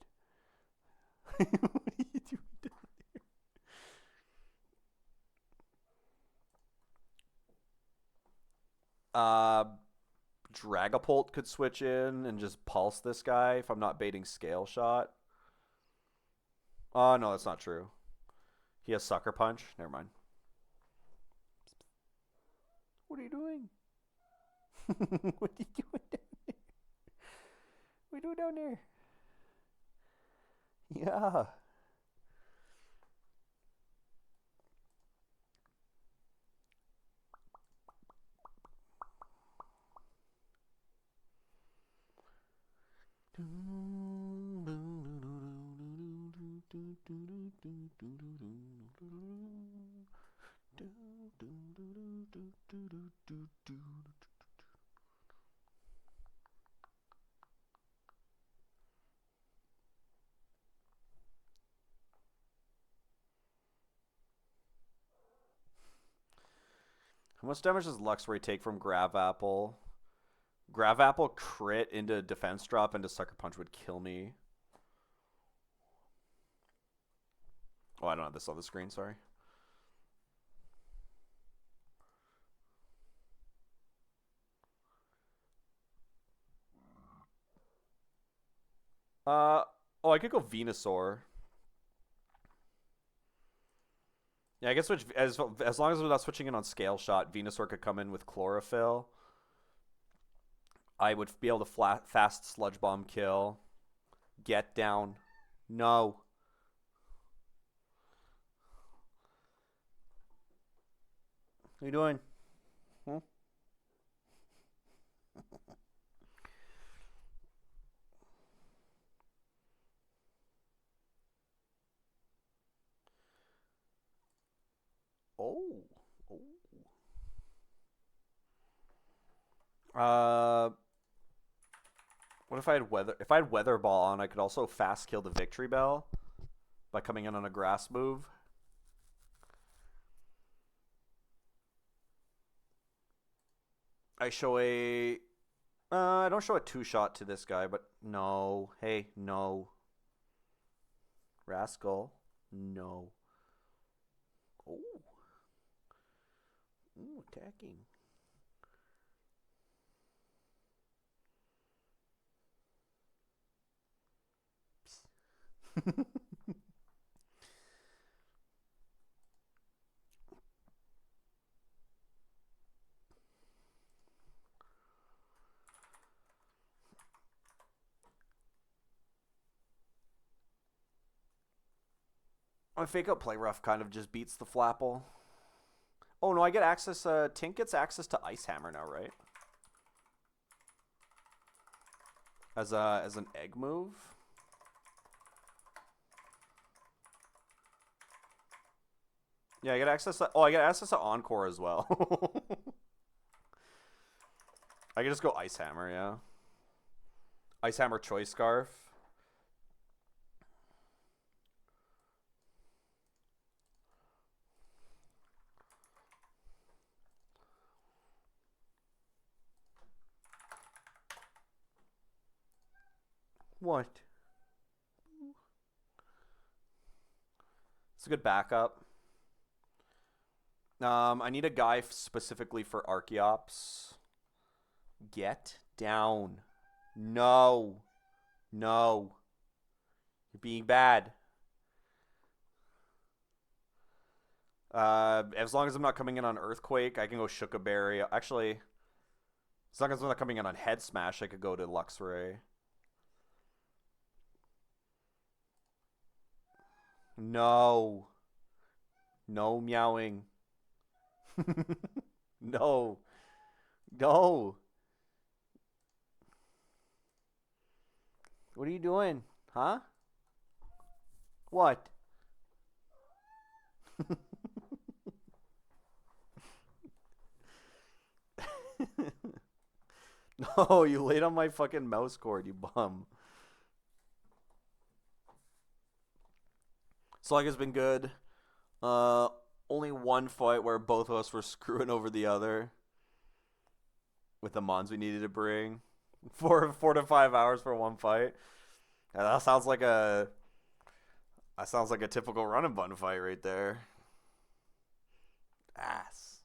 Speaker 1: are you doing down there? Dragapult could switch in and just pulse this guy if I'm not baiting Scale Shot. Oh, no, that's not true. He has Sucker Punch. Never mind. What are you doing? What are you doing down there? What are you doing down there? Yeah. How much damage does Luxray take from Grav Apple? Grav Apple crit into Defense Drop into Sucker Punch would kill me. Oh, I don't have this on the screen, sorry. Oh, I could go Venusaur. Yeah, I guess switch as long as we're not switching in on Scale Shot, Venusaur could come in with Chlorophyll. I would be able to fast Sludge Bomb kill. Get down. No. What are you doing? Hmm? Oh. Oh. What if I had Weather? If I had Weather Ball on, I could also fast kill the Victory Bell by coming in on a Grass move. I show a I don't show a two-shot to this guy, but no. Hey, no. Rascal. No. Oh. Ooh, attacking. My fake out play rough kind of just beats the Flapple. Oh no, I get access. Tink gets access to Ice Hammer now, right? As an egg move. Yeah, I get access to. Oh, I get access to Encore as well. I can just go Ice Hammer, yeah. Ice Hammer Choice Scarf. What? It's a good backup. I need a guy specifically for Archeops. Get down. No. No. You're being bad. As long as I'm not coming in on Earthquake, I can go Shookaberry. Actually, as long as I'm not coming in on Head Smash, I could go to Luxray. No. No meowing. No. No. What are you doing? Huh? What? No, you laid on my fucking mouse cord, you bum. Slug has been good. Uh, Only one fight where both of us were screwing over the other with the mons we needed to bring. 4 to 5 hours for one fight. Yeah, that sounds like a typical run and button fight right there. Ass.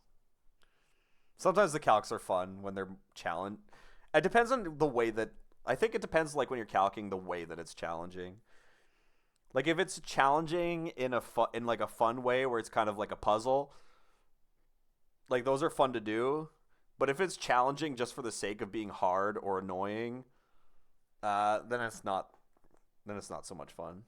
Speaker 1: Sometimes the calcs are fun when they're challenged. It depends on the way that I think it depends like when you're calcing the way that it's challenging. Like if it's challenging in in like a fun way where it's kind of like a puzzle, like those are fun to do. But if it's challenging just for the sake of being hard or annoying, then it's not. Then it's not so much fun.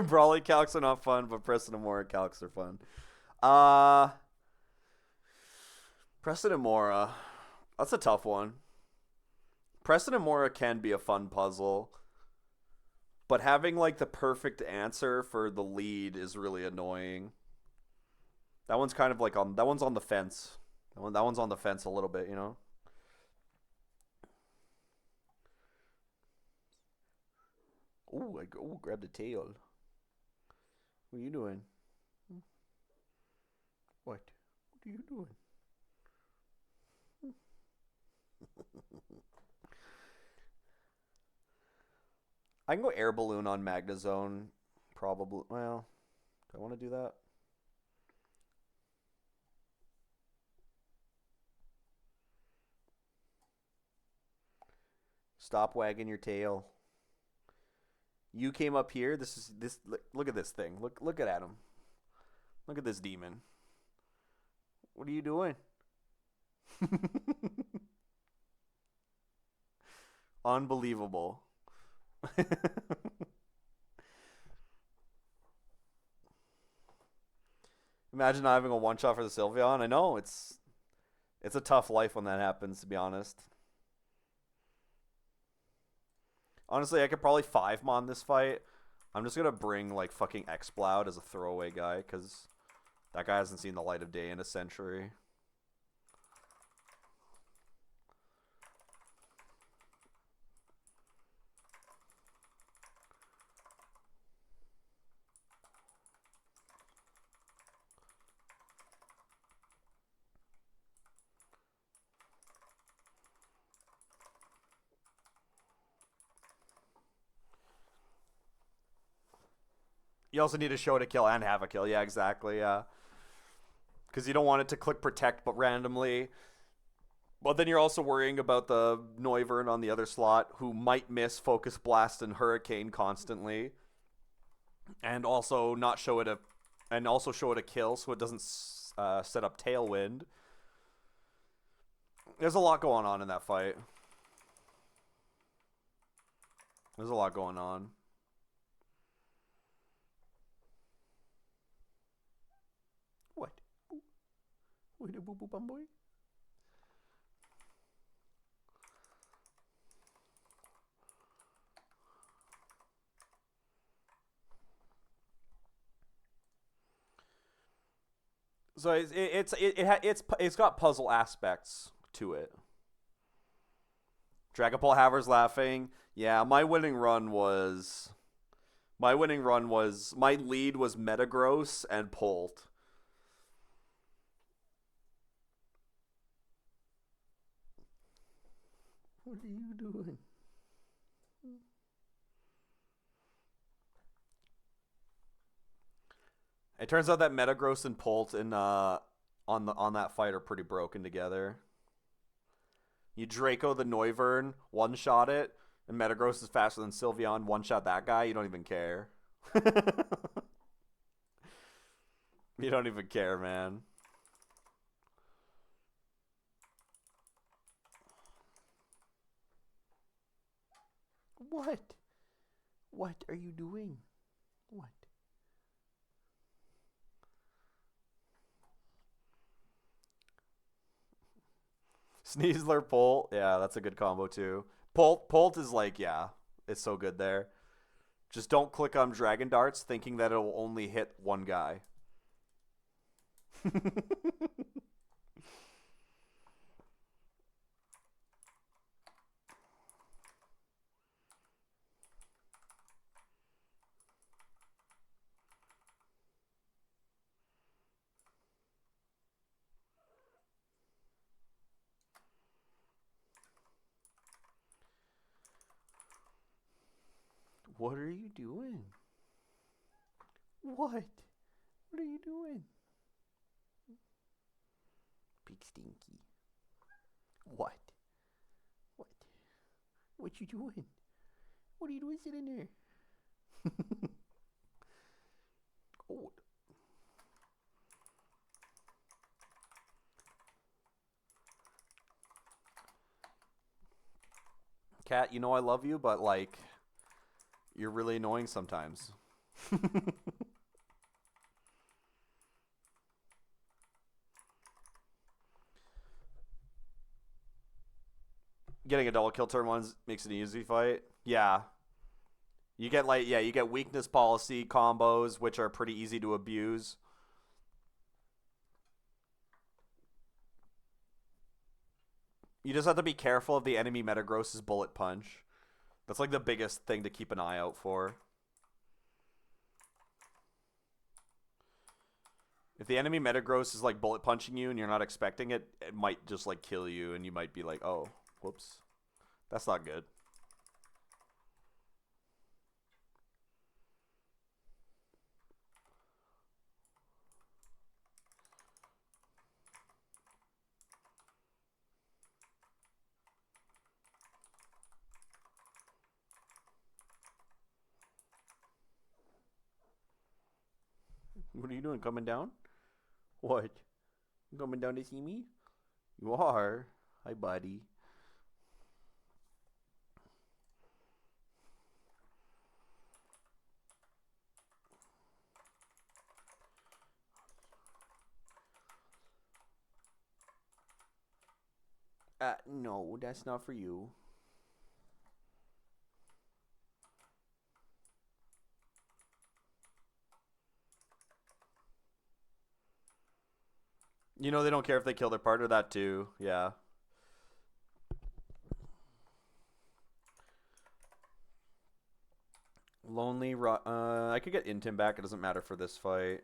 Speaker 1: Brawly calcs are not fun, but Preston and Mora calcs are fun. Uh Preston and Mora. That's a tough one. Preston and Mora can be a fun puzzle, but having like the perfect answer for the lead is really annoying. That one's kind of like on that one's on the fence. That one's on the fence a little bit, you know. Ooh, I go grab the tail. What are you doing? What? What are you doing? I can go air balloon on Magnezone. Probably. Well, do I want to do that? Stop wagging your tail. You came up here. This is this. Look at this thing. Look at Adam. Look at this demon. What are you doing? Unbelievable. Imagine not having a one shot for the Sylveon. I know it's a tough life when that happens. To be honest, honestly, I could probably 5-mon this fight. I'm just gonna bring like fucking Exploud as a throwaway guy because that guy hasn't seen the light of day in a century. You also need a show to kill and have a kill. Yeah, exactly. Yeah, because you don't want it to click protect but randomly. But then you're also worrying about the Noivern on the other slot who might miss Focus Blast and Hurricane constantly, and also not show it a, and also show it a kill so it doesn't set up Tailwind. There's a lot going on in that fight. There's a lot going on. What? What a boo boo bum boy? So it's got puzzle aspects to it. Dragapult Haver's laughing. Yeah, my lead was Metagross and Polt. What are you doing? It turns out that Metagross and Polt in on that fight are pretty broken together. You Draco the Noivern, one shot it, and Metagross is faster than Sylveon, one shot that guy, you don't even care. You don't even care, man. What? What are you doing? What? Sneasler Polt, yeah, that's a good combo too. Polt is like, yeah, it's so good there. Just don't click on Dragon Darts thinking that it will only hit one guy. What are you doing? What? What are you doing? Big Stinky. What? What? What you doing? What are you doing sitting there? Oh. Cat, you know I love you, but like, you're really annoying sometimes. Getting a double kill turn one makes it an easy fight. Yeah. You get like, yeah, you get weakness policy combos, which are pretty easy to abuse. You just have to be careful of the enemy Metagross's bullet punch. That's like the biggest thing to keep an eye out for. If the enemy Metagross is like bullet punching you and you're not expecting it, it might just like kill you and you might be like, oh, whoops. That's not good. What are you doing? Coming down? What? You coming down to see me? You are. Hi, buddy. No, that's not for you. You know they don't care if they kill their partner. That too. Yeah. Lonely. I could get Intim back. It doesn't matter for this fight.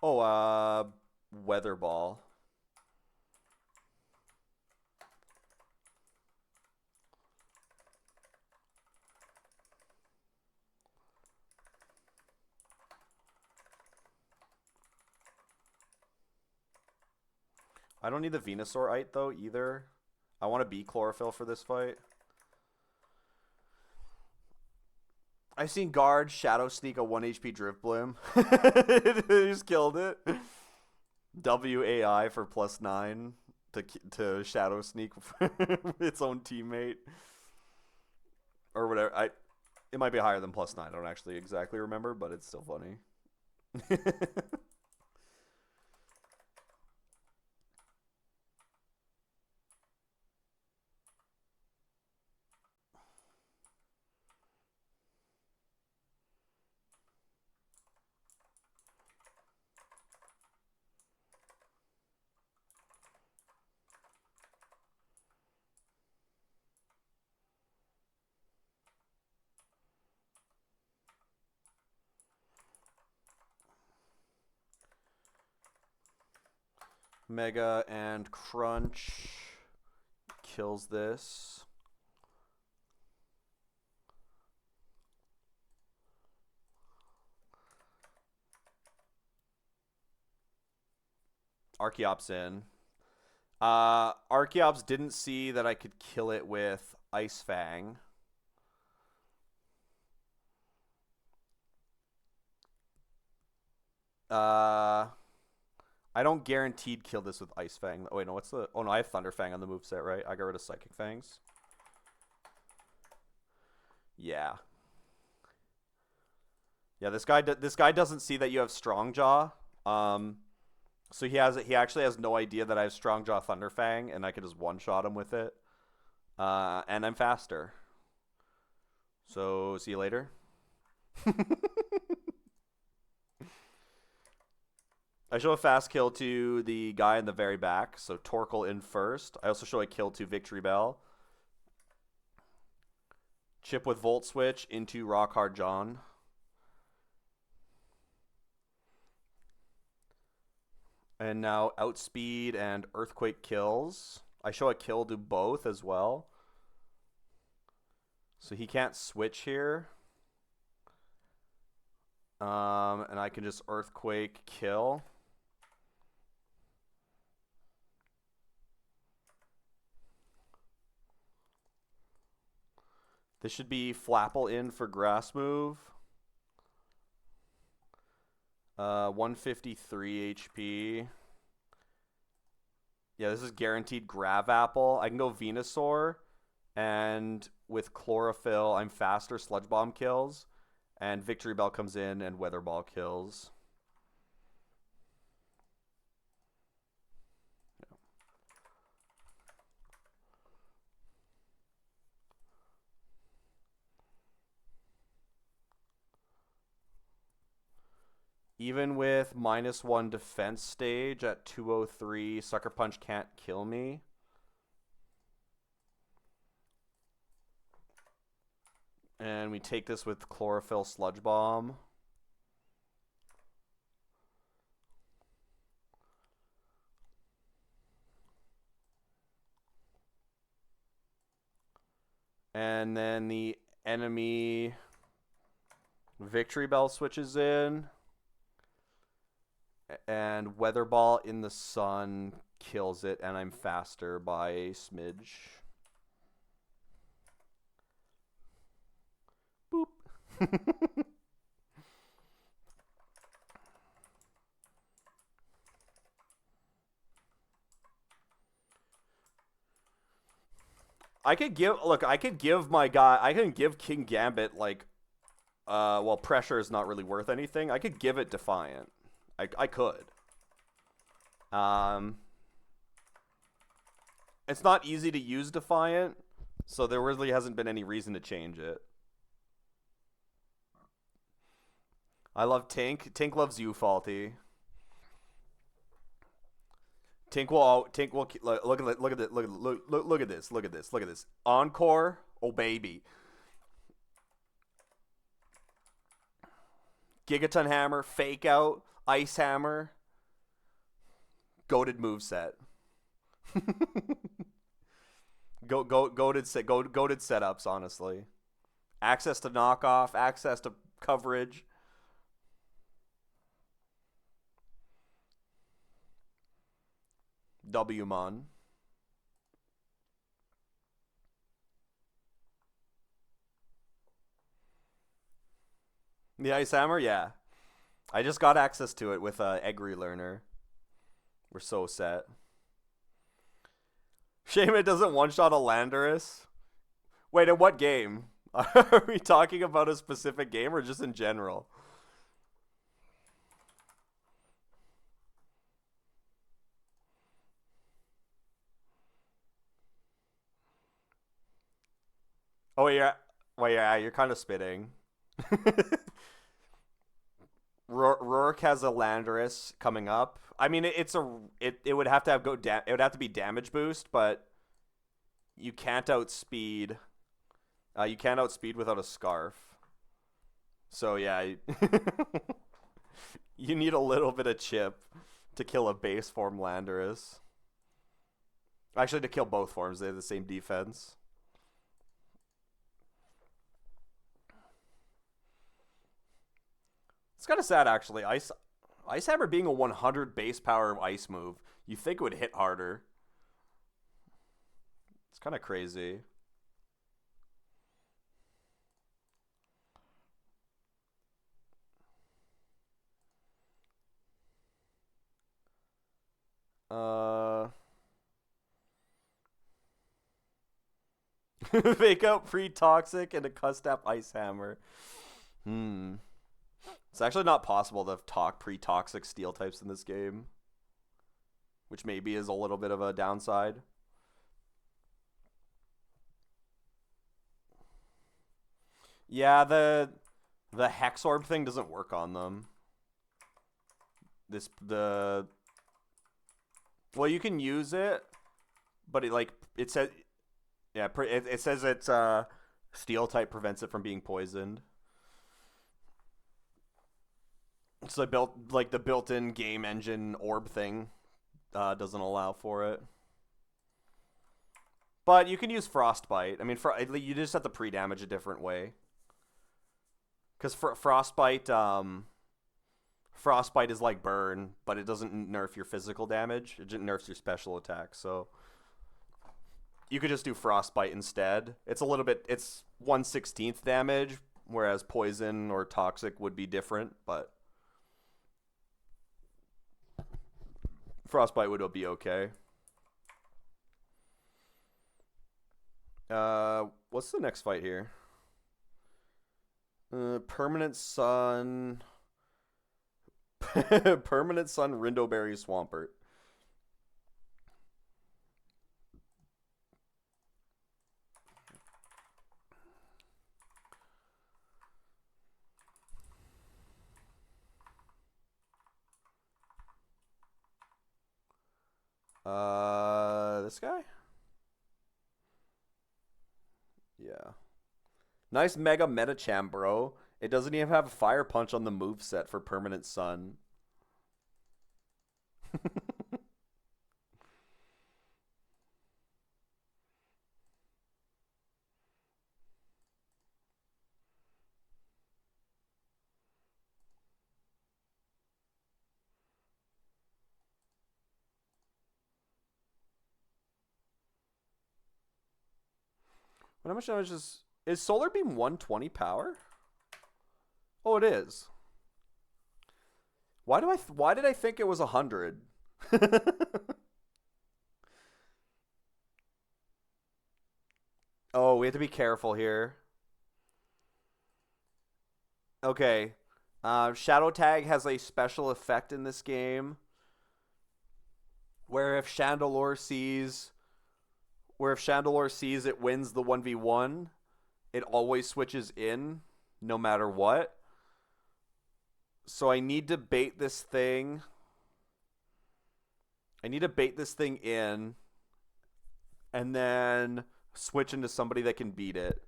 Speaker 1: Oh, Weather Ball. I don't need the Venusaurite though either. I want to be Chlorophyll for this fight. I've seen Guard Shadow Sneak a 1 HP Drifblim. He just killed it. WAI for +9 to Shadow Sneak its own teammate. Or whatever. It might be higher than +9. I don't actually exactly remember, but it's still funny. Mega and Crunch kills this. Archeops in. Archeops didn't see that I could kill it with Ice Fang. I don't guaranteed kill this with Ice Fang. Oh, wait, no, what's the... Oh, no, I have Thunder Fang on the moveset, right? I got rid of Psychic Fangs. Yeah. Yeah, this guy doesn't see that you have Strong Jaw. So he actually has no idea that I have Strong Jaw Thunder Fang, and I could just one-shot him with it. And I'm faster. So, see you later. I show a fast kill to the guy in the very back, so Torkoal in first. I also show a kill to Victory Bell. Chip with Volt Switch into Rock Hard John. And now Outspeed and Earthquake kills. I show a kill to both as well. So he can't switch here. And I can just Earthquake kill. This should be Flapple in for Grass Move. 153 HP. Yeah, this is guaranteed Grav Apple. I can go Venusaur, and with Chlorophyll, I'm faster. Sludge Bomb kills, and Victory Bell comes in, and Weather Ball kills. Even with -1 defense stage at 203, Sucker Punch can't kill me. And we take this with Chlorophyll Sludge Bomb. And then the enemy Victory Bell switches in. And Weather Ball in the sun kills it, and I'm faster by a smidge. I could give look. I could give my guy. I can give King Gambit like. Well, pressure is not really worth anything. I could give it Defiant. I could. Um, it's not easy to use Defiant, so there really hasn't been any reason to change it. I love Tink. Tink loves you, Faulty. Tink will look at this look at this look at this Encore. Oh baby, Gigaton Hammer, Fake Out, Ice Hammer, goaded moveset. Goaded setups. Honestly, access to knockoff, access to coverage. Wmon. The Ice Hammer, yeah. I just got access to it with Egg Relearner. We're so set. Shame it doesn't one-shot a Landorus. Wait, in what game? Are we talking about a specific game or just in general? Oh yeah, well yeah, you're kind of spitting. Rourke has a Landorus coming up. I mean, it would have to have it would have to be damage boost, but you can't outspeed. You can't outspeed without a scarf. So yeah, you need a little bit of chip to kill a base form Landorus. Actually, to kill both forms, they have the same defense. It's kind of sad, actually. Ice Hammer being a 100 base power ice move, you think it would hit harder. It's kind of crazy. Uh, Fake Out pre-toxic and a Custap Ice Hammer. Hmm. It's actually not possible to talk pre-toxic steel types in this game, which maybe is a little bit of a downside. Yeah, the Hex Orb thing doesn't work on them. This the well, you can use it, but it says yeah, it says it's steel type prevents it from being poisoned. So the built-in game engine orb thing doesn't allow for it. But you can use Frostbite. I mean, you just have to pre-damage a different way. Because Frostbite is like Burn, but it doesn't nerf your physical damage. It just nerfs your special attack. So you could just do Frostbite instead. It's 1/16 damage, whereas Poison or Toxic would be different, but Frostbite would be okay. What's the next fight here? Permanent Sun. Permanent Sun Rindoberry Swampert. This guy? Yeah. Nice Mega Metacham, bro. It doesn't even have a Fire Punch on the move set for Permanent Sun. How much damage is Solar Beam 120 power? Oh, it is. Why did I think it was 100? Oh, we have to be careful here. Okay. Shadow Tag has a special effect in this game where if Chandelure sees it wins the 1v1, it always switches in no matter what. So I need to bait this thing. I need to bait this thing in and then switch into somebody that can beat it.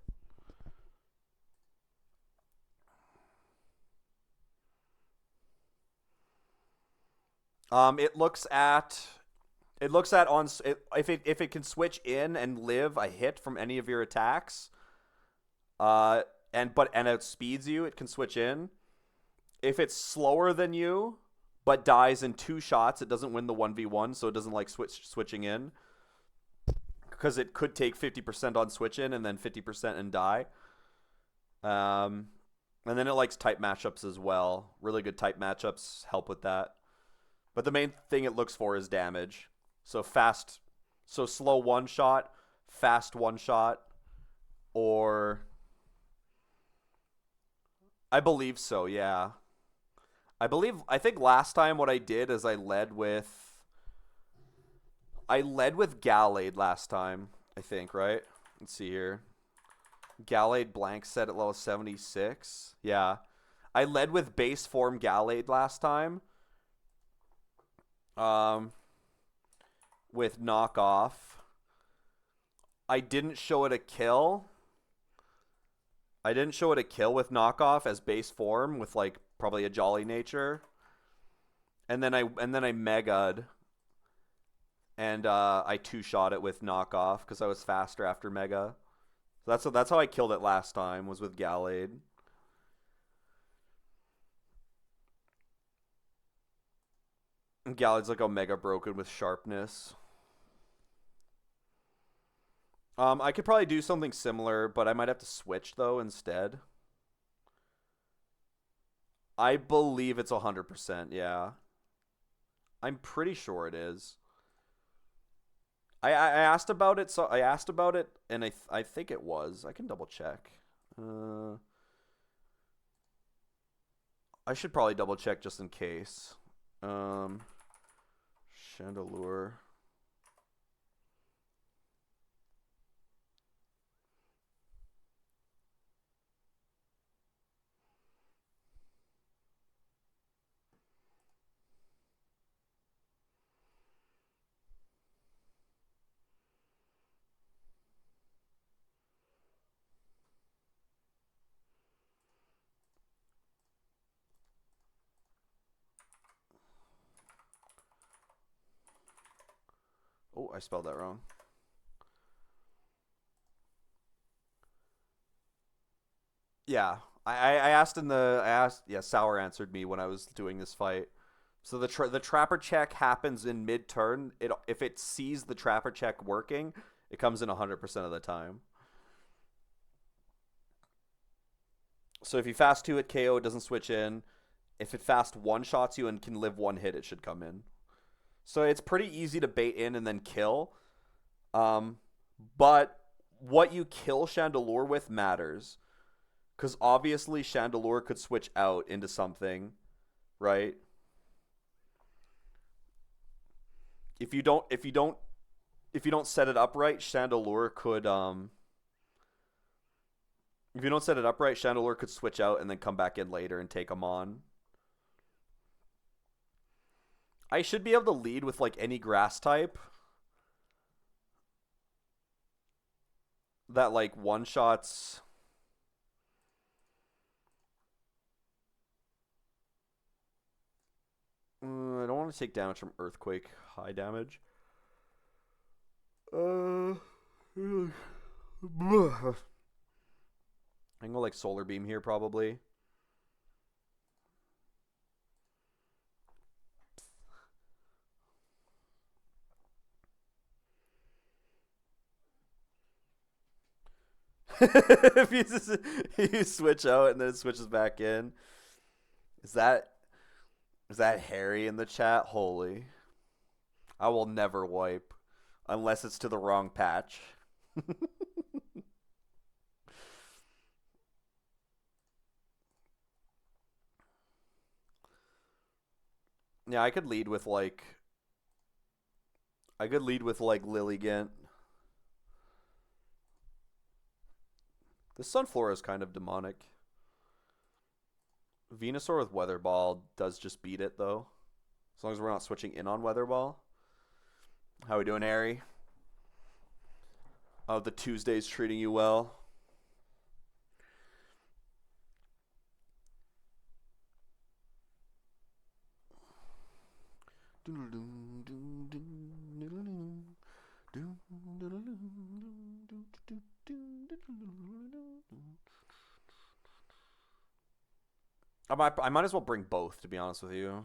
Speaker 1: It looks at on if it can switch in and live a hit from any of your attacks, and it speeds you, it can switch in. If it's slower than you but dies in 2 shots, it doesn't win the 1v1, so it doesn't like switching in because it could take 50% on switch in and then 50% and die. Um, and then it likes type matchups as well. Really good type matchups help with that. But the main thing it looks for is damage. So slow one shot, fast one shot, or I believe so, yeah. I think last time what I did is I led with Gallade last time, I think, right? Let's see here. Gallade blank set at level 76. Yeah. I led with base form Gallade last time. Um with knockoff. I didn't show it a kill. I didn't show it a kill with knockoff as base form with like probably a jolly nature. And then I mega'd and I two-shot it with knockoff because I was faster after mega. So that's how I killed it last time was with Gallade. And Gallade's like Omega broken with sharpness. I could probably do something similar, but I might have to switch though instead. I believe it's 100%. Yeah, I'm pretty sure it is. I asked about it, so I asked about it, and I think it was. I can double check. Uh, I should probably double check just in case. Um, Chandelure. Oh, I spelled that wrong. Yeah, I asked in the I asked yeah Sour answered me when I was doing this fight. So the trapper check happens in mid turn. It if it sees the trapper check working, it comes in 100% of the time. So if you fast two at KO, it doesn't switch in. If it fast one shots you and can live one hit, it should come in. So it's pretty easy to bait in and then kill. Um, but what you kill Chandelure with matters because obviously Chandelure could switch out into something, right? If you don't if you don't if you don't set it up right, Chandelure could if you don't set it up right, Chandelure could switch out and then come back in later and take them on. I should be able to lead with like any grass type that like one shots. I don't want to take damage from earthquake, high damage. I can go like solar beam here probably. If you switch out and then it switches back in. Is that Harry in the chat? Holy. I will never wipe unless it's to the wrong patch. Yeah, I could lead with like Lilligant. The Sunflora is kind of demonic. Venusaur with Weather Ball does just beat it though. As long as we're not switching in on Weather Ball. How we doing, Harry? Oh, the Tuesday's treating you well. I might as well bring both, to be honest with you.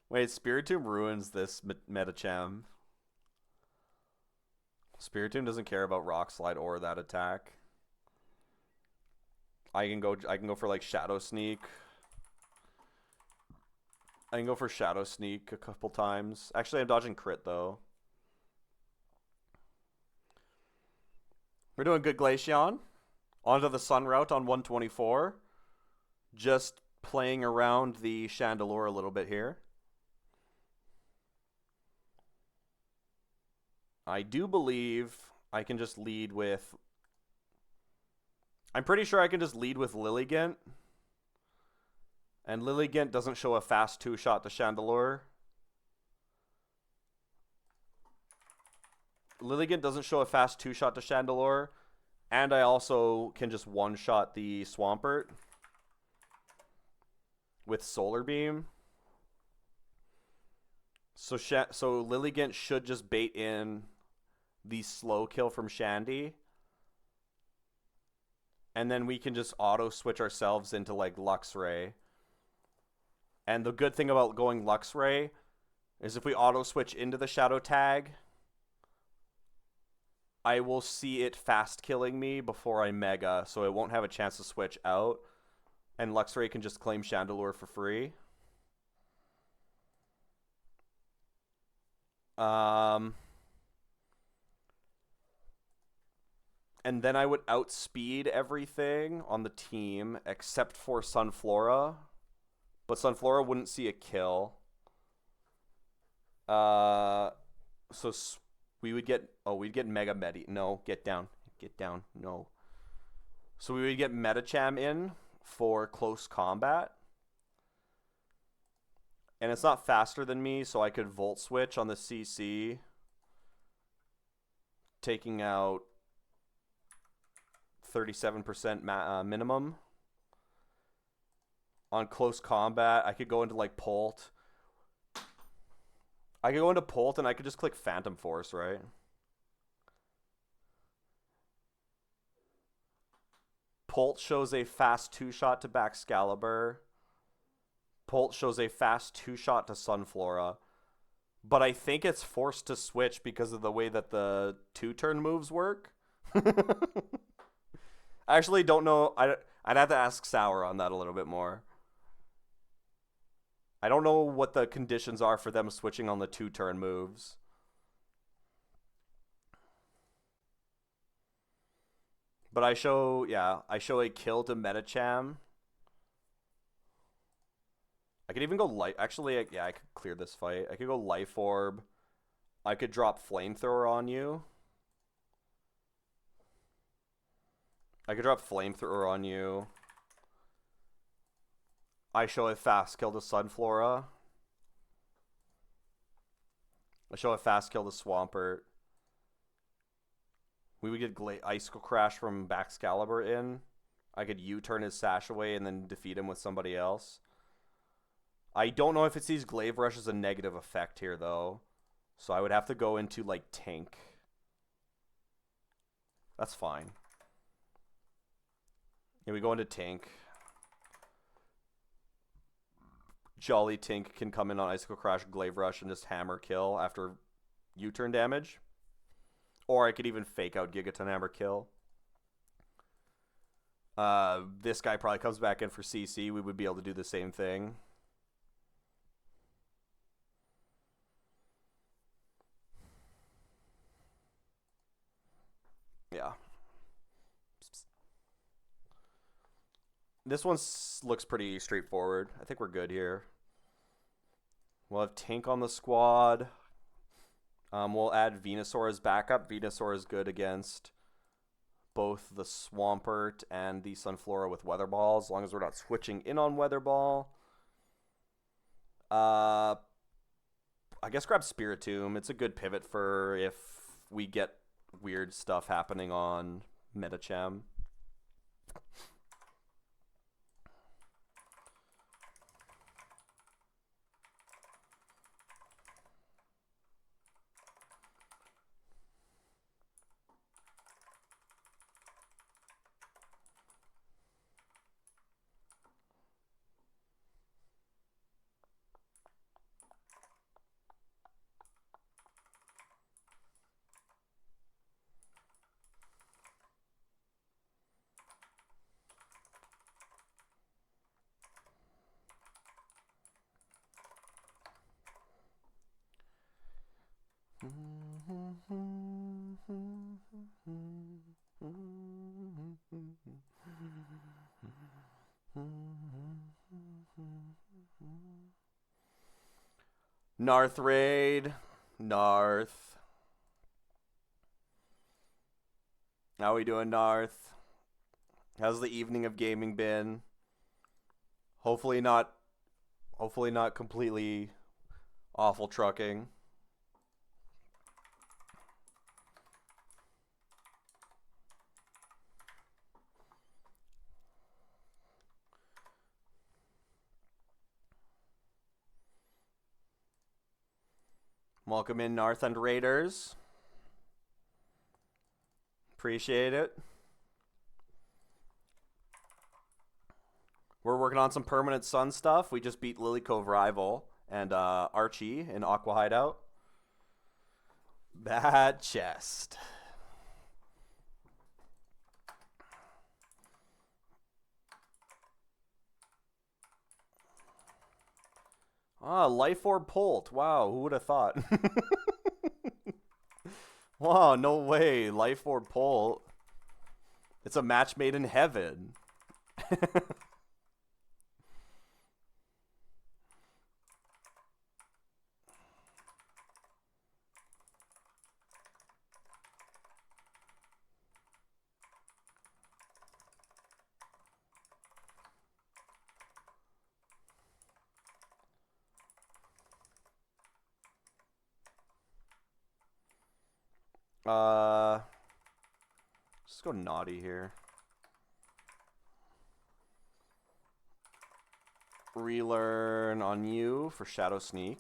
Speaker 1: Wait, Spiritomb ruins this Metacham. Spiritomb doesn't care about Rock Slide or that attack. I can go for like Shadow Sneak. I can go for Shadow Sneak a couple times. Actually, I'm dodging crit though. We're doing good, Glaceon. Onto the Sun Route on 124. Just playing around the Chandelure a little bit here. I do believe I can just lead with... I'm pretty sure I can just lead with Lilligant. And Lilligant doesn't show a fast two-shot to Chandelure. Lilligant doesn't show a fast two-shot to Chandelure. And I also can just one-shot the Swampert with Solar Beam. So Lilligant should just bait in the slow kill from Shandy. And then we can just auto-switch ourselves into, like, Luxray. And the good thing about going Luxray is if we auto-switch into the Shadow Tag, I will see it fast-killing me before I Mega, so it won't have a chance to switch out. And Luxray can just claim Chandelure for free. And then I would outspeed everything on the team except for Sunflora. But Sunflora wouldn't see a kill. So we would get... Oh, we'd get Mega Medi. No, get down. Get down. No. So we would get Metacham in for close combat. And it's not faster than me, so I could Volt Switch on the CC. Taking out 37% minimum. On close combat, I could go into like Polt. I could go into Polt and I could just click Phantom Force, right? Polt shows a fast two-shot to Baxcalibur. Polt shows a fast two-shot to Sunflora. But I think it's forced to switch because of the way that the two-turn moves work. I actually don't know. I'd have to ask Sour on that a little bit more. I don't know what the conditions are for them switching on the two-turn moves. But I show a kill to Metacham. I could even go light. Actually, yeah, I could clear this fight. I could go Life Orb. I could drop Flamethrower on you. I could drop Flamethrower on you. I show a fast kill to Sunflora. I show a fast kill to Swampert. We would get Icicle Crash from Baxcalibur in. I could U-turn his Sash away and then defeat him with somebody else. I don't know if it sees Glaive Rush as a negative effect here, though. So I would have to go into, like, Tank. That's fine. Yeah, we go into Tank. Jolly Tink can come in on Icicle Crash, Glaive Rush, and just hammer kill after U-turn damage. Or I could even fake out Gigaton Hammer kill. This guy probably comes back in for CC. We would be able to do the same thing. Yeah. This one looks pretty straightforward. I think we're good here. We'll have Tink on the squad. We'll add Venusaur as backup. Venusaur is good against both the Swampert and the Sunflora with Weather Ball, as long as we're not switching in on Weather Ball. I guess grab Spiritomb. It's a good pivot for if we get weird stuff happening on Metacham. Narth raid. Narth. How we doing, Narth? How's the evening of gaming been? Hopefully not completely awful trucking. Welcome in, Narth and Raiders. Appreciate it. We're working on some permanent sun stuff. We just beat Lily Cove Rival and Archie in Aqua Hideout. Bad chest. Ah, Life Orb Polt. Wow, who would have thought? Wow, no way. Life Orb Polt. It's a match made in heaven. Just go naughty here. Relearn on you for Shadow Sneak.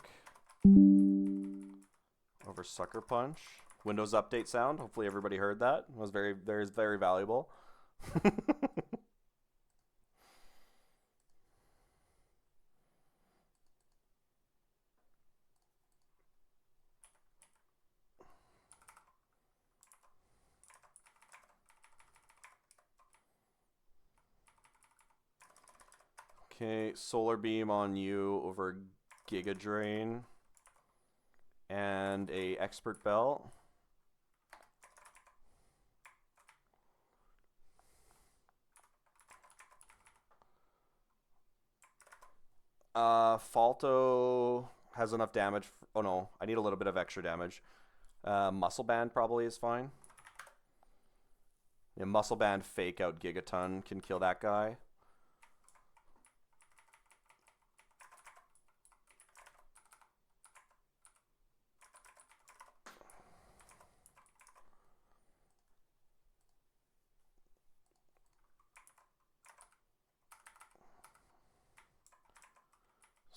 Speaker 1: Over Sucker Punch. Windows update sound. Hopefully everybody heard that. It was very valuable. Okay, Solar Beam on you over Giga Drain. And a Expert Belt. Falto has enough damage. Oh no, I need a little bit of extra damage. Muscle Band probably is fine. Yeah, Muscle Band fake out Gigaton can kill that guy.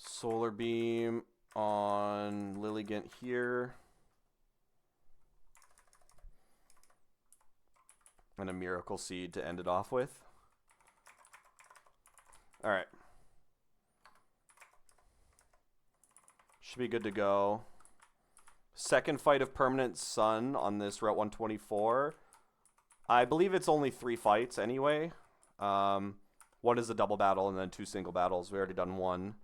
Speaker 1: Solar Beam on Lilligant here. And a Miracle Seed to end it off with. Alright. Should be good to go. Second fight of Permanent Sun on this Route 124. I believe it's only 3 fights anyway. One is a double battle and then 2 single battles. We already done 1.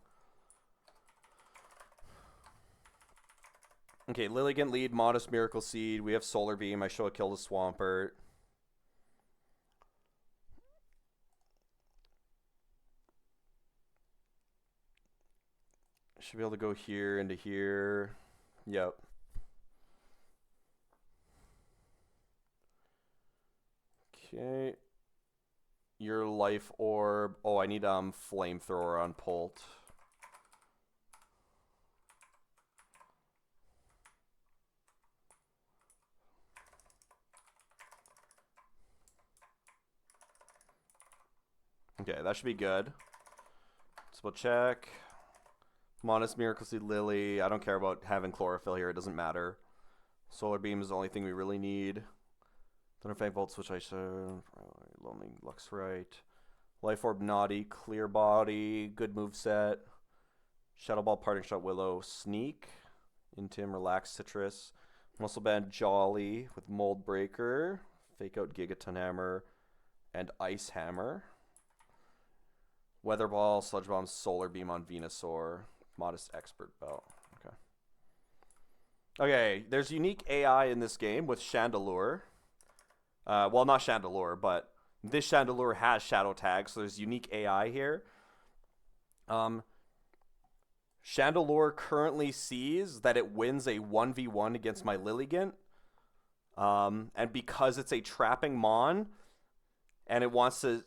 Speaker 1: Okay, Lilligant lead, Modest Miracle Seed. We have Solar Beam. I show a kill to Swampert. Should be able to go here into here. Yep. Okay. Your life orb. Oh, I need flamethrower on Pult. Okay, that should be good. Spell check. Modest Miracle Seed Lily. I don't care about having chlorophyll here. It doesn't matter. Solar Beam is the only thing we really need. Thunderfang Volt Switch I should. Lonely Luxrite. Life Orb Naughty. Clear Body. Good move set. Shadow Ball Parting Shot Willow. Sneak. Intim Relax Citrus. Muscle Band Jolly with Mold Breaker. Fake Out Gigaton Hammer. And Ice Hammer. Weather Ball, Sludge Bomb, Solar Beam on Venusaur. Modest Expert Belt. Okay. Okay, there's unique AI in this game with Chandelure. Well, not Chandelure, but this Chandelure has Shadow Tag, so there's unique AI here. Chandelure currently sees that it wins a 1v1 against my Lilligant. And because it's a trapping Mon, and it wants to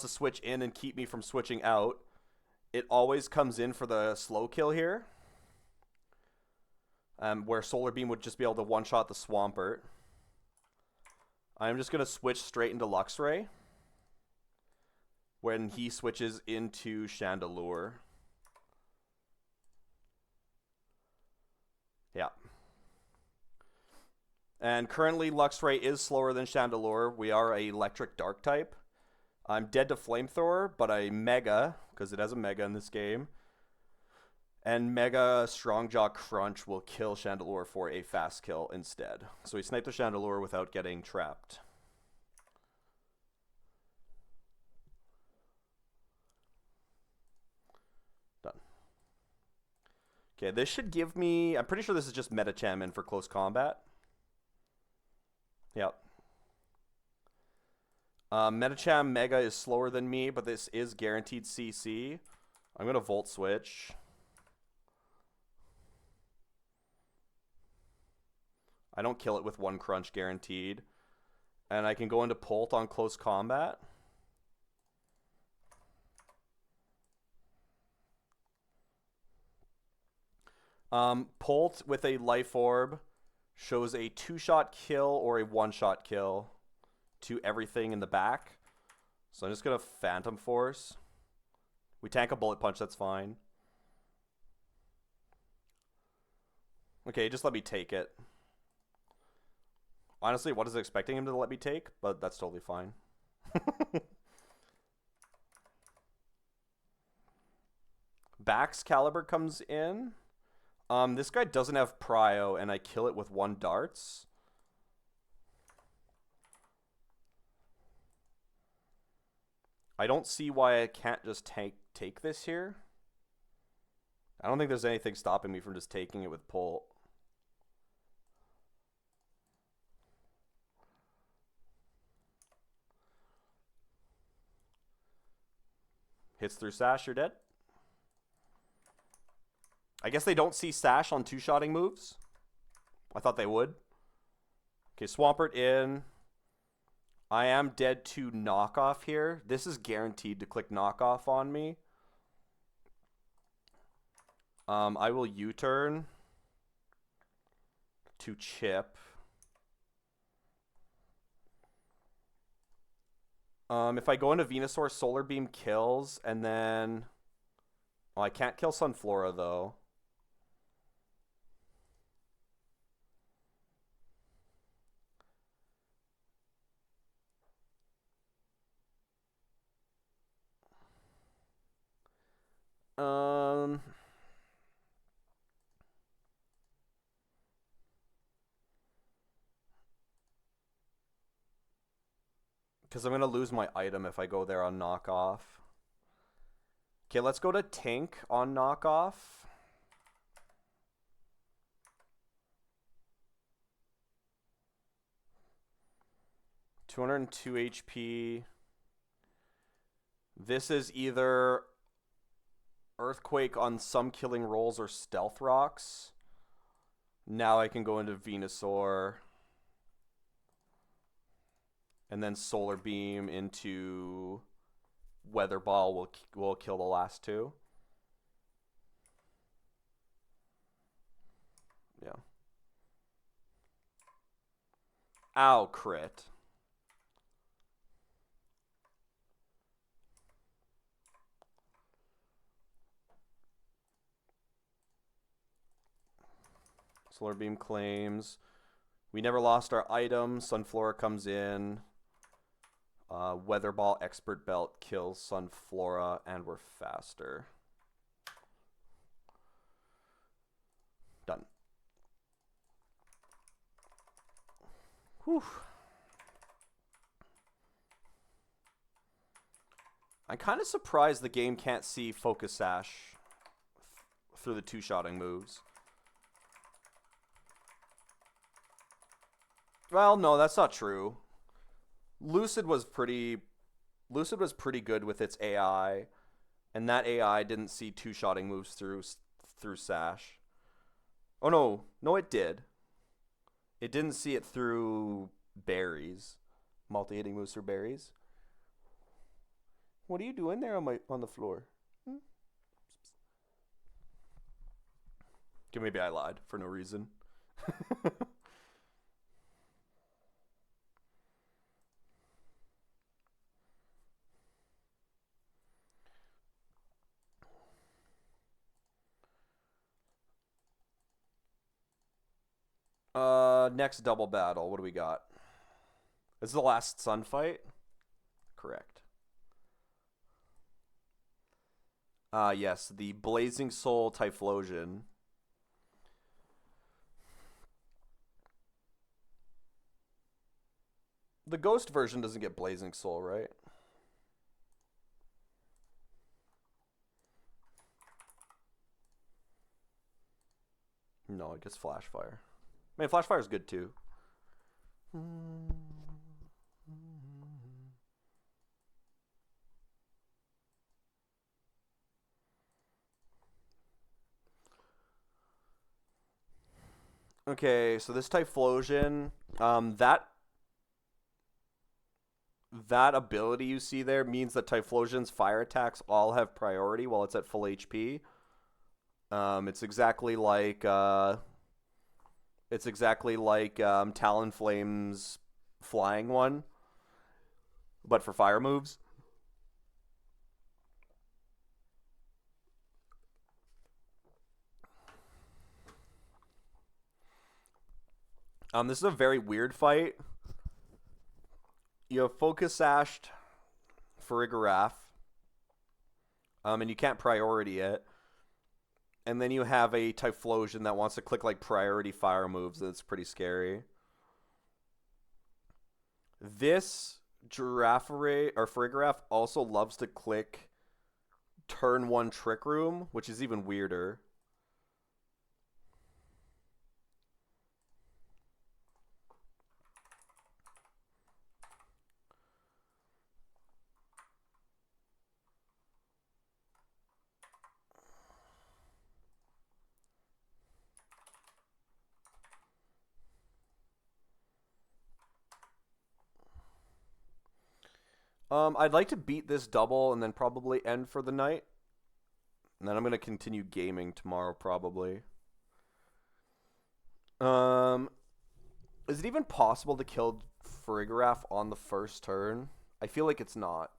Speaker 1: switch in and keep me from switching out, it always comes in for the slow kill here. Where Solar Beam would just be able to one-shot the Swampert. I'm just going to switch straight into Luxray when he switches into Chandelure. Yeah. And currently Luxray is slower than Chandelure. We are a electric dark type. I'm dead to Flamethrower, but I Mega, because it has a Mega in this game. And Mega Strongjaw Crunch will kill Chandelure for a fast kill instead. So we snipe the Chandelure without getting trapped. Done. Okay, this should give me... I'm pretty sure this is just Metacham in for close combat. Yep. Metacham Mega is slower than me, but this is guaranteed CC. I'm going to Volt Switch. I don't kill it with 1 crunch guaranteed. And I can go into Pult on close combat. Pult with a Life Orb shows a 2-shot kill or a 1-shot kill to everything in the back. So I'm just going to Phantom Force. We tank a Bullet Punch, that's fine. Okay, just let me take it. Honestly, what is it expecting him to let me take? But that's totally fine. Bax Caliber comes in. This guy doesn't have Prio, and I kill it with 1 darts. I don't see why I can't just take this here. I don't think there's anything stopping me from just taking it with Pult. Hits through Sash, you're dead. I guess they don't see Sash on 2-shotting moves. I thought they would. Okay, Swampert in. I am dead to Knockoff here. This is guaranteed to click Knockoff on me. I will U-turn to Chip. If I go into Venusaur, Solar Beam kills, and then... Oh, I can't kill Sunflora, though. Because I'm going to lose my item if I go there on knockoff. Okay, let's go to Tink on knockoff. (202 HP). This is either Earthquake on some killing rolls or Stealth Rocks. Now I can go into Venusaur. And then Solar Beam into Weather Ball will kill the last two. Yeah. Ow, crit. Solar Beam claims. We never lost our item. Sunflora comes in. Weather Ball Expert Belt kills Sunflora, and we're faster. Done. Whew. I'm kind of surprised the game can't see Focus Sash through the two-shotting moves. Well, no, that's not true. Lucid was pretty good with its AI, and that AI didn't see two-shotting moves through Sash. Oh no, it did. It didn't see it through berries, multi-hitting moves through berries. What are you doing there on the floor? Okay, maybe I lied for no reason. Next double battle. What do we got? This is the last sun fight? Correct. Yes, the Blazing Soul Typhlosion. The Ghost version doesn't get Blazing Soul, right? No, it gets Flash Fire. I mean, Flash Fire is good too. Okay, so this Typhlosion, that ability you see there means that Typhlosion's fire attacks all have priority while it's at full HP. It's exactly like Talonflame's flying one, but for fire moves. This is a very weird fight. You have Focus Sashed Farigiraf, and you can't priority it. And then you have a Typhlosion that wants to click like priority fire moves, and it's pretty scary. This Farigiraf also loves to click turn 1 Trick Room, which is even weirder. I'd like to beat this double and then probably end for the night. And then I'm going to continue gaming tomorrow, probably. Is it even possible to kill Farigiraf on the first turn? I feel like it's not.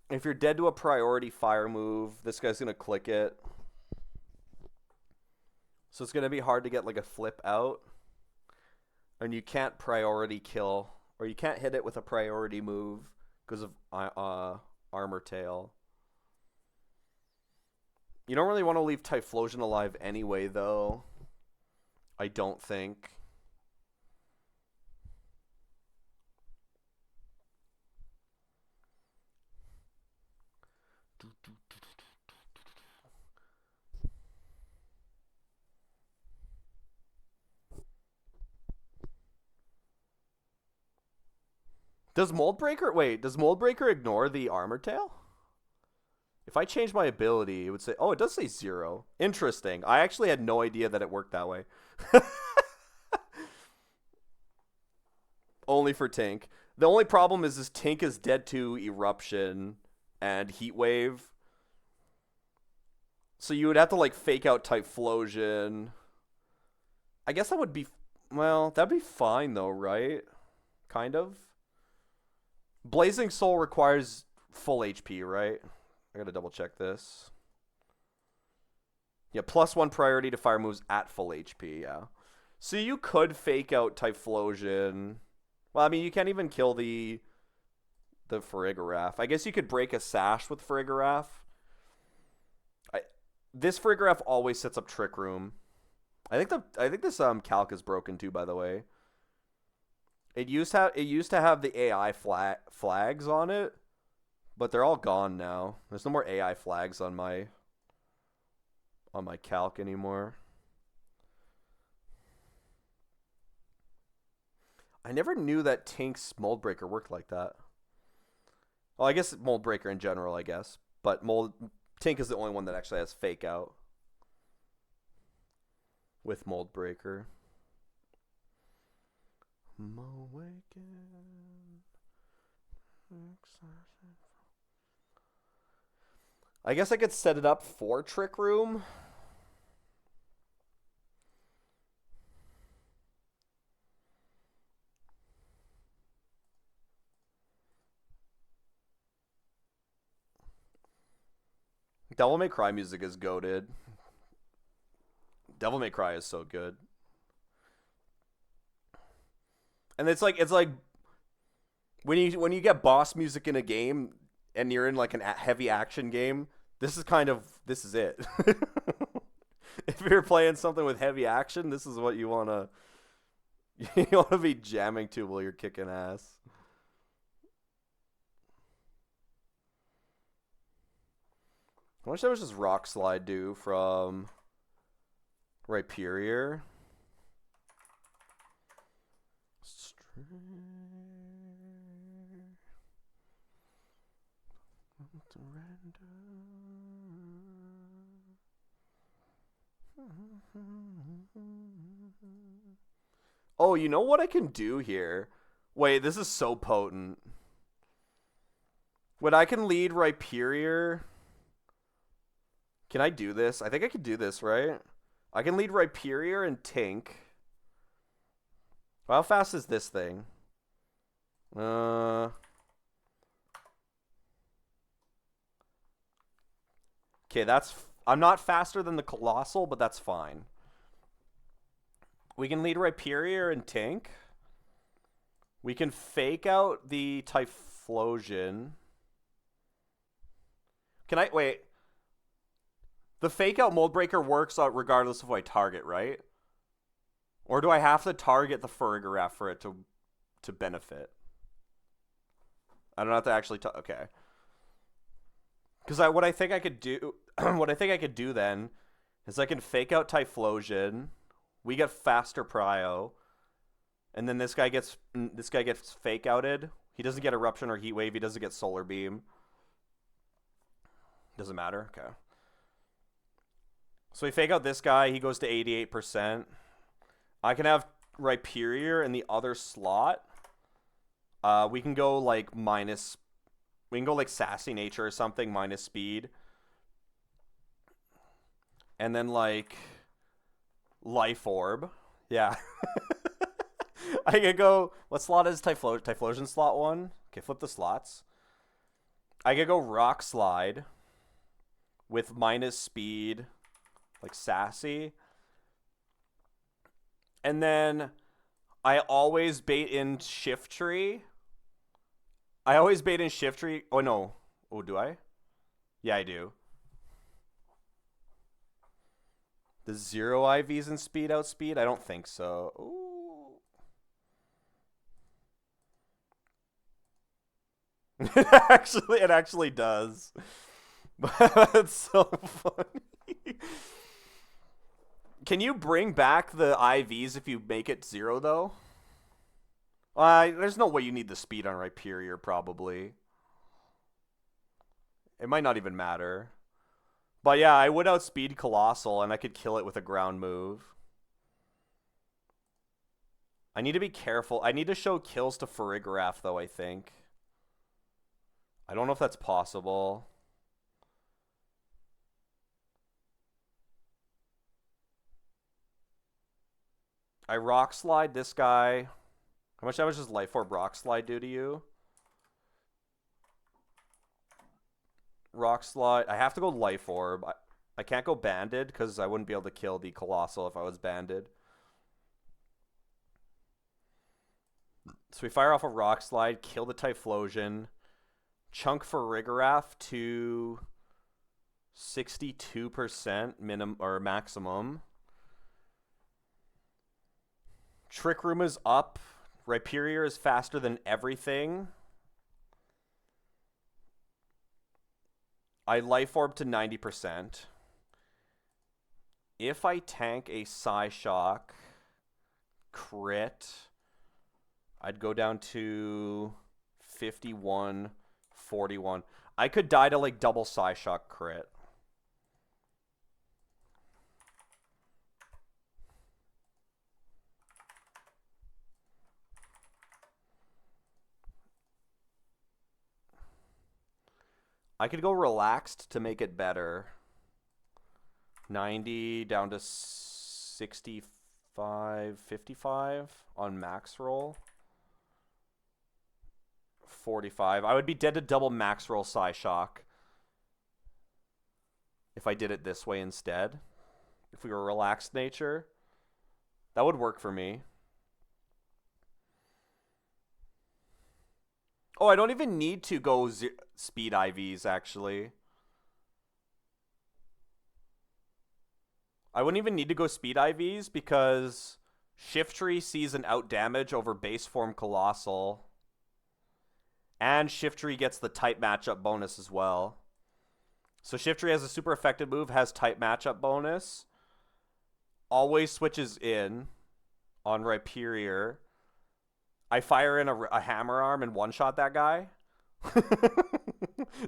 Speaker 1: If you're dead to a priority fire move, this guy's going to click it. So it's going to be hard to get like a flip out. And you can't priority kill, or you can't hit it with a priority move because of Armor Tail. You don't really want to leave Typhlosion alive anyway, though. I don't think. Does Mold Breaker does Mold Breaker ignore the armor tail? If I change my ability, it would say, oh, it does say 0. Interesting. I actually had no idea that it worked that way. Only for Tink. The only problem is Tink is dead to Eruption and Heat Wave. So you would have to like fake out Typhlosion. I guess that would be, well, that'd be fine though, right? Kind of. Blazing Soul requires full HP, right? I gotta double check this. Yeah, +1 priority to fire moves at full HP, yeah. So you could fake out Typhlosion. Well, I mean, you can't even kill the Farigiraf. I guess you could break a Sash with Farigiraf. This Farigiraf always sets up Trick Room. I think this calc is broken too, by the way. It used to have the AI flags on it, but they're all gone now. There's no more AI flags on my calc anymore. I never knew that Tink's Mold Breaker worked like that. Well, I guess Mold Breaker in general, I guess. But Tink is the only one that actually has Fake Out with Mold Breaker. I guess I could set it up for Trick Room. Devil May Cry music is goated. Devil May Cry is so good. And it's like when you get boss music in a game and you're in like a heavy action game, this is it. If you're playing something with heavy action, this is what you want to be jamming to while you're kicking ass. How much damage does Rock Slide do from Rhyperior? Oh, you know what I can do here? Wait, this is so potent. When I can lead Rhyperior... Can I do this? I think I can do this, right? I can lead Rhyperior and Tink. How fast is this thing? Okay, I'm not faster than the Colossal, but that's fine. We can lead Rhyperior and Tink. We can fake out the Typhlosion. Can I... Wait. The fake out Mold Breaker works regardless of what I target, right? Or do I have to target the Farigiraf for it to benefit? I don't have to actually... Okay. Because what I think I could do... what I think I could do then is I can fake out Typhlosion. We get faster prio. And then this guy gets fake outed. He doesn't get Eruption or Heat Wave. He doesn't get Solar Beam. Doesn't matter. Okay. So we fake out this guy. He goes to 88%. I can have Rhyperior in the other slot. We can go like minus... We can go like Sassy Nature or something, minus speed. And then like... Life Orb. Yeah. I could go... What slot is Typhlosion slot 1? Okay, flip the slots. I could go Rock Slide with minus speed, like Sassy. And then I always bait in Shift Tree. Oh, no. Oh, do I? Yeah, I do. The 0 IVs and speed outspeed? I don't think so. Ooh. It actually does. That's so funny. Can you bring back the IVs if you make it 0 though? There's no way you need the speed on Rhyperior, probably. It might not even matter. But yeah, I would outspeed Colossal, and I could kill it with a ground move. I need to be careful. I need to show kills to Farigiraf, though, I think. I don't know if that's possible. I Rock Slide this guy. How much damage does Life Orb Rock Slide do to you? Rock Slide. I have to go Life Orb. I can't go Banded because I wouldn't be able to kill the Colossal if I was Banded. So we fire off a Rock Slide, kill the Typhlosion, chunk for Farigiraf to 62% minimum or maximum. Trick Room is up. Rhyperior is faster than everything. I Life Orb to 90%. If I tank a Psyshock crit, I'd go down to 51, 41. I could die to like double Psyshock crit. I could go Relaxed to make it better. 90 down to 65, 55 on max roll. 45. I would be dead to double max roll Psyshock if I did it this way instead. If we were Relaxed nature, that would work for me. Oh, I don't even need to go speed IVs, actually. I wouldn't even need to go speed IVs because Shiftry sees an out damage over base form Colossal. And Shiftry gets the type matchup bonus as well. So Shiftry has a super effective move, has type matchup bonus. Always switches in on Rhyperior. I fire in a Hammer Arm and one-shot that guy.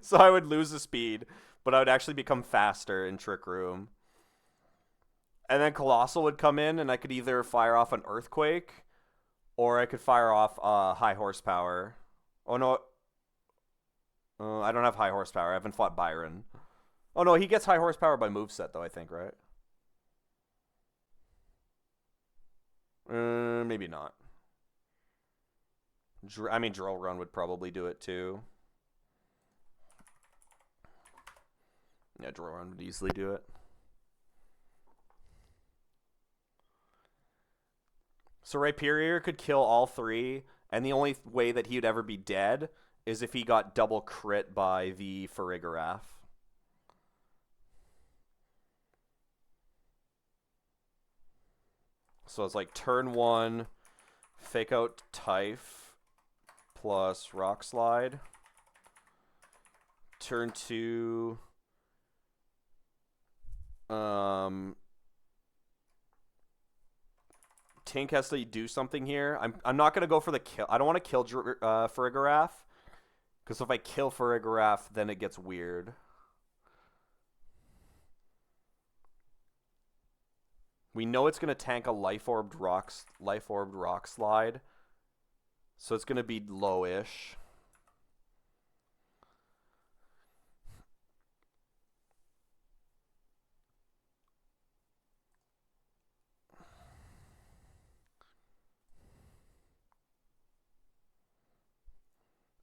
Speaker 1: So I would lose the speed, but I would actually become faster in Trick Room. And then Colossal would come in, and I could either fire off an Earthquake, or I could fire off High Horsepower. Oh, no. I don't have High Horsepower. I haven't fought Byron. Oh, no, he gets High Horsepower by moveset, though, I think, right? Maybe not. I mean, Drill Run would probably do it, too. Yeah, Drill Run would easily do it. So Rhyperior could kill all three, and the only way that he would ever be dead is if he got double crit by the Farigiraf. So it's like turn 1, fake out Typh plus Rock Slide. Turn 2, Tink has to do something here. I'm not gonna go for the kill. I don't want to kill Farigiraf, because if I kill Farigiraf, then it gets weird. We know it's gonna tank a Life Orbed Rock Slide, so it's gonna be lowish.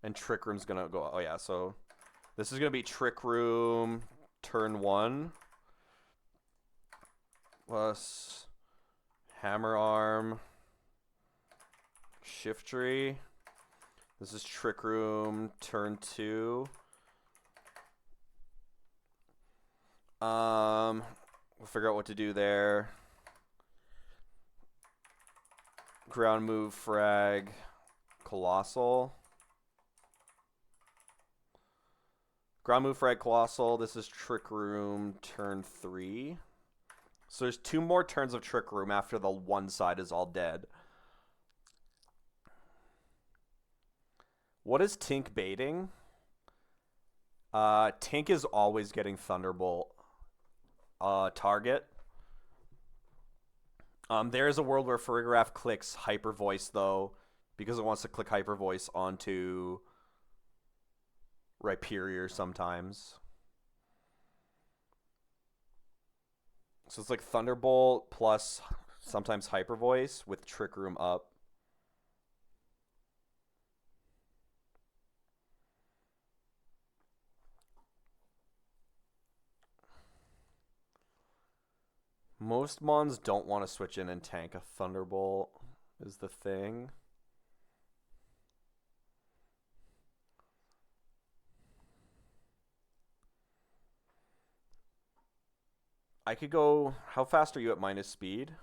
Speaker 1: And Trick Room's gonna go. Oh yeah, so this is gonna be Trick Room turn 1 plus Hammer Arm Shiftry. This is Trick Room turn 2. We'll figure out what to do there. Ground move frag Colossal. Ground move for Egg Colossal. This is Trick Room turn 3. So there's 2 more turns of Trick Room after the one side is all dead. What is Tink baiting? Tink is always getting Thunderbolt. Target. There is a world where Farigiraf clicks Hyper Voice, though, because it wants to click Hyper Voice onto Rhyperior sometimes. So it's like Thunderbolt plus sometimes Hyper Voice with Trick Room up. Most Mons don't want to switch in and tank a Thunderbolt, is the thing. I could go... How fast are you at minus speed?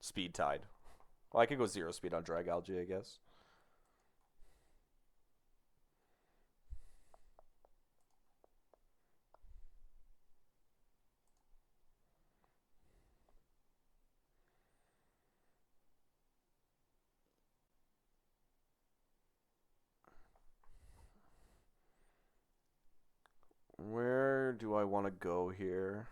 Speaker 1: Speed Tide. Well, I could go 0 speed on Drag Algae, I guess. Where do I want to go here?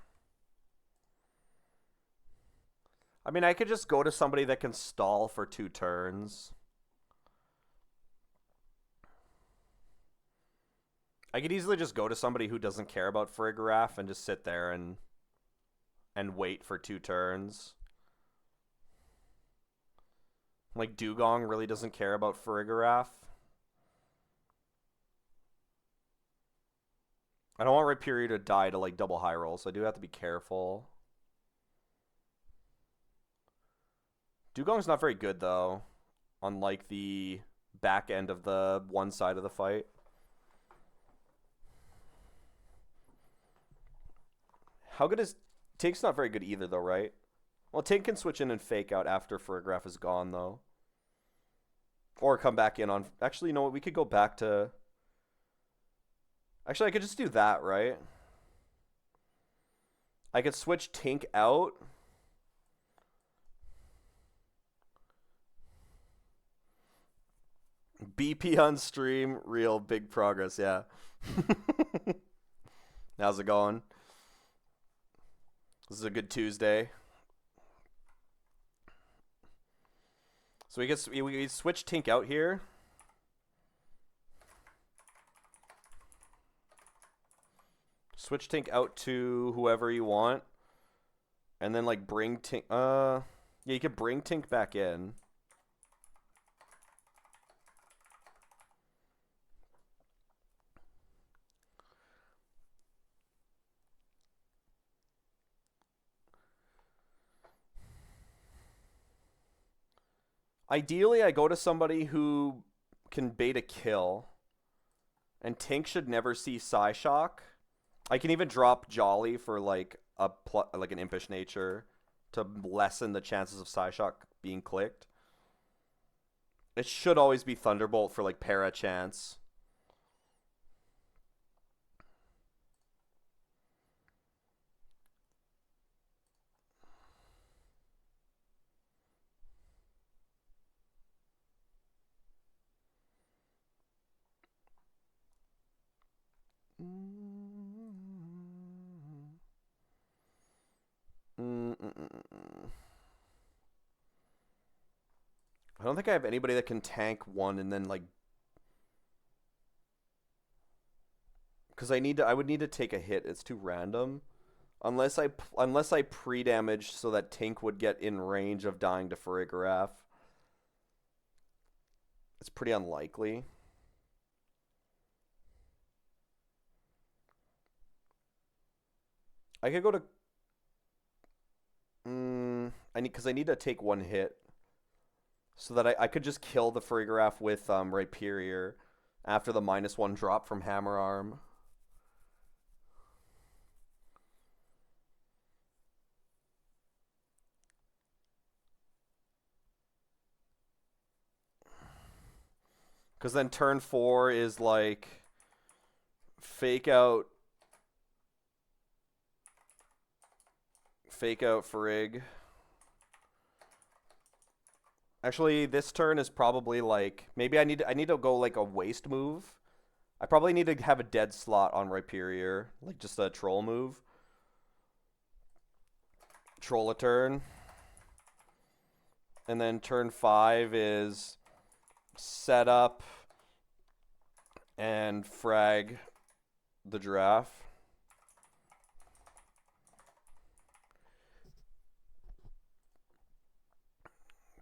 Speaker 1: I mean, I could just go to somebody that can stall for 2 turns. I could easily just go to somebody who doesn't care about Farigiraf and just sit there and wait for 2 turns. Like, Dugong really doesn't care about Farigiraf. I don't want Rhyperior to die to, like, double high roll, so I do have to be careful. Dugong's not very good, though, on, like, the back end of the one side of the fight. How good is... Tink's not very good either, though, right? Well, Tink can switch in and fake out after Farigiraf is gone, though. Or come back in on... Actually, you know what? We could go back to... Actually, I could just do that, right? I could switch Tink out. BP on stream. Real big progress, yeah. How's it going? This is a good Tuesday. So we switch Tink out here. Switch Tink out to whoever you want. And then, like, bring Tink... Yeah, you could bring Tink back in. Ideally, I go to somebody who can bait a kill. And Tink should never see Psyshock. I can even drop Jolly for, like, like an Impish Nature to lessen the chances of Psyshock being clicked. It should always be Thunderbolt for, like, para chance. I don't think I have anybody that can tank one and then, like... Because I would need to take a hit. It's too random. Unless I pre-damage so that Tink would get in range of dying to Farigiraf. It's pretty unlikely. I could go to... because I need to take 1 hit. So that I could just kill the Farigiraf with Rhyperior after the -1 drop from Hammer Arm. Because then turn 4 is like Fake out. Fake out Frigg. Actually, this turn is probably like maybe I need to go like a waste move. I probably need to have a dead slot on Rhyperior, like just a troll move. Troll a turn. And then turn 5 is set up and frag the giraffe.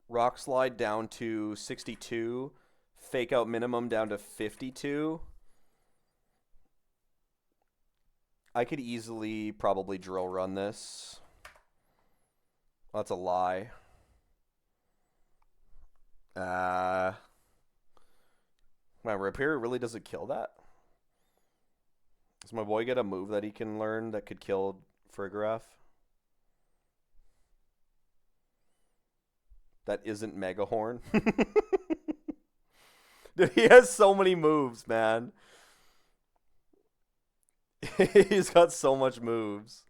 Speaker 1: Rock slide down to 62. Fake out minimum down to 52. I could easily probably drill run this. That's a lie. My Rhyperior really doesn't kill that? Does my boy get a move that he can learn that could kill Frigoraph? That isn't Megahorn? Dude, he has so many moves, man. He's got so much moves.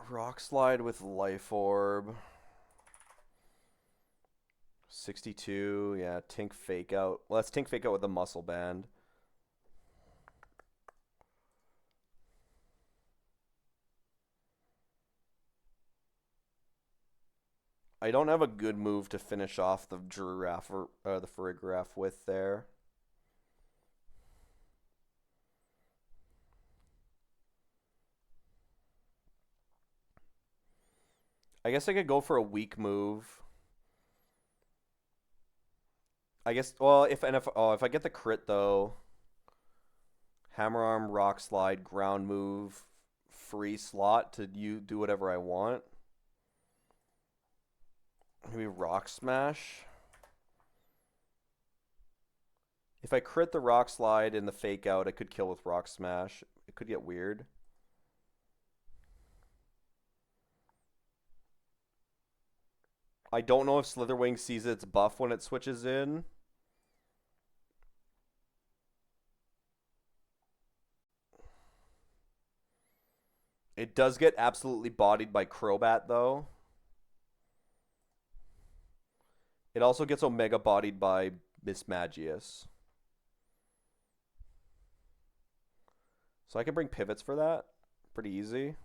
Speaker 1: Rock slide with Life Orb. 62, yeah, Tink Fake Out. Well, let's Tink Fake Out with the Muscle Band. I don't have a good move to finish off the Giraffe or the Farigiraffe with there. I guess I could go for a weak move. I guess. Well, if I get the crit though, Hammer Arm, Rock Slide, Ground Move, free slot to do whatever I want. Maybe Rock Smash. If I crit the Rock Slide and the Fake Out, I could kill with Rock Smash. It could get weird. I don't know if Slitherwing sees its buff when it switches in. It does get absolutely bodied by Crobat, though. It also gets Omega bodied by Mismagius. So I can bring pivots for that. Pretty easy.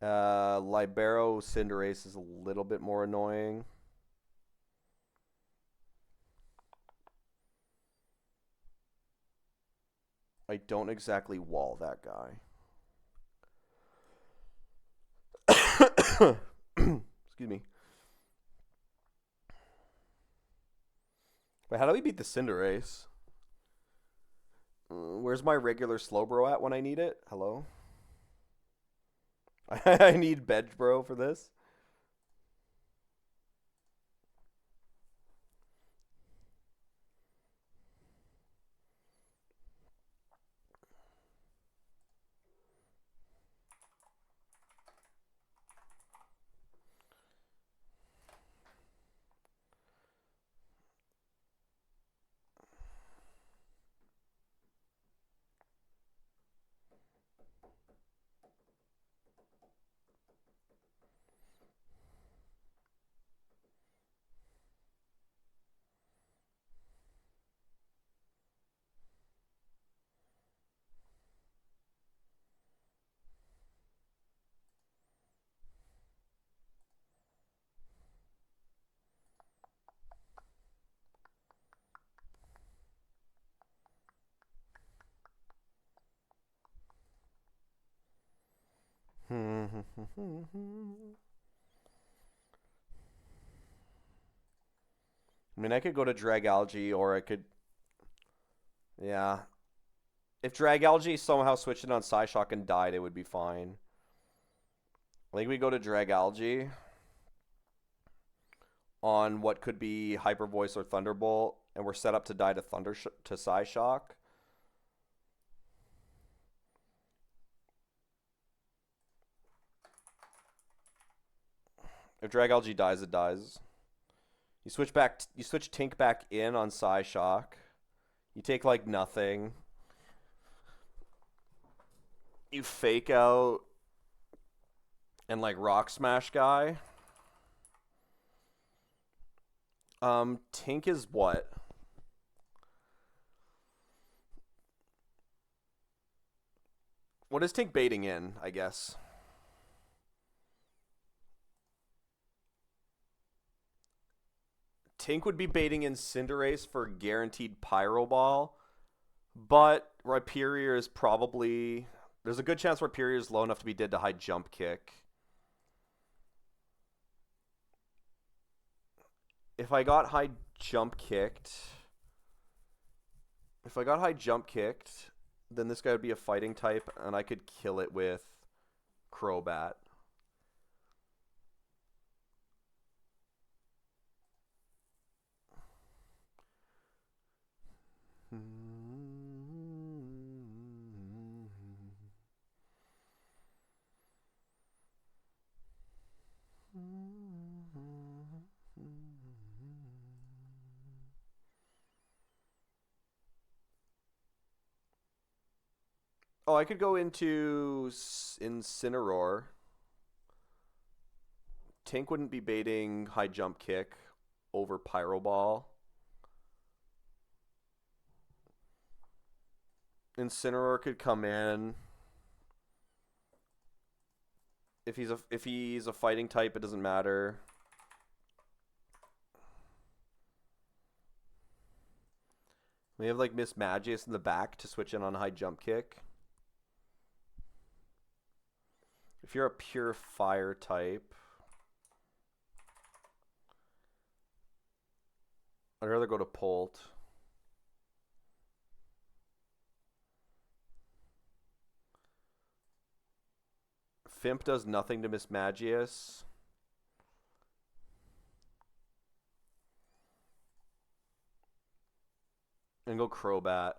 Speaker 1: Libero Cinderace is a little bit more annoying. I don't exactly wall that guy. Excuse me. But how do we beat the Cinderace? Where's my regular Slowbro at when I need it? Hello? I need Bedbro for this. I mean, I could go to Dragalge, or I could Yeah. If Drag Algae somehow switched it on Psyshock and died, it would be fine. I think we go to Drag Algae on what could be Hyper Voice or Thunderbolt, and we're set up to die to to Psyshock. If Drag Algae dies, it dies. You switch back. You switch Tink back in on Psyshock. You take like nothing. You fake out and like Rock Smash guy. Tink is what? What is Tink baiting in, I guess? Tink would be baiting in Cinderace for guaranteed Pyro Ball, but Rhyperior is probably... There's a good chance Rhyperior is low enough to be dead to high Jump Kick. If I got high Jump Kicked... If I got high Jump Kicked, then this guy would be a fighting type, and I could kill it with Crobat. Oh, I could go into Incineroar. Tink wouldn't be baiting high jump kick over Pyro Ball. Incineroar could come in. If he's a fighting type, it doesn't matter. We have like Miss Magius in the back to switch in on high jump kick. If you're a pure fire type, I'd rather go to Polt. Fimp does nothing to Miss Magius. And go Crobat.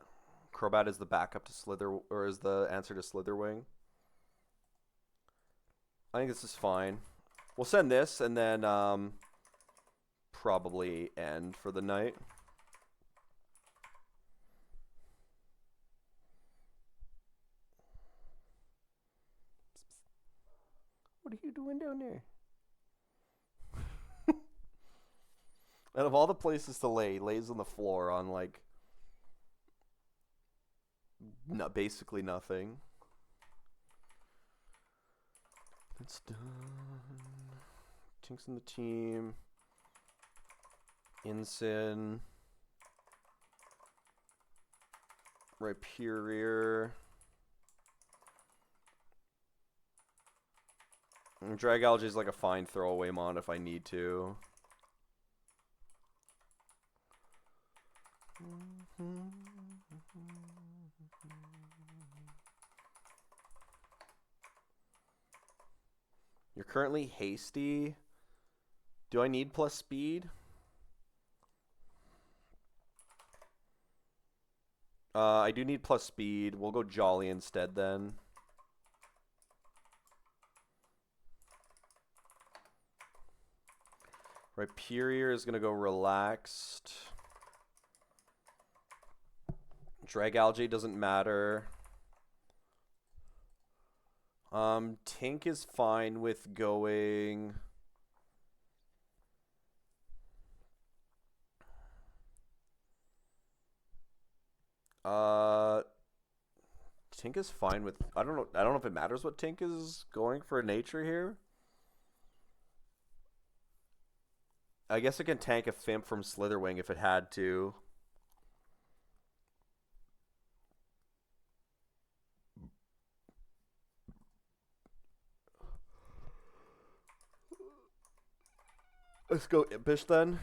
Speaker 1: Crobat is the backup to Slither, or is the answer to Slitherwing. I think this is fine. We'll send this and then probably end for the night. What are you doing down there? Out of all the places to lay, lays on the floor on like basically nothing. That's done. Tink's in the team. Incin. Rhyperior. Drag Algae is like a fine throwaway mon if I need to. You're currently hasty. Do I need plus speed? I do need plus speed. We'll go Jolly instead then. Rhyperior is going to go relaxed. Drag Algae doesn't matter. Tink is fine with going... Tink is fine with... I don't know if it matters what Tink is going for nature here. I guess it can tank a Fimp from Slitherwing if it had to. Let's go Impish then.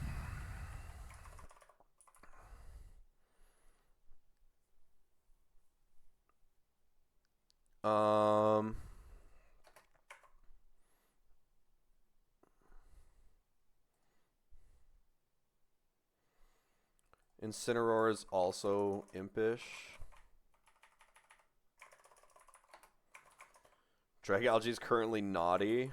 Speaker 1: Incineroar is also impish. Dragalge is currently naughty.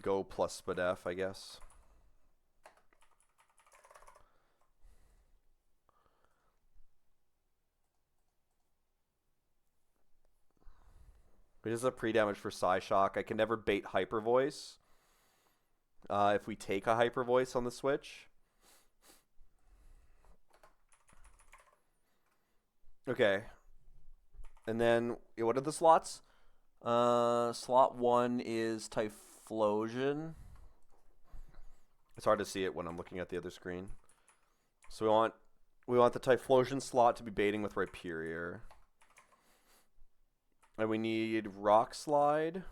Speaker 1: Go plus Spadef, I guess. It is a pre-damage for Psyshock. I can never bait Hyper Voice. If we take a Hyper Voice on the switch. Okay. And then, what are the slots? Slot 1 is Typhlosion. It's hard to see it when I'm looking at the other screen. So we want the Typhlosion slot to be baiting with Rhyperior. And we need Rock Slide.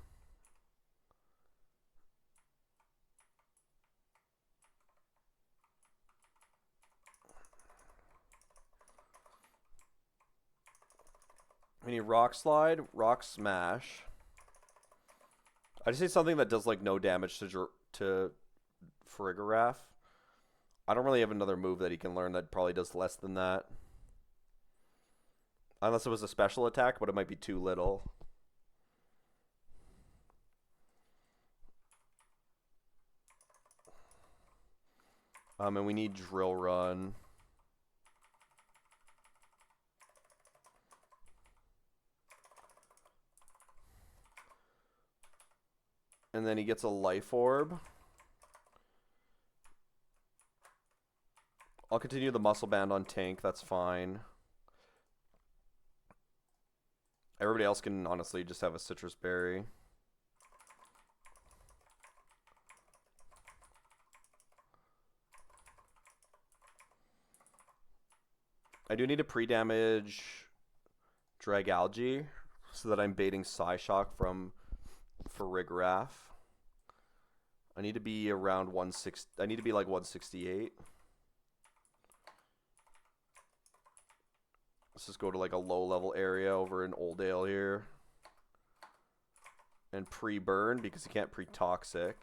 Speaker 1: We need Rock Slide, Rock Smash. I just need something that does like no damage to Farigiraf. I don't really have another move that he can learn that probably does less than that. Unless it was a special attack, but it might be too little. And we need Drill Run. And then he gets a Life Orb. I'll continue the Muscle Band on Tank, that's fine. Everybody else can honestly just have a Citrus Berry. I do need to pre-damage Dragalge so that I'm baiting Psyshock from Farigiraf. I need to be around 160. I need to be like 168. Let's just go to like a low-level area over in Oldale here. And pre-burn because he can't pre-toxic.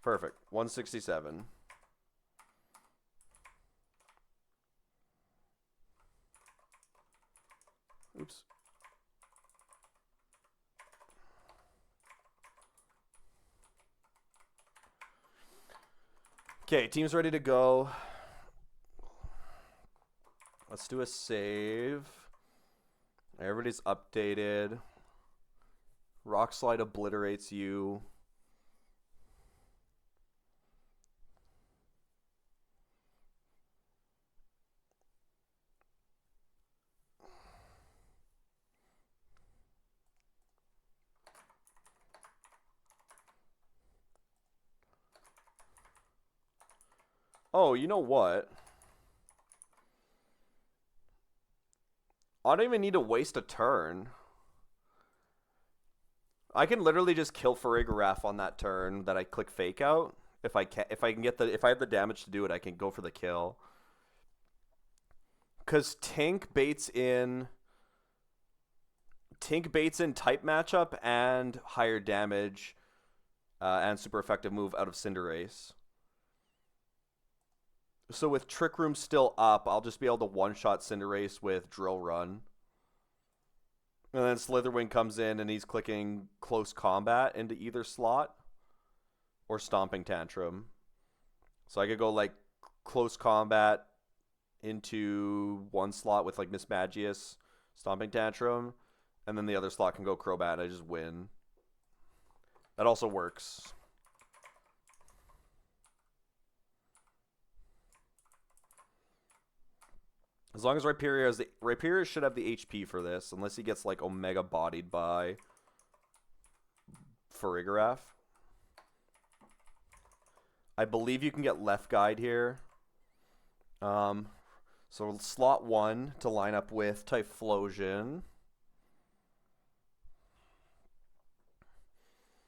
Speaker 1: Perfect. 167. Oops. Okay, team's ready to go. Let's do a save. Everybody's updated. Rock Slide obliterates you. Oh, you know what? I don't even need to waste a turn. I can literally just kill Farigiraf on that turn that I click Fake Out. If I have the damage to do it, I can go for the kill. Cause Tink baits in type matchup and higher damage and super effective move out of Cinderace. So with Trick Room still up, I'll just be able to one-shot Cinderace with Drill Run. And then Slitherwing comes in and he's clicking Close Combat into either slot or Stomping Tantrum. So I could go like Close Combat into one slot with like Mismagius, Stomping Tantrum, and then the other slot can go Crobat. I just win. That also works. As long as Rhyperior should have the HP for this, unless he gets like Omega bodied by Farigiraf. I believe you can get Left Guide here. So So slot 1 to line up with Typhlosion.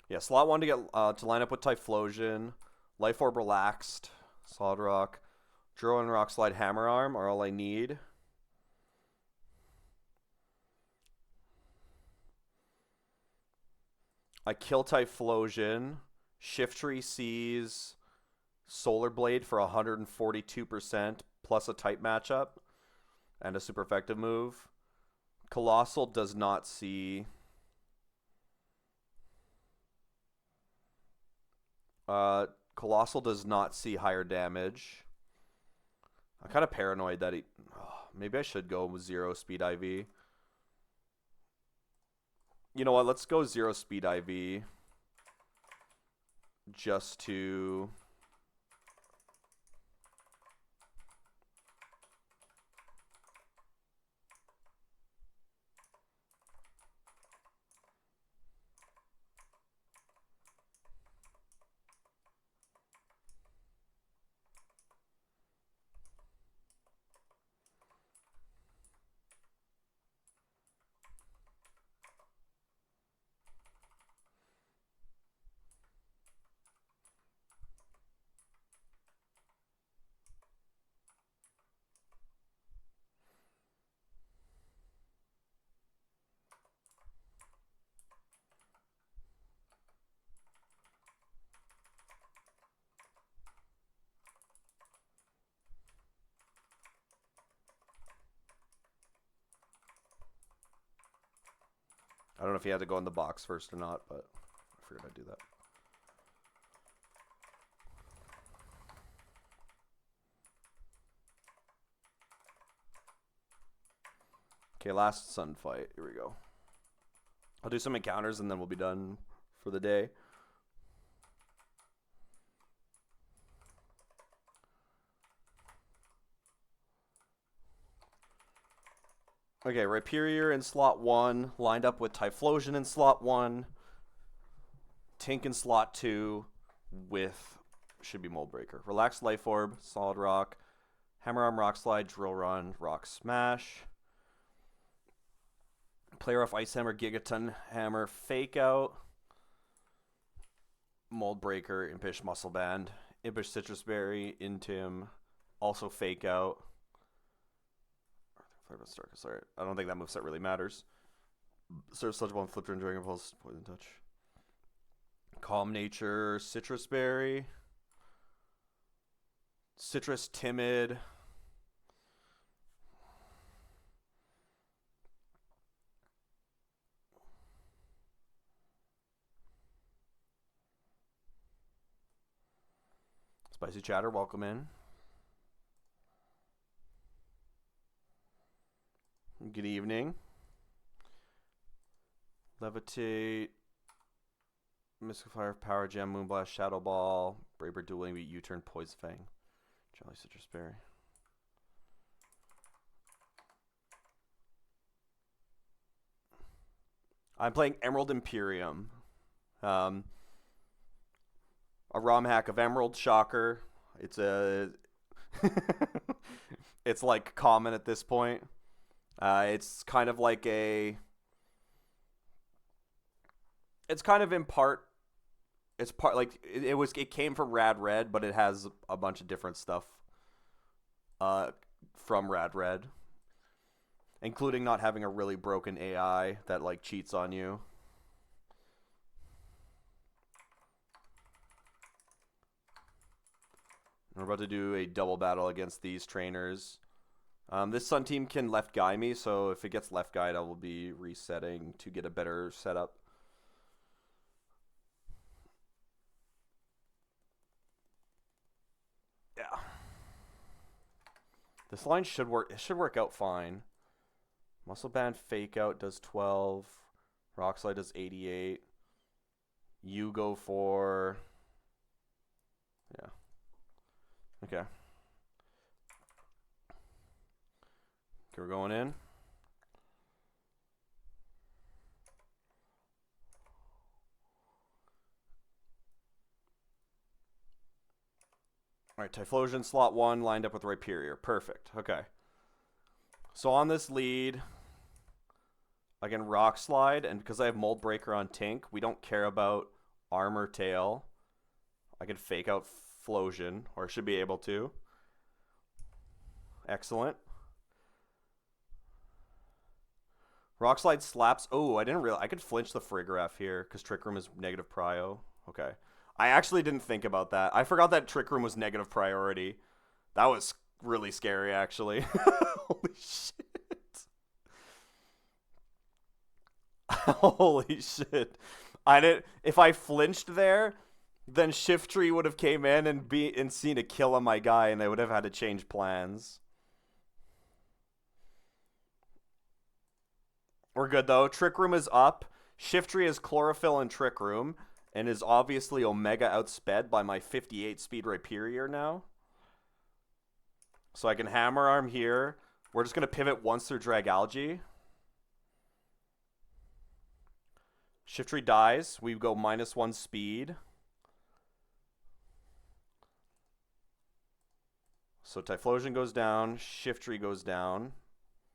Speaker 1: Yeah, slot 1 to get to line up with Typhlosion. Life Orb Relaxed. Solid Rock. Draw and Rock Slide Hammer Arm are all I need. I kill Typhlosion. Shiftry sees Solar Blade for 142% plus a type matchup and a super effective move. Colossal does not see. Colossal does not see higher damage. I'm kind of paranoid that he. Oh, maybe I should go with 0 speed IV. You know what? Let's go 0 speed IV. Just to. I don't know if he had to go in the box first or not, but I figured I'd do that. Okay, last sun fight. Here we go. I'll do some encounters and then we'll be done for the day. Okay, Rhyperior in slot 1, lined up with Typhlosion in slot 1, Tink in slot 2, with, should be Mold Breaker. Relaxed Life Orb, Solid Rock, Hammer Arm Rock Slide, Drill Run, Rock Smash. Player off Ice Hammer, Gigaton Hammer, Fake Out, Mold Breaker, Impish Muscle Band, Impish Citrus Berry, Intim, also Fake Out. Sorry, I don't think that moveset really matters. Serve Sludge Bomb, Flip Drain, Dragon Pulse, Poison Touch. Calm Nature, Citrus Berry. Citrus Timid. Spicy Chatter, welcome in. Good evening. Levitate. Mystic Fire, Power Gem, Moonblast, Shadow Ball, Braver Dueling Beat, U-Turn, Poison Fang, Jolly Citrus Berry. I'm playing Emerald Imperium. A ROM hack of Emerald, shocker. It's a it's like common at this point. It's kind of like a. It's kind of in part. It's part like it came from Rad Red, but it has a bunch of different stuff. From Rad Red, including not having a really broken AI that like cheats on you. We're about to do a double battle against these trainers. This Sun team can left guy me, so if it gets left guide, I will be resetting to get a better setup. Yeah. This line should work. It should work out fine. Muscle Band Fake Out does 12. Rock Slide does 88. You go for... Yeah. Okay. Okay, we're going in. All right, Typhlosion slot 1 lined up with Rhyperior. Perfect. Okay. So on this lead, I can Rock Slide, and because I have Mold Breaker on Tink, we don't care about Armor Tail. I can fake out Flosion, or should be able to. Excellent. Rock Slide slaps. Oh, I didn't realize I could flinch the Farigiraf here because Trick Room is negative prio. Okay. I actually didn't think about that. I forgot that Trick Room was negative priority. That was really scary, actually. Holy shit. Holy shit. I didn't. If I flinched there, then Shiftry would have came in and seen a kill on my guy, and they would have had to change plans. We're good though. Trick Room is up. Shiftry is Chlorophyll and Trick Room, and is obviously Omega outsped by my 58 speed Rhyperior now. So I can Hammer Arm here. We're just gonna pivot once through Dragalge. Shiftry dies. We go -1 speed. So Typhlosion goes down. Shiftry goes down.